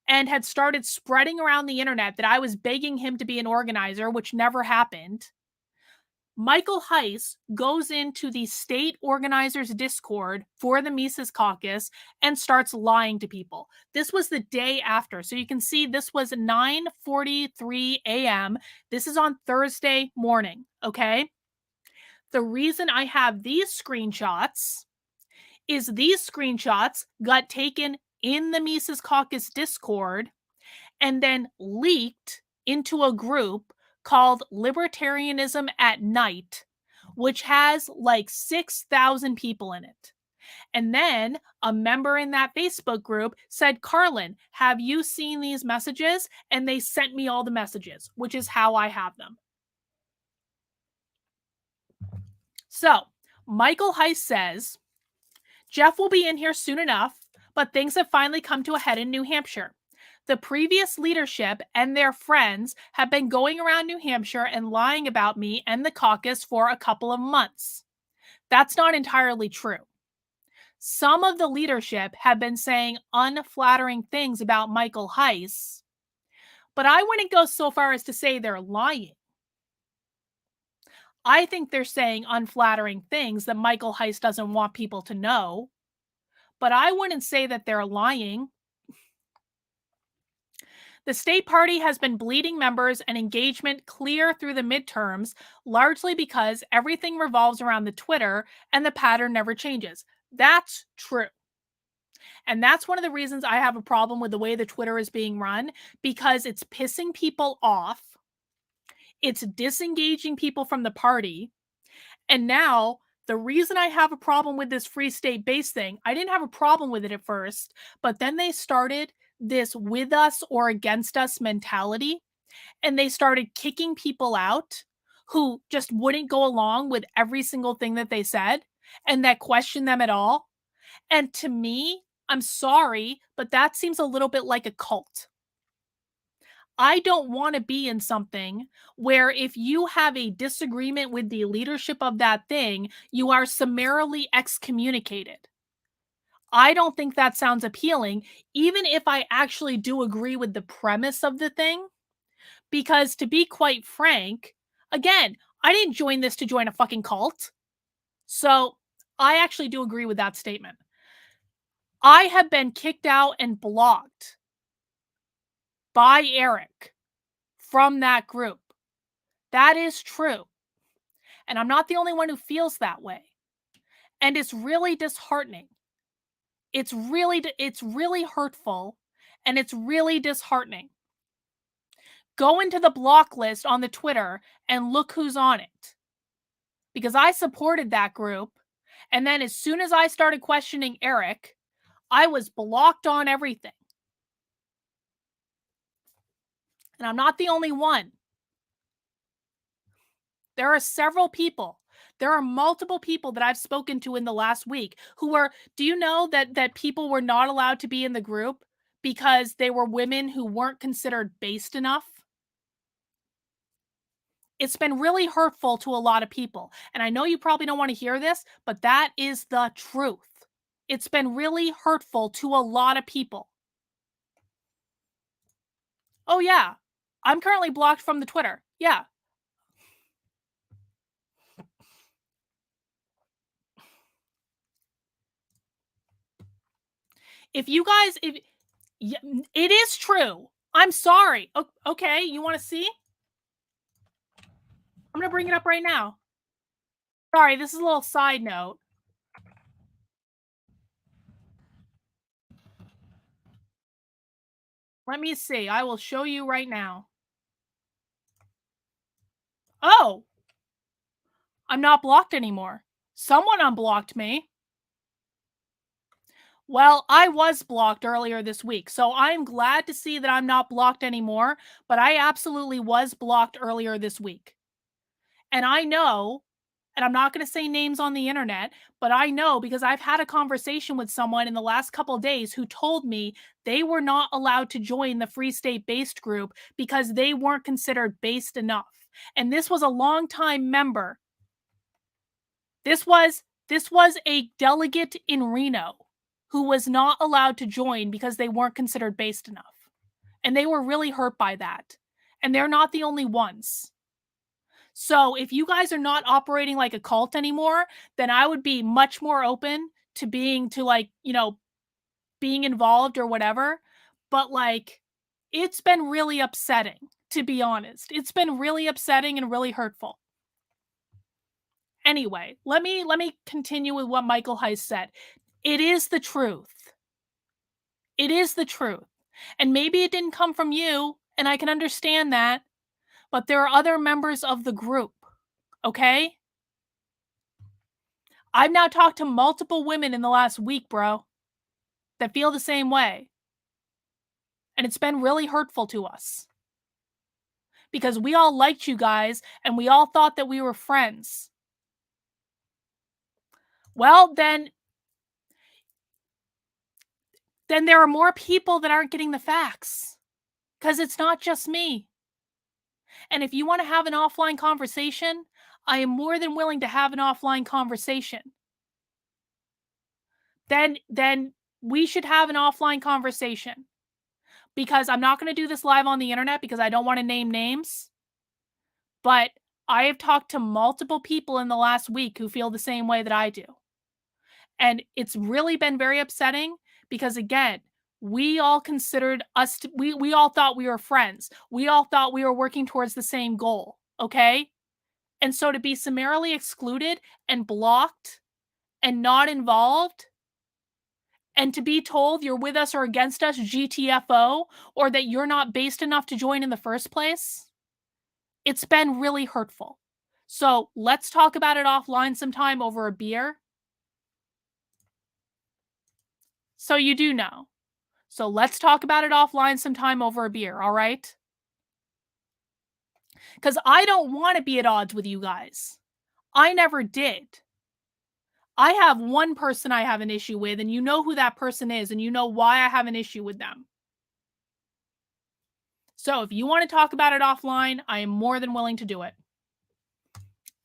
and had started spreading around the internet that I was begging him to be an organizer, which never happened, Michael Heise goes into the state organizers Discord for the Mises Caucus and starts lying to people. This was the day after. So you can see this was 9:43 a.m. This is on Thursday morning, okay? The reason I have these screenshots is these screenshots got taken in the Mises Caucus Discord and then leaked into a group called Libertarianism at Night, which has like 6,000 people in it. And then a member in that Facebook group said, "Carlin, have you seen these messages?" And they sent me all the messages, which is how I have them. So Michael Heiss says, "Jeff will be in here soon enough, but things have finally come to a head in New Hampshire. The previous leadership and their friends have been going around New Hampshire and lying about me and the caucus for a couple of months." That's not entirely true. Some of the leadership have been saying unflattering things about Michael Heiss, but I wouldn't go so far as to say they're lying. I think they're saying unflattering things that Michael Heiss doesn't want people to know, but I wouldn't say that they're lying. The state party has been bleeding members and engagement clear through the midterms, largely because everything revolves around the Twitter and the pattern never changes. That's true. And that's one of the reasons I have a problem with the way the Twitter is being run, because it's pissing people off. It's disengaging people from the party. And now the reason I have a problem with this Free State Base thing, I didn't have a problem with it at first, but then they started this with us or against us mentality, and they started kicking people out who just wouldn't go along with every single thing that they said and that questioned them at all. And to me, I'm sorry, but that seems a little bit like a cult. I don't want to be in something where if you have a disagreement with the leadership of that thing, you are summarily excommunicated. I don't think that sounds appealing, even if I actually do agree with the premise of the thing. Because to be quite frank, again, I didn't join this to join a fucking cult. So I actually do agree with that statement. I have been kicked out and blocked by Eric from that group. That is true. And I'm not the only one who feels that way. And it's really disheartening. It's really hurtful, and it's really disheartening. Go into the block list on the Twitter and look who's on it. Because I supported that group, And then as soon as I started questioning Eric, I was blocked on everything. And I'm not the only one. There are several people. There are multiple people that I've spoken to in the last week who are, do you know that people were not allowed to be in the group because they were women who weren't considered based enough? It's been really hurtful to a lot of people. And I know you probably don't want to hear this, but that is the truth. It's been really hurtful to a lot of people. Oh, yeah. I'm currently blocked from the Twitter. Yeah. If you guys, if yeah, it is true. I'm sorry. Okay, you want to see? I'm going to bring it up right now. Sorry, this is a little side note. Let me see. I will show you right now. Oh, I'm not blocked anymore. Someone unblocked me. Well, I was blocked earlier this week, so I'm glad to see that I'm not blocked anymore, but I absolutely was blocked earlier this week. And I know, and I'm not going to say names on the internet, but I know because I've had a conversation with someone in the last couple of days who told me they were not allowed to join the Free State Based group because they weren't considered based enough. And this was a longtime member. This was a delegate in Reno who was not allowed to join because they weren't considered based enough. And they were really hurt by that. And they're not the only ones. So if you guys are not operating like a cult anymore, then I would be much more open to being involved or whatever. But like, it's been really upsetting, to be honest. It's been really upsetting and really hurtful. Anyway, let me continue with what Michael Heise said. It is the truth. It is the truth. And maybe it didn't come from you, and I can understand that, but there are other members of the group, okay? I've now talked to multiple women in the last week, bro, that feel the same way. And it's been really hurtful to us. Because we all liked you guys, and we all thought that we were friends. Well, then there are more people that aren't getting the facts. Because it's not just me. And if you want to have an offline conversation, I am more than willing to have an offline conversation. Then we should have an offline conversation. Because I'm not going to do this live on the internet because I don't want to name names. But I have talked to multiple people in the last week who feel the same way that I do. And it's really been very upsetting because, again, we all considered us to, we all thought we were friends. We all thought we were working towards the same goal, okay? And so to be summarily excluded and blocked and not involved, and to be told you're with us or against us, GTFO, or that you're not based enough to join in the first place, it's been really hurtful. So let's talk about it offline sometime over a beer. So you do know. So let's talk about it offline sometime over a beer, all right? Because I don't want to be at odds with you guys. I never did. I have one person I have an issue with, and you know who that person is, and you know why I have an issue with them. So if you want to talk about it offline, I am more than willing to do it.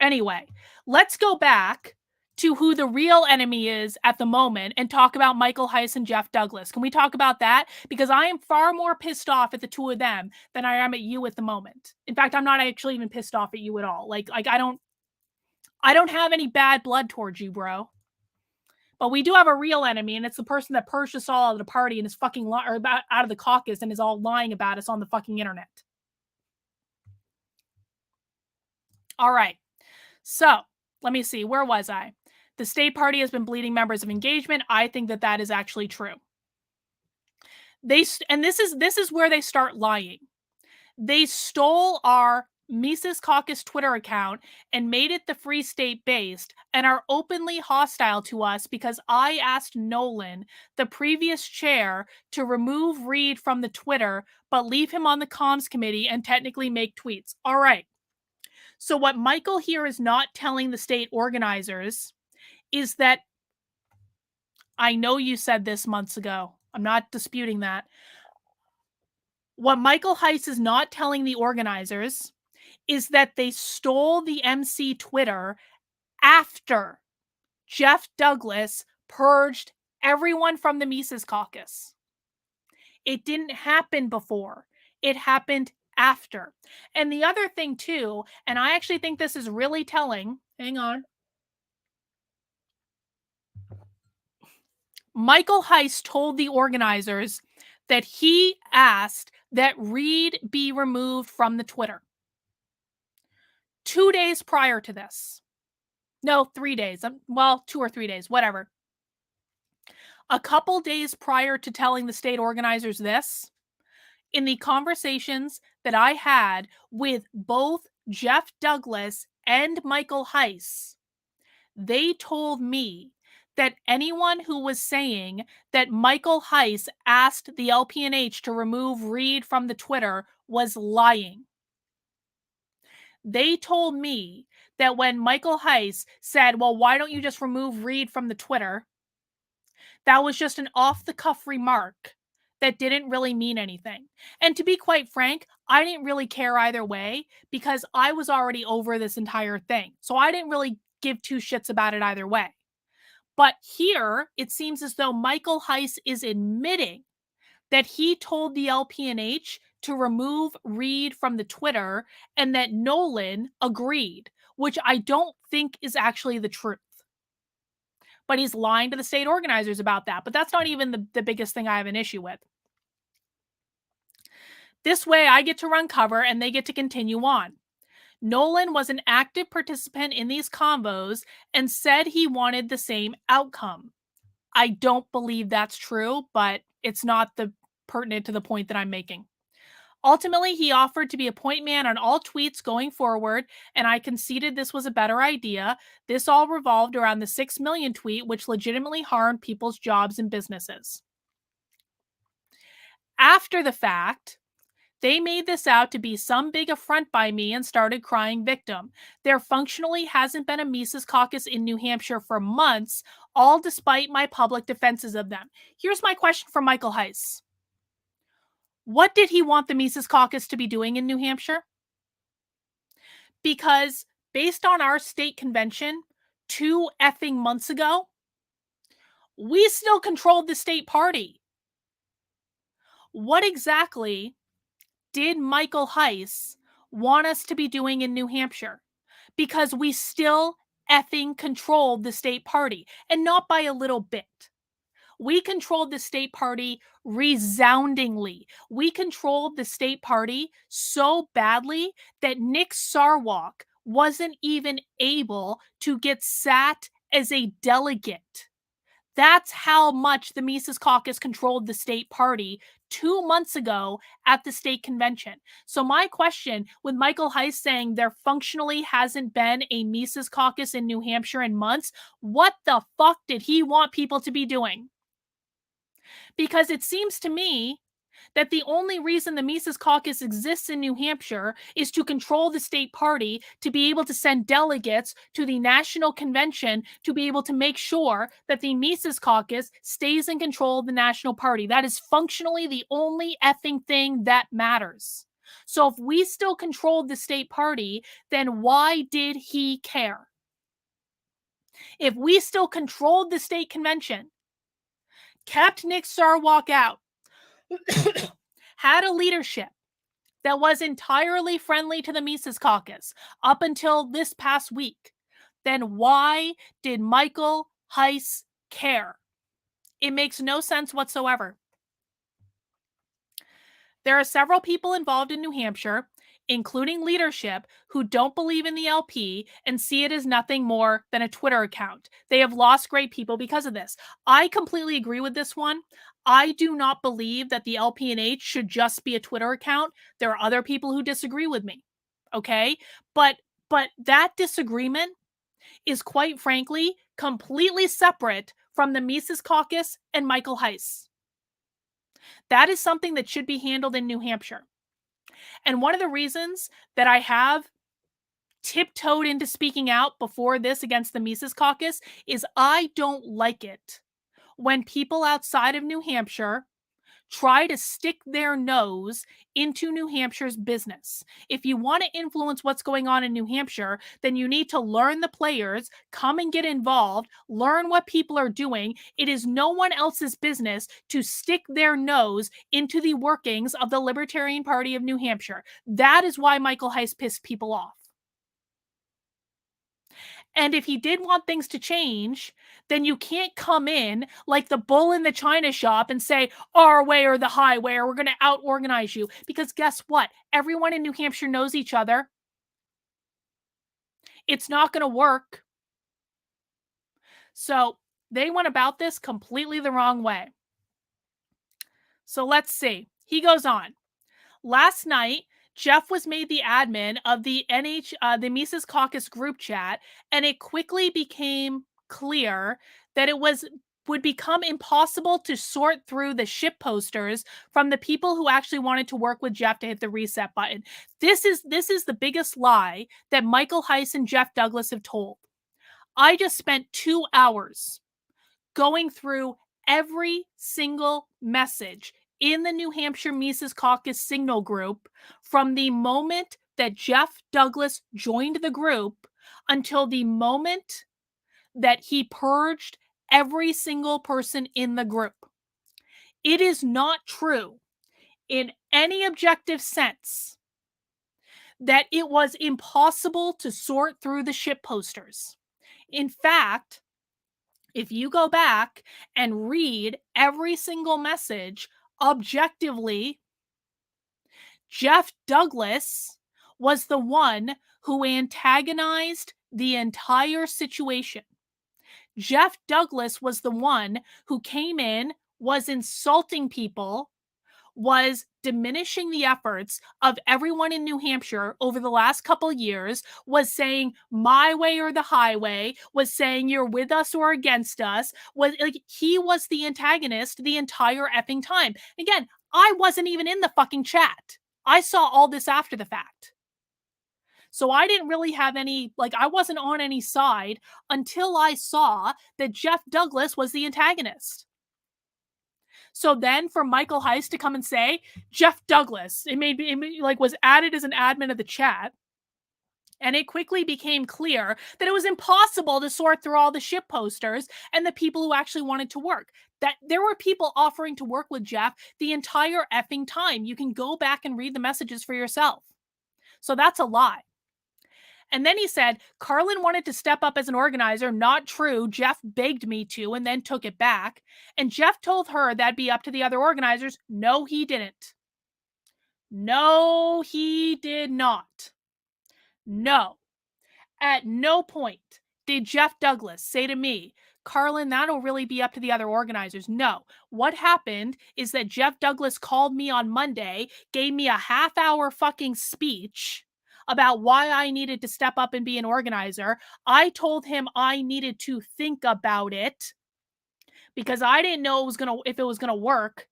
Anyway, let's go back to who the real enemy is at the moment and talk about Michael Heise and Jeff Douglas. Can we talk about that? Because I am far more pissed off at the two of them than I am at you at the moment. In fact, I'm not actually even pissed off at you at all. Like I don't have any bad blood towards you, bro. But we do have a real enemy, and it's the person that purged us all at a party and is fucking out of the caucus and is all lying about us on the fucking internet. All right. So let me see. Where was I? The state party has been bleeding members of engagement. I think that is actually true. This is where they start lying. They stole our Mises Caucus Twitter account and made it the Free State based and are openly hostile to us because I asked Nolan, the previous chair, to remove Reed from the Twitter but leave him on the comms committee and technically make tweets. All right. So, what Michael here is not telling the state organizers is that I know you said this months ago. I'm not disputing that. What Michael Heise is not telling the organizers is that they stole the MC Twitter after Jeff Douglas purged everyone from the Mises Caucus. It didn't happen before. It happened after. And the other thing too, and I actually think this is really telling, hang on. Michael Heise told the organizers that he asked that Reed be removed from the Twitter 2 days prior to this. No, 3 days. Well, 2 or 3 days, whatever. A couple days prior to telling the state organizers this, in the conversations that I had with both Jeff Douglas and Michael Heise, they told me that anyone who was saying that Michael Heise asked the LPNH to remove Reed from the Twitter was lying. They told me that when Michael Heise said, well, why don't you just remove Reed from the Twitter? That was just an off-the-cuff remark that didn't really mean anything. And to be quite frank, I didn't really care either way because I was already over this entire thing. So I didn't really give two shits about it either way. But here, it seems as though Michael Heise is admitting that he told the LPNH to remove Reed from the Twitter and that Nolan agreed, which I don't think is actually the truth. But he's lying to the state organizers about that. But that's not even the biggest thing I have an issue with. This way, I get to run cover and they get to continue on. Nolan was an active participant in these convos and said he wanted the same outcome. I don't believe that's true, but it's not pertinent to the point that I'm making. Ultimately, he offered to be a point man on all tweets going forward, and I conceded this was a better idea. This all revolved around the 6 million tweet, which legitimately harmed people's jobs and businesses. After the fact, they made this out to be some big affront by me and started crying victim. There functionally hasn't been a Mises Caucus in New Hampshire for months, all despite my public defenses of them. Here's my question for Michael Heise. What did he want the Mises Caucus to be doing in New Hampshire? Because based on our state convention 2 effing months ago, we still controlled the state party. What exactly did Michael Heise want us to be doing in New Hampshire? Because we still effing controlled the state party, and not by a little bit. We controlled the state party resoundingly. We controlled the state party so badly that Nick Sarwark wasn't even able to get sat as a delegate. That's how much the Mises Caucus controlled the state party 2 months ago at the state convention. So my question with Michael Heise saying there functionally hasn't been a Mises Caucus in New Hampshire in months, what the fuck did he want people to be doing? Because it seems to me that the only reason the Mises Caucus exists in New Hampshire is to control the state party, to be able to send delegates to the national convention, to be able to make sure that the Mises Caucus stays in control of the national party. That is functionally the only effing thing that matters. So if we still controlled the state party, then why did he care? If we still controlled the state convention, kept Nick Sarwark out, had a leadership that was entirely friendly to the Mises Caucus up until this past week, then why did Michael Heise care? It makes no sense whatsoever. There are several people involved in New Hampshire, including leadership, who don't believe in the LP and see it as nothing more than a Twitter account. They have lost great people because of this. I completely agree with this one. I do not believe that the LPNH should just be a Twitter account. There are other people who disagree with me. okay? But that disagreement is quite frankly completely separate from the Mises Caucus and Michael Heise. That is something that should be handled in New Hampshire. And one of the reasons that I have tiptoed into speaking out before this against the Mises Caucus is I don't like it when people outside of New Hampshire try to stick their nose into New Hampshire's business. If you want to influence what's going on in New Hampshire, then you need to learn the players, come and get involved, learn what people are doing. It is no one else's business to stick their nose into the workings of the Libertarian Party of New Hampshire. That is why Michael Heise pissed people off. And if he did want things to change, then you can't come in like the bull in the china shop and say, our way or the highway, or we're going to out organize you. Because guess what? Everyone in New Hampshire knows each other. It's not going to work. So they went about this completely the wrong way. So let's see. He goes on. Last night, Jeff was made the admin of the the Mises Caucus group chat, and it quickly became clear that would become impossible to sort through the ship posters from the people who actually wanted to work with Jeff to hit the reset button. This is the biggest lie that Michael Heise and Jeff Douglas have told. I just spent 2 hours going through every single message in the New Hampshire Mises Caucus signal group from the moment that Jeff Douglas joined the group until the moment that he purged every single person in the group. It is not true in any objective sense that it was impossible to sort through the ship posters. In fact, if you go back and read every single message objectively, Jeff Douglas was the one who antagonized the entire situation. Jeff Douglas was the one who came in, was insulting people, was diminishing the efforts of everyone in New Hampshire over the last couple years, was saying my way or the highway, was saying you're with us or against us, was like he was the antagonist the entire effing time. Again, I wasn't even in the fucking chat. I saw all this after the fact. So I didn't really have any, I wasn't on any side until I saw that Jeff Douglas was the antagonist. So then for Michael Heise to come and say, Jeff Douglas, was added as an admin of the chat. And it quickly became clear that it was impossible to sort through all the ship posters and the people who actually wanted to work. That there were people offering to work with Jeff the entire effing time. You can go back and read the messages for yourself. So that's a lie. And then he said, Carlin wanted to step up as an organizer. Not true. Jeff begged me to and then took it back. And Jeff told her that'd be up to the other organizers. No, he didn't. No, he did not. No. At no point did Jeff Douglas say to me, Carlin, that'll really be up to the other organizers. No. What happened is that Jeff Douglas called me on Monday, gave me a half-hour fucking speech about why I needed to step up and be an organizer. I told him I needed to think about it because I didn't know if it was gonna work,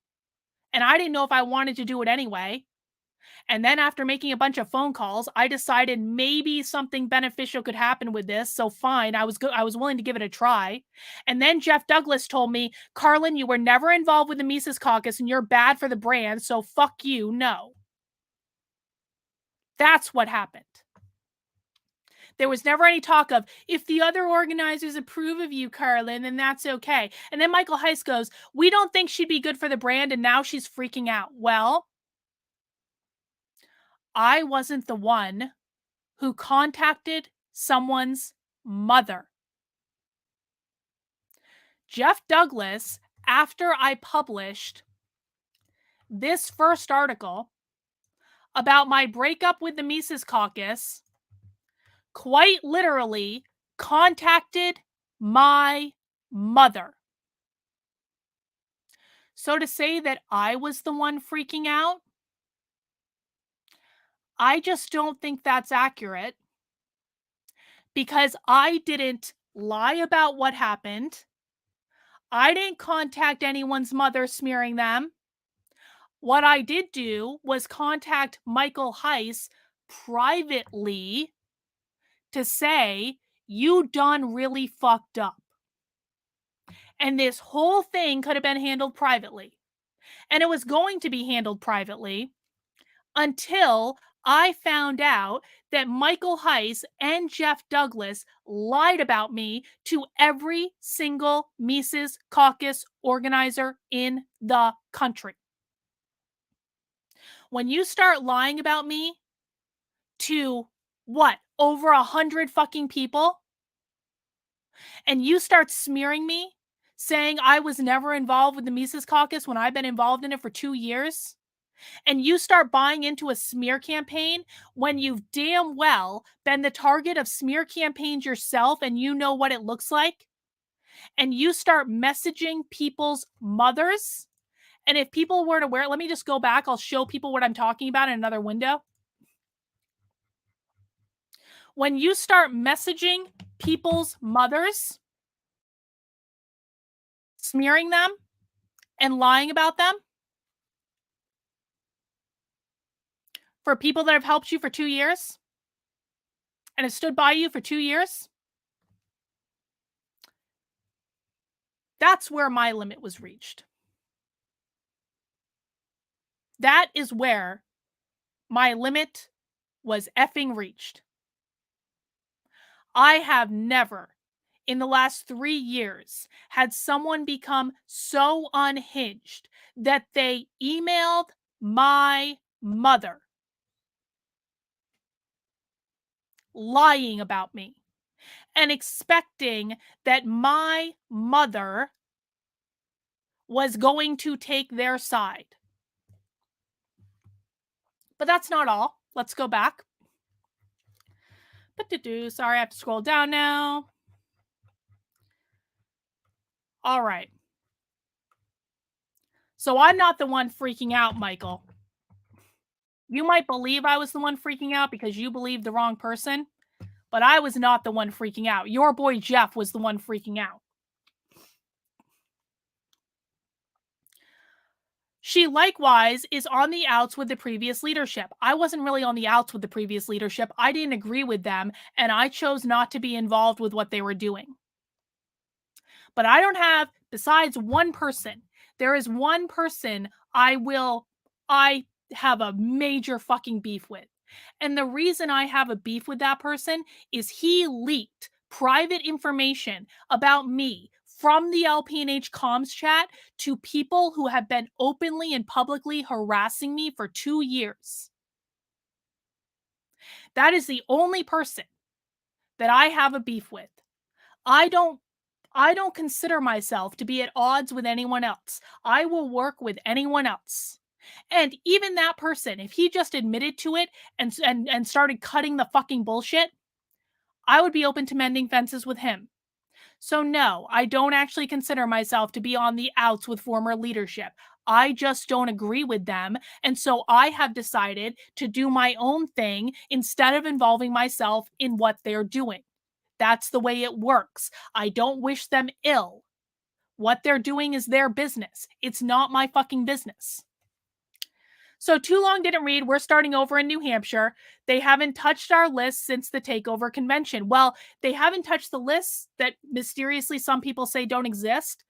and I didn't know if I wanted to do it anyway. And then after making a bunch of phone calls, I decided maybe something beneficial could happen with this. So fine, I was willing to give it a try. And then Jeff Douglas told me, Carlin, you were never involved with the Mises Caucus and you're bad for the brand. So fuck you. No. That's what happened. There was never any talk of, if the other organizers approve of you, Carlin, then that's okay. And then Michael Heise goes, we don't think she'd be good for the brand, and now she's freaking out. Well, I wasn't the one who contacted someone's mother. Jeff Douglas, after I published this first article about my breakup with the Mises Caucus, quite literally contacted my mother. So to say that I was the one freaking out, I just don't think that's accurate because I didn't lie about what happened. I didn't contact anyone's mother smearing them. What I did do was contact Michael Heise privately to say, you done really fucked up. And this whole thing could have been handled privately. And it was going to be handled privately until I found out that Michael Heise and Jeff Douglas lied about me to every single Mises Caucus organizer in the country. When you start lying about me to what, over 100 fucking people, and you start smearing me, saying I was never involved with the Mises Caucus when I've been involved in it for 2 years, and you start buying into a smear campaign when you've damn well been the target of smear campaigns yourself and you know what it looks like, and you start messaging people's mothers, and if people weren't aware, let me just go back, I'll show people what I'm talking about in another window. When you start messaging people's mothers, smearing them, and lying about them for people that have helped you for 2 years and have stood by you for 2 years, that's where my limit was reached. That is where my limit was effing reached. I have never, in the last 3 years, had someone become so unhinged that they emailed my mother lying about me and expecting that my mother was going to take their side. But that's not all. Let's go back. Sorry, I have to scroll down now. All right. So I'm not the one freaking out, Michael. You might believe I was the one freaking out because you believed the wrong person, but I was not the one freaking out. Your boy Jeff was the one freaking out. She likewise is on the outs with the previous leadership. I wasn't really on the outs with the previous leadership. I didn't agree with them, and I chose not to be involved with what they were doing. But I don't have, besides one person, there is one person I have a major fucking beef with. And the reason I have a beef with that person is he leaked private information about me from the LPNH comms chat to people who have been openly and publicly harassing me for 2 years. That is the only person that I have a beef with. I don't consider myself to be at odds with anyone else. I will work with anyone else. And even that person, if he just admitted to it and started cutting the fucking bullshit, I would be open to mending fences with him. So no, I don't actually consider myself to be on the outs with former leadership. I just don't agree with them. And so I have decided to do my own thing instead of involving myself in what they're doing. That's the way it works. I don't wish them ill. What they're doing is their business. It's not my fucking business. So Too Long Didn't Read, we're starting over in New Hampshire. They haven't touched our list since the takeover convention. Well, they haven't touched the lists that mysteriously some people say don't exist,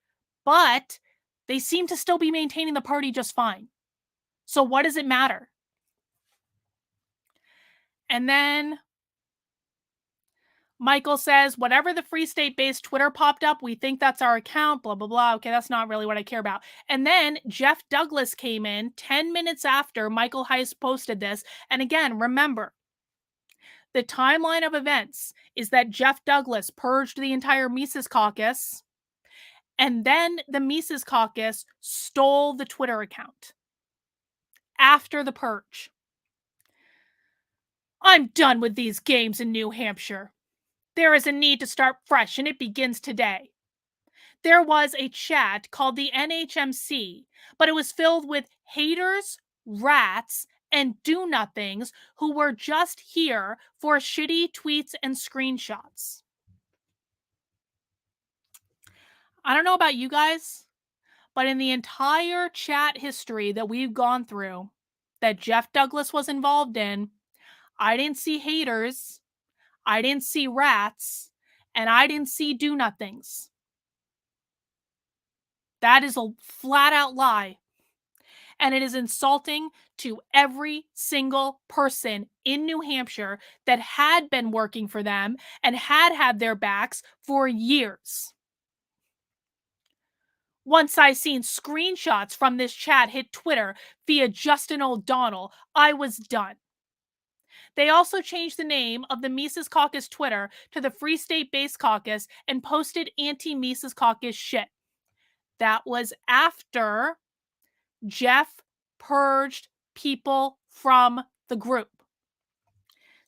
but they seem to still be maintaining the party just fine. So what does it matter? And then Michael says, whatever the Free State-based Twitter popped up, we think that's our account, blah, blah, blah. Okay, that's not really what I care about. And then Jeff Douglas came in 10 minutes after Michael Heise posted this. And again, remember, the timeline of events is that Jeff Douglas purged the entire Mises Caucus, and then the Mises Caucus stole the Twitter account after the purge. I'm done with these games in New Hampshire. There is a need to start fresh, and it begins today. There was a chat called the NHMC, but it was filled with haters, rats, and do-nothings who were just here for shitty tweets and screenshots. I don't know about you guys, but in the entire chat history that we've gone through that Jeff Douglas was involved in, I didn't see haters, I didn't see rats, and I didn't see do-nothings. That is a flat-out lie. And it is insulting to every single person in New Hampshire that had been working for them and had their backs for years. Once I seen screenshots from this chat hit Twitter via Justin O'Donnell, I was done. They also changed the name of the Mises Caucus Twitter to the Free State Base Caucus and posted anti-Mises Caucus shit. That was after Jeff purged people from the group.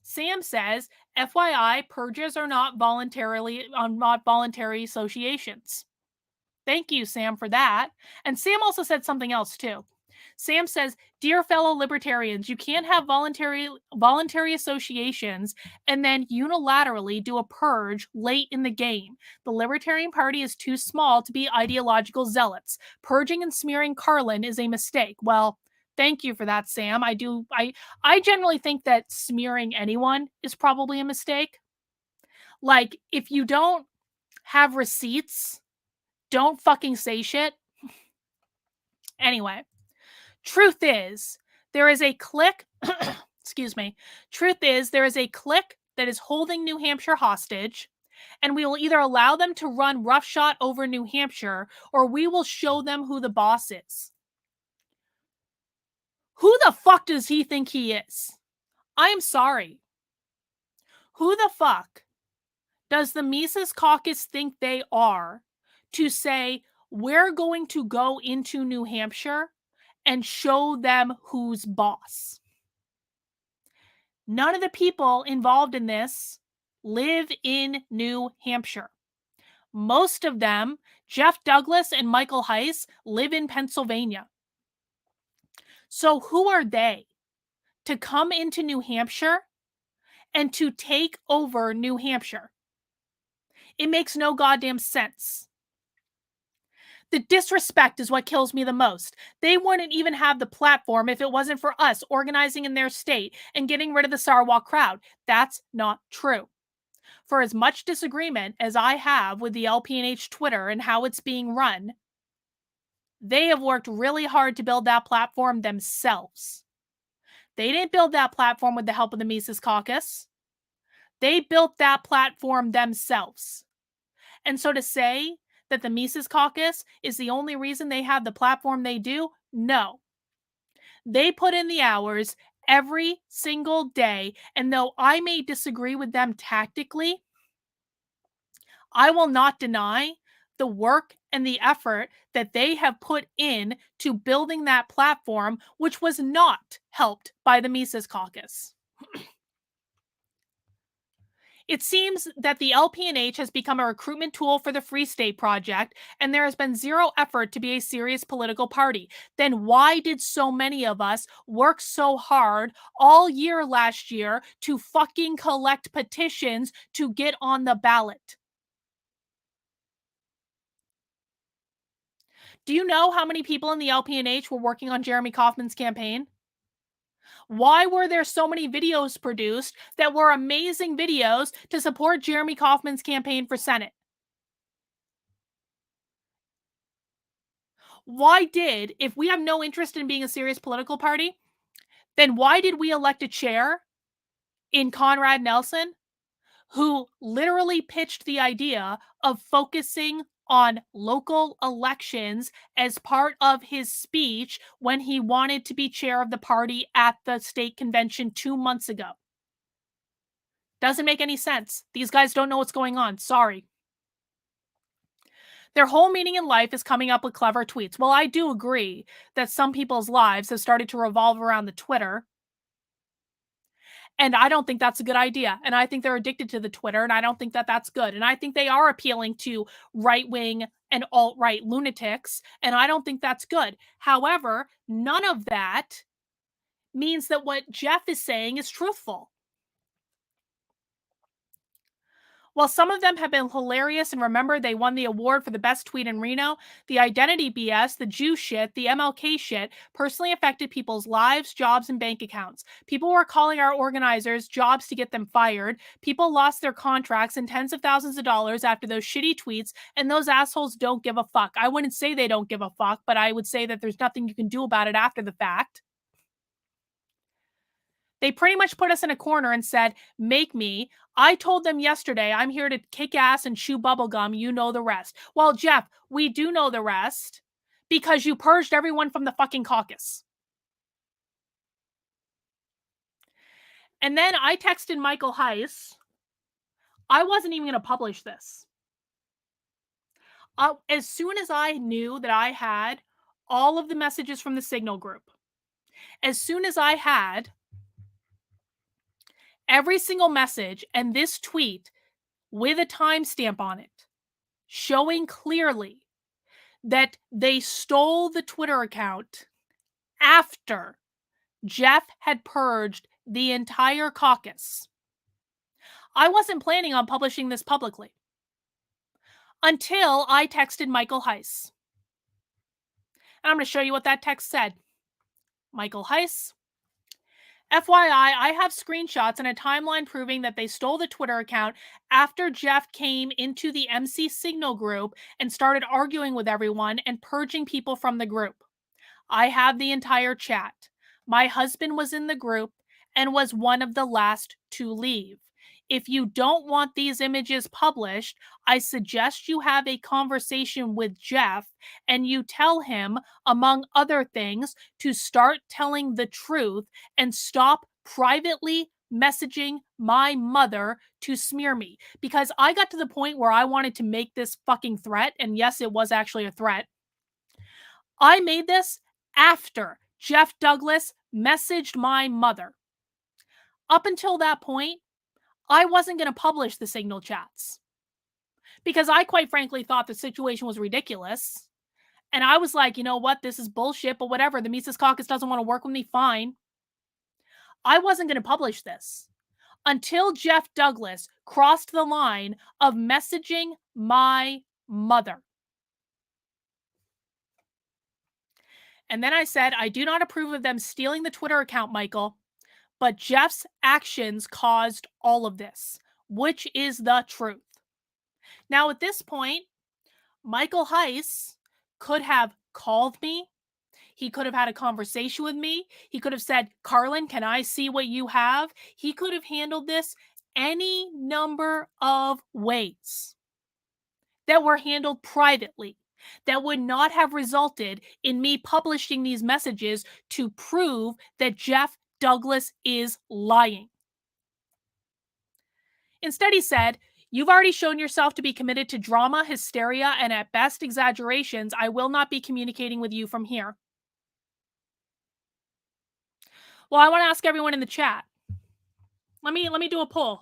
Sam says, FYI, purges are not voluntary associations. Thank you, Sam, for that. And Sam also said something else too. Sam says, dear fellow libertarians, you can't have voluntary associations and then unilaterally do a purge late in the game. The Libertarian Party is too small to be ideological zealots. Purging and smearing Carlin is a mistake. Well, thank you for that, Sam. I generally think that smearing anyone is probably a mistake. Like, if you don't have receipts, don't fucking say shit. Anyway, truth is, there is a clique, excuse me. Truth is, there is a clique that is holding New Hampshire hostage, and we will either allow them to run roughshod over New Hampshire, or we will show them who the boss is. Who the fuck does he think he is? I am sorry. Who the fuck does the Mises Caucus think they are to say, we're going to go into New Hampshire and show them who's boss? None of the people involved in this live in New Hampshire. Most of them, Jeff Douglas and Michael Heise, live in Pennsylvania. So who are they to come into New Hampshire and to take over New Hampshire? It makes no goddamn sense. The disrespect is what kills me the most. They wouldn't even have the platform if it wasn't for us organizing in their state and getting rid of the Sarwalk crowd. That's not true. For as much disagreement as I have with the LPNH Twitter and how it's being run, they have worked really hard to build that platform themselves. They didn't build that platform with the help of the Mises Caucus. They built that platform themselves. And so to say that the Mises Caucus is the only reason they have the platform they do, no. They put in the hours every single day, and though I may disagree with them tactically, I will not deny the work and the effort that they have put in to building that platform, which was not helped by the Mises Caucus. It seems that the LPNH has become a recruitment tool for the Free State Project, and there has been zero effort to be a serious political party. Then why did so many of us work so hard all year last year to fucking collect petitions to get on the ballot? Do you know how many people in the LPNH were working on Jeremy Kauffman's campaign? Why were there so many videos produced that were amazing videos to support Jeremy Kauffman's campaign for Senate? Why did, if we have no interest in being a serious political party, then why did we elect a chair in Conrad Nelson who literally pitched the idea of focusing on local elections as part of his speech when he wanted to be chair of the party at the state convention 2 months ago? Doesn't make any sense. These guys don't know what's going on. Sorry. Their whole meaning in life is coming up with clever tweets. Well, I do agree that some people's lives have started to revolve around the Twitter. And I don't think that's a good idea. And I think they're addicted to the Twitter, and I don't think that that's good. And I think they are appealing to right-wing and alt-right lunatics, and I don't think that's good. However, none of that means that what Jeff is saying is truthful. While some of them have been hilarious, and remember, they won the award for the best tweet in Reno, the identity BS, the Jew shit, the MLK shit personally affected people's lives, jobs, and bank accounts. People were calling our organizers jobs to get them fired. People lost their contracts and tens of thousands of dollars after those shitty tweets, and those assholes don't give a fuck. I wouldn't say they don't give a fuck, but I would say that there's nothing you can do about it after the fact. They pretty much put us in a corner and said, make me. I told them yesterday, I'm here to kick ass and chew bubblegum. You know the rest. Well, Jeff, we do know the rest because you purged everyone from the fucking caucus. And then I texted Michael Heise. I wasn't even going to publish this. As soon as I knew that I had all of the messages from the Signal group, as soon as I had every single message and this tweet with a timestamp on it, showing clearly that they stole the Twitter account after Jeff had purged the entire caucus. I wasn't planning on publishing this publicly until I texted Michael Heise. And I'm going to show you what that text said. Michael Heise, FYI, I have screenshots and a timeline proving that they stole the Twitter account after Jeff came into the MC Signal group and started arguing with everyone and purging people from the group. I have the entire chat. My husband was in the group and was one of the last to leave. If you don't want these images published, I suggest you have a conversation with Jeff and you tell him, among other things, to start telling the truth and stop privately messaging my mother to smear me. Because I got to the point where I wanted to make this fucking threat, and yes, it was actually a threat. I made this after Jeff Douglas messaged my mother. Up until that point, I wasn't going to publish the Signal chats because I quite frankly thought the situation was ridiculous. And I was like, you know what? This is bullshit, but whatever. The Mises Caucus doesn't want to work with me. Fine. I wasn't going to publish this until Jeff Douglas crossed the line of messaging my mother. And then I said, I do not approve of them stealing the Twitter account, Michael, but Jeff's actions caused all of this, which is the truth. Now, at this point, Michael Heise could have called me. He could have had a conversation with me. He could have said, Carlin, can I see what you have? He could have handled this any number of ways that were handled privately, that would not have resulted in me publishing these messages to prove that Jeff Douglas is lying. Instead, he said, you've already shown yourself to be committed to drama, hysteria, and at best exaggerations. I will not be communicating with you from here. Well, I want to ask everyone in the chat. Let me do a poll.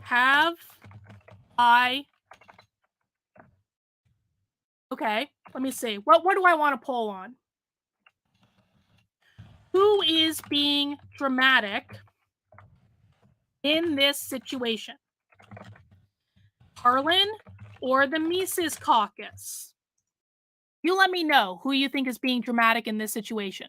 Have I... Okay, let me see. What do I want to poll on? Who is being dramatic in this situation? Carlin or the Mises Caucus? You let me know who you think is being dramatic in this situation.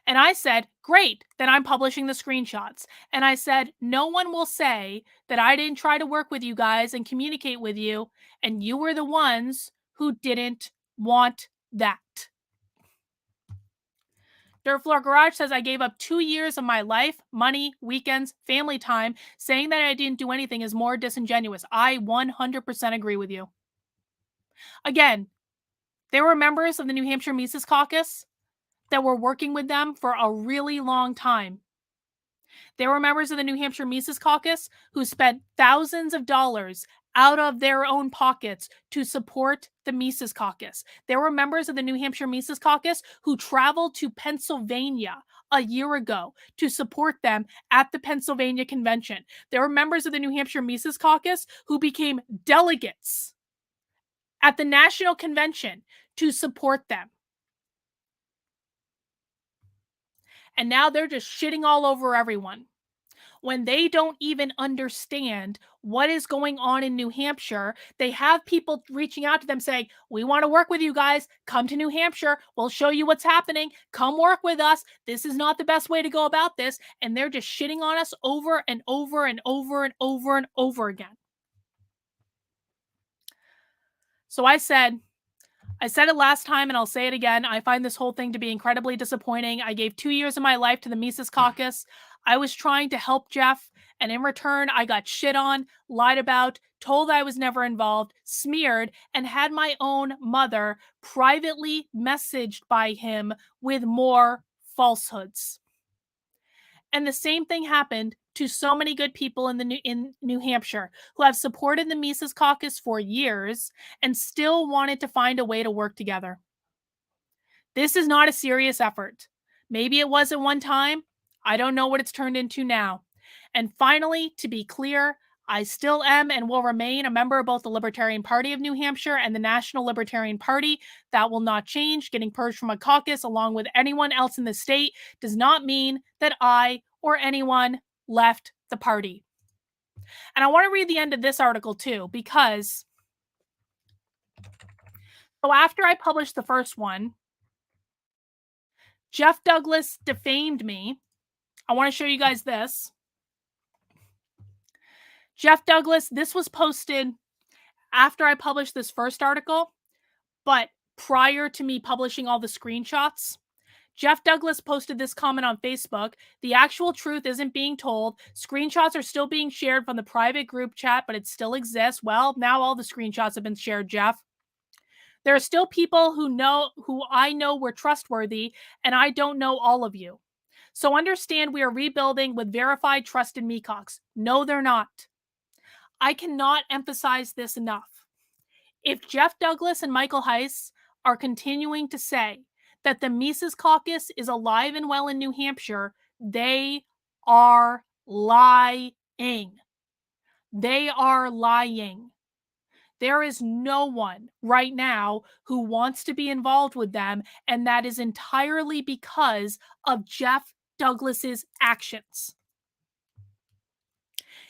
And I said, great, then I'm publishing the screenshots. And I said, no one will say that I didn't try to work with you guys and communicate with you, and you were the ones who didn't want that. Dirt Floor Garage says, I gave up 2 years of my life, money, weekends, family time. Saying that I didn't do anything is more disingenuous. I 100% agree with you. Again, there were members of the New Hampshire Mises Caucus that were working with them for a really long time. There were members of the New Hampshire Mises Caucus who spent thousands of dollars out of their own pockets to support the Mises Caucus. There were members of the New Hampshire Mises Caucus who traveled to Pennsylvania a year ago to support them at the Pennsylvania convention. There were members of the New Hampshire Mises Caucus who became delegates at the national convention to support them. And now they're just shitting all over everyone when they don't even understand what is going on in New Hampshire. They have people reaching out to them saying, "We want to work with you guys. Come to New Hampshire. We'll show you what's happening. Come work with us. This is not the best way to go about this." And they're just shitting on us over and over and over and over and over again. So I said it last time and I'll say it again. I find this whole thing to be incredibly disappointing. I gave 2 years of my life to the Mises Caucus. I was trying to help Jeff, and in return, I got shit on, lied about, told I was never involved, smeared, and had my own mother privately messaged by him with more falsehoods. And the same thing happened to so many good people in New Hampshire who have supported the Mises Caucus for years and still wanted to find a way to work together. This is not a serious effort. Maybe it was at one time. I don't know what it's turned into now. And finally, to be clear, I still am and will remain a member of both the Libertarian Party of New Hampshire and the National Libertarian Party. That will not change. Getting purged from a caucus along with anyone else in the state does not mean that I or anyone left the party. And I want to read the end of this article too, because so after I published the first one, Jeff Douglas defamed me. I want to show you guys this. Jeff Douglas, this was posted after I published this first article, but prior to me publishing all the screenshots. Jeff Douglas posted this comment on Facebook. "The actual truth isn't being told. Screenshots are still being shared from the private group chat, but it still exists." Well, now all the screenshots have been shared, Jeff. "There are still people who I know were trustworthy, and I don't know all of you. So understand we are rebuilding with verified, trusted Mecox." No, they're not. I cannot emphasize this enough. If Jeff Douglas and Michael Heise are continuing to say that the Mises Caucus is alive and well in New Hampshire, they are lying. They are lying. There is no one right now who wants to be involved with them, and that is entirely because of Jeff Douglas's actions.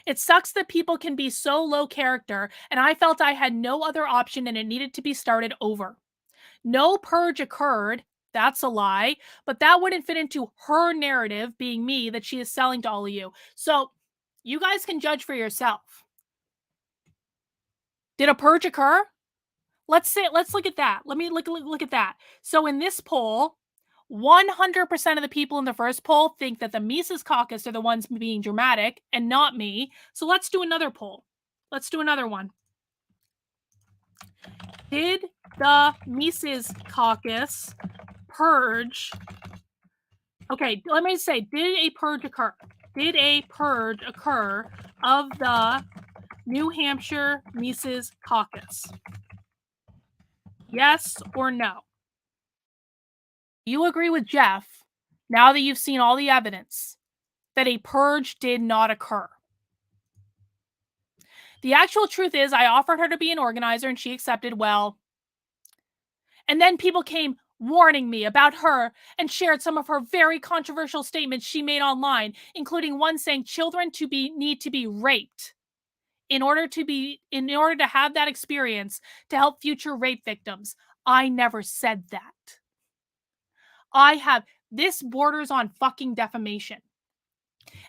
It sucks that people can be so low character, and I felt I had no other option and it needed to be started over. No purge occurred. That's a lie, but that wouldn't fit into her narrative, being me, that she is selling to all of you. So you guys can judge for yourself. Did a purge occur? Let's look at that. Let me look at that. So in this poll, 100% of the people in the first poll think that the Mises Caucus are the ones being dramatic and not me. So let's do another poll. Let's do another one. Did the Mises Caucus purge? Okay, let me say, did a purge occur? Did a purge occur of the New Hampshire Mises Caucus? Yes or no? You agree with Jeff, now that you've seen all the evidence, that a purge did not occur. The actual truth is, I offered her to be an organizer and she accepted. Well, and then people came warning me about her and shared some of her very controversial statements she made online, including one saying children need to be raped in order to have that experience to help future rape victims. I never said that. This borders on fucking defamation.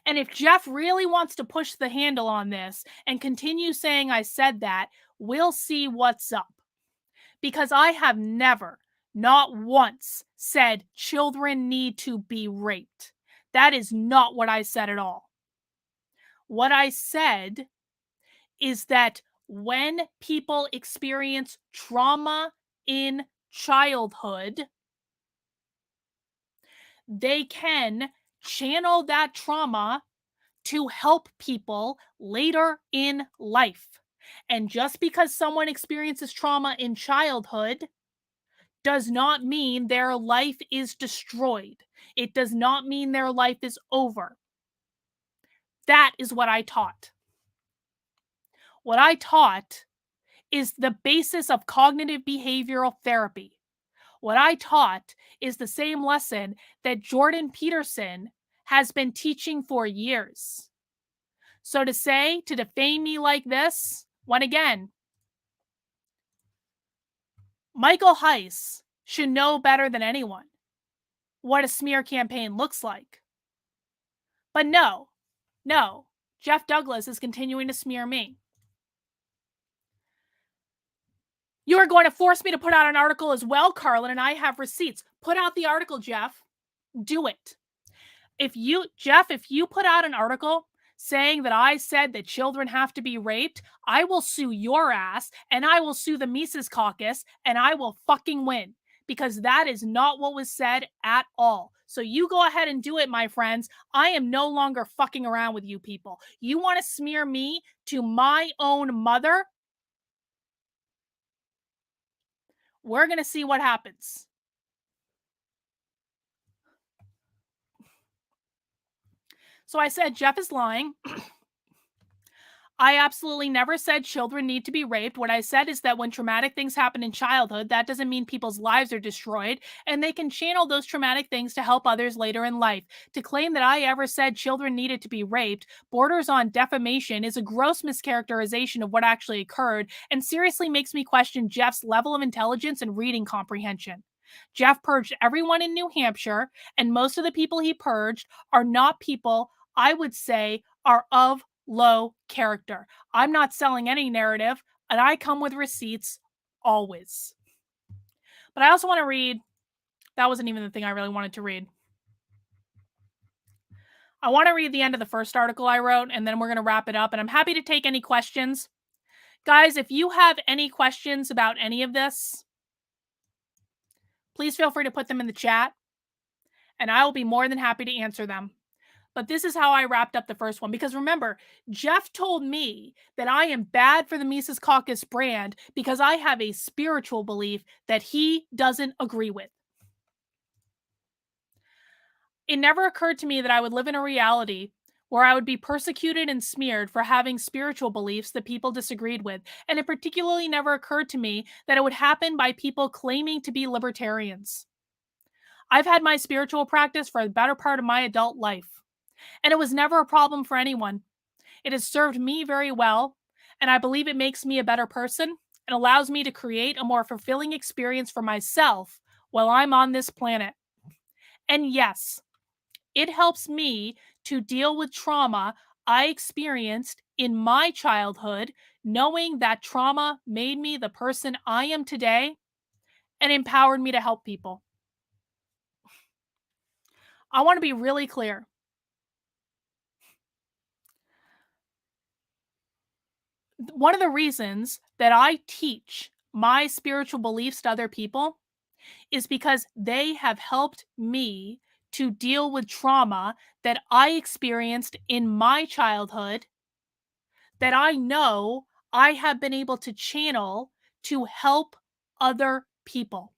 And if Jeff really wants to push the handle on this and continue saying I said that, we'll see what's up. Because I have never, not once, said children need to be raped. That is not what I said at all. What I said is that when people experience trauma in childhood, they can channel that trauma to help people later in life. And just because someone experiences trauma in childhood does not mean their life is destroyed. It does not mean their life is over. That is what I taught. What I taught is the basis of cognitive behavioral therapy. What I taught is the same lesson that Jordan Peterson has been teaching for years. So to defame me like this, when again, Michael Heise should know better than anyone what a smear campaign looks like. But no, Jeff Douglas is continuing to smear me. You are going to force me to put out an article as well, Carlin, and I have receipts. Put out the article, Jeff. Do it. If you put out an article saying that I said that children have to be raped, I will sue your ass and I will sue the Mises Caucus and I will fucking win, because that is not what was said at all. So you go ahead and do it, my friends. I am no longer fucking around with you people. You want to smear me to my own mother? We're going to see what happens. So I said, Jeff is lying. I absolutely never said children need to be raped. What I said is that when traumatic things happen in childhood, that doesn't mean people's lives are destroyed, and they can channel those traumatic things to help others later in life. To claim that I ever said children needed to be raped borders on defamation, is a gross mischaracterization of what actually occurred, and seriously makes me question Jeff's level of intelligence and reading comprehension. Jeff purged everyone in New Hampshire, and most of the people he purged are not people I would say are of low character. I'm not selling any narrative, and I come with receipts always. But I also want to read, that wasn't even the thing I really wanted to read. I want to read the end of the first article I wrote, and then we're going to wrap it up, and I'm happy to take any questions. Guys, if you have any questions about any of this, please feel free to put them in the chat, and I will be more than happy to answer them. But this is how I wrapped up the first one. Because remember, Jeff told me that I am bad for the Mises Caucus brand because I have a spiritual belief that he doesn't agree with. It never occurred to me that I would live in a reality where I would be persecuted and smeared for having spiritual beliefs that people disagreed with. And it particularly never occurred to me that it would happen by people claiming to be libertarians. I've had my spiritual practice for the better part of my adult life, and it was never a problem for anyone. It has served me very well, and I believe it makes me a better person and allows me to create a more fulfilling experience for myself while I'm on this planet. And yes, it helps me to deal with trauma I experienced in my childhood, knowing that trauma made me the person I am today and empowered me to help people. I want to be really clear. One of the reasons that I teach my spiritual beliefs to other people is because they have helped me to deal with trauma that I experienced in my childhood, that I know I have been able to channel to help other people.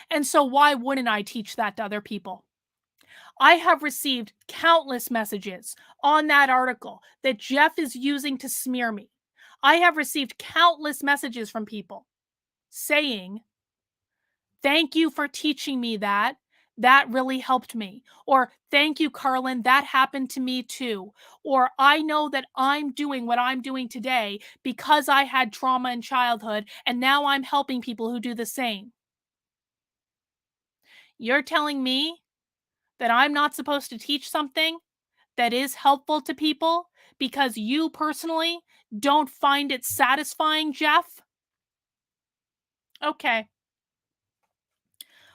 And so why wouldn't I teach that to other people? I have received countless messages on that article that Jeff is using to smear me. I have received countless messages from people saying, thank you for teaching me that. That really helped me. Or thank you, Carlin. That happened to me too. Or I know that I'm doing what I'm doing today because I had trauma in childhood, and now I'm helping people who do the same. You're telling me that I'm not supposed to teach something that is helpful to people because you personally don't find it satisfying, Jeff? Okay.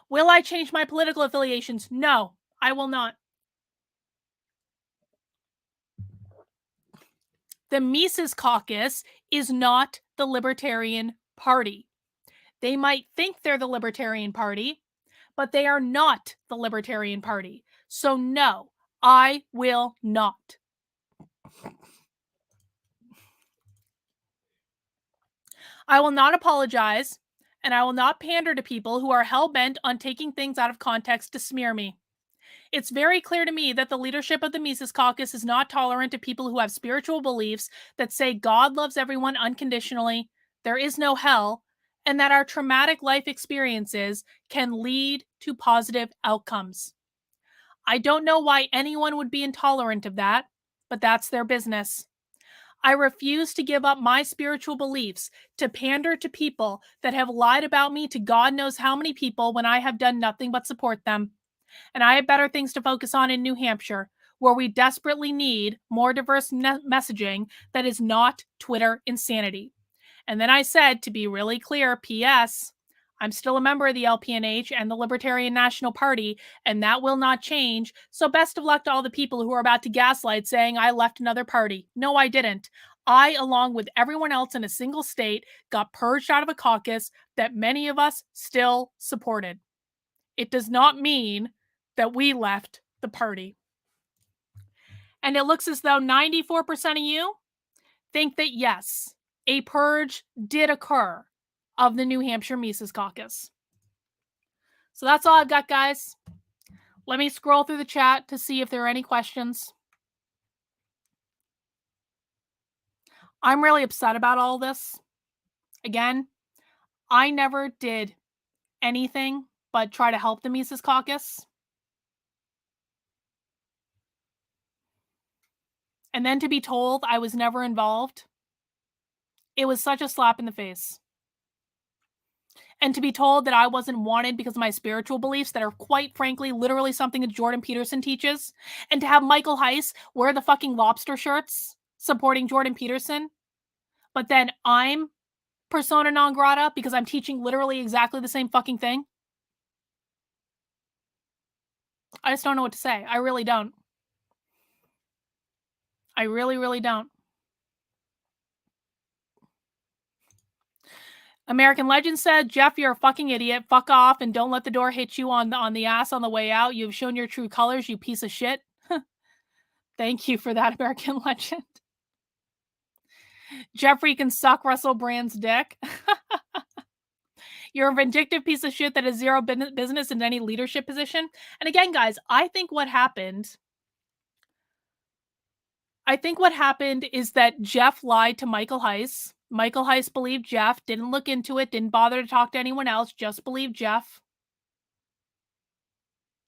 Will I change my political affiliations? No, I will not. The Mises Caucus is not the Libertarian Party. They might think they're the Libertarian Party, but they are not the Libertarian Party. So no, I will not. I will not apologize, and I will not pander to people who are hell-bent on taking things out of context to smear me. It's very clear to me that the leadership of the Mises Caucus is not tolerant of people who have spiritual beliefs that say God loves everyone unconditionally, there is no hell, and that our traumatic life experiences can lead to positive outcomes. I don't know why anyone would be intolerant of that, but that's their business. I refuse to give up my spiritual beliefs to pander to people that have lied about me to God knows how many people when I have done nothing but support them. And I have better things to focus on in New Hampshire, where we desperately need more diverse messaging that is not Twitter insanity. And then I said, to be really clear, P.S., I'm still a member of the LPNH and the Libertarian National Party, and that will not change. So best of luck to all the people who are about to gaslight saying I left another party. No, I didn't. I, along with everyone else in a single state, got purged out of a caucus that many of us still supported. It does not mean that we left the party. And it looks as though 94% of you think that yes, a purge did occur of the New Hampshire Mises Caucus. So that's all I've got, guys. Let me scroll through the chat to see if there are any questions. I'm really upset about all this. Again, I never did anything but try to help the Mises Caucus. And then to be told I was never involved, it was such a slap in the face. And to be told that I wasn't wanted because of my spiritual beliefs that are quite frankly literally something that Jordan Peterson teaches, and to have Michael Heise wear the fucking lobster shirts supporting Jordan Peterson, but then I'm persona non grata because I'm teaching literally exactly the same fucking thing. I just don't know what to say. I really don't. I really, really don't. American Legend said, Jeff, you're a fucking idiot. Fuck off and don't let the door hit you on the ass on the way out. You've shown your true colors, you piece of shit. Thank you for that, American Legend. Jeffrey can suck Russell Brand's dick. You're a vindictive piece of shit that has zero business in any leadership position. And again, guys, I think what happened is that Jeff lied to Michael Heise. Michael Heise believed Jeff, didn't look into it, didn't bother to talk to anyone else, just believed Jeff.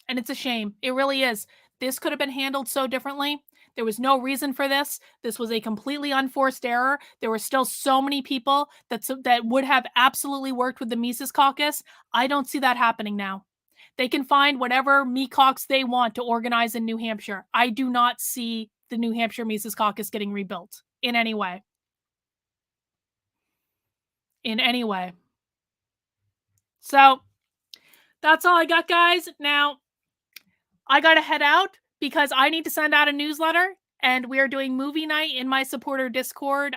And it's a shame. It really is. This could have been handled so differently. There was no reason for this. This was a completely unforced error. There were still so many people that would have absolutely worked with the Mises Caucus. I don't see that happening now. They can find whatever Mecox they want to organize in New Hampshire. I do not see the New Hampshire Mises Caucus getting rebuilt in any way. In any way. So that's all I got, guys. Now, I got to head out because I need to send out a newsletter, and we are doing movie night in my supporter Discord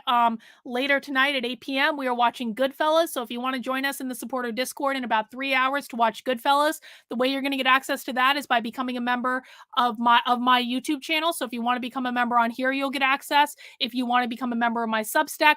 later tonight at 8 p.m. We are watching Goodfellas, so if you want to join us in the supporter Discord in about 3 hours to watch Goodfellas, the way you're going to get access to that is by becoming a member of my YouTube channel. So if you want to become a member on here, you'll get access. If you want to become a member of my Substack,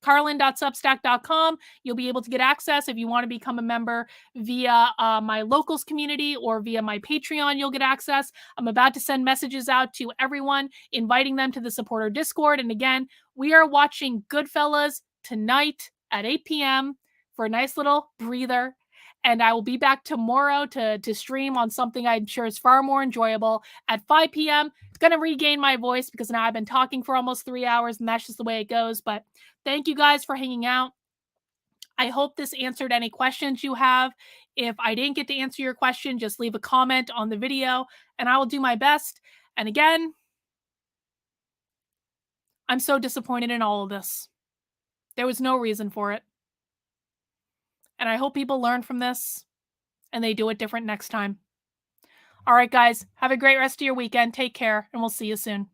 Carlin.substack.com. You'll be able to get access. If you want to become a member via my locals community or via my Patreon, you'll get access. I'm about to send messages out to everyone, inviting them to the supporter Discord. And again, we are watching Goodfellas tonight at 8 p.m. for a nice little breather. And I will be back tomorrow to stream on something I'm sure is far more enjoyable at 5 p.m. It's going to regain my voice because now I've been talking for almost 3 hours, and that's just the way it goes. But thank you guys for hanging out. I hope this answered any questions you have. If I didn't get to answer your question, just leave a comment on the video, and I will do my best. And again, I'm so disappointed in all of this. There was no reason for it. And I hope people learn from this and they do it different next time. All right, guys, have a great rest of your weekend. Take care, and we'll see you soon.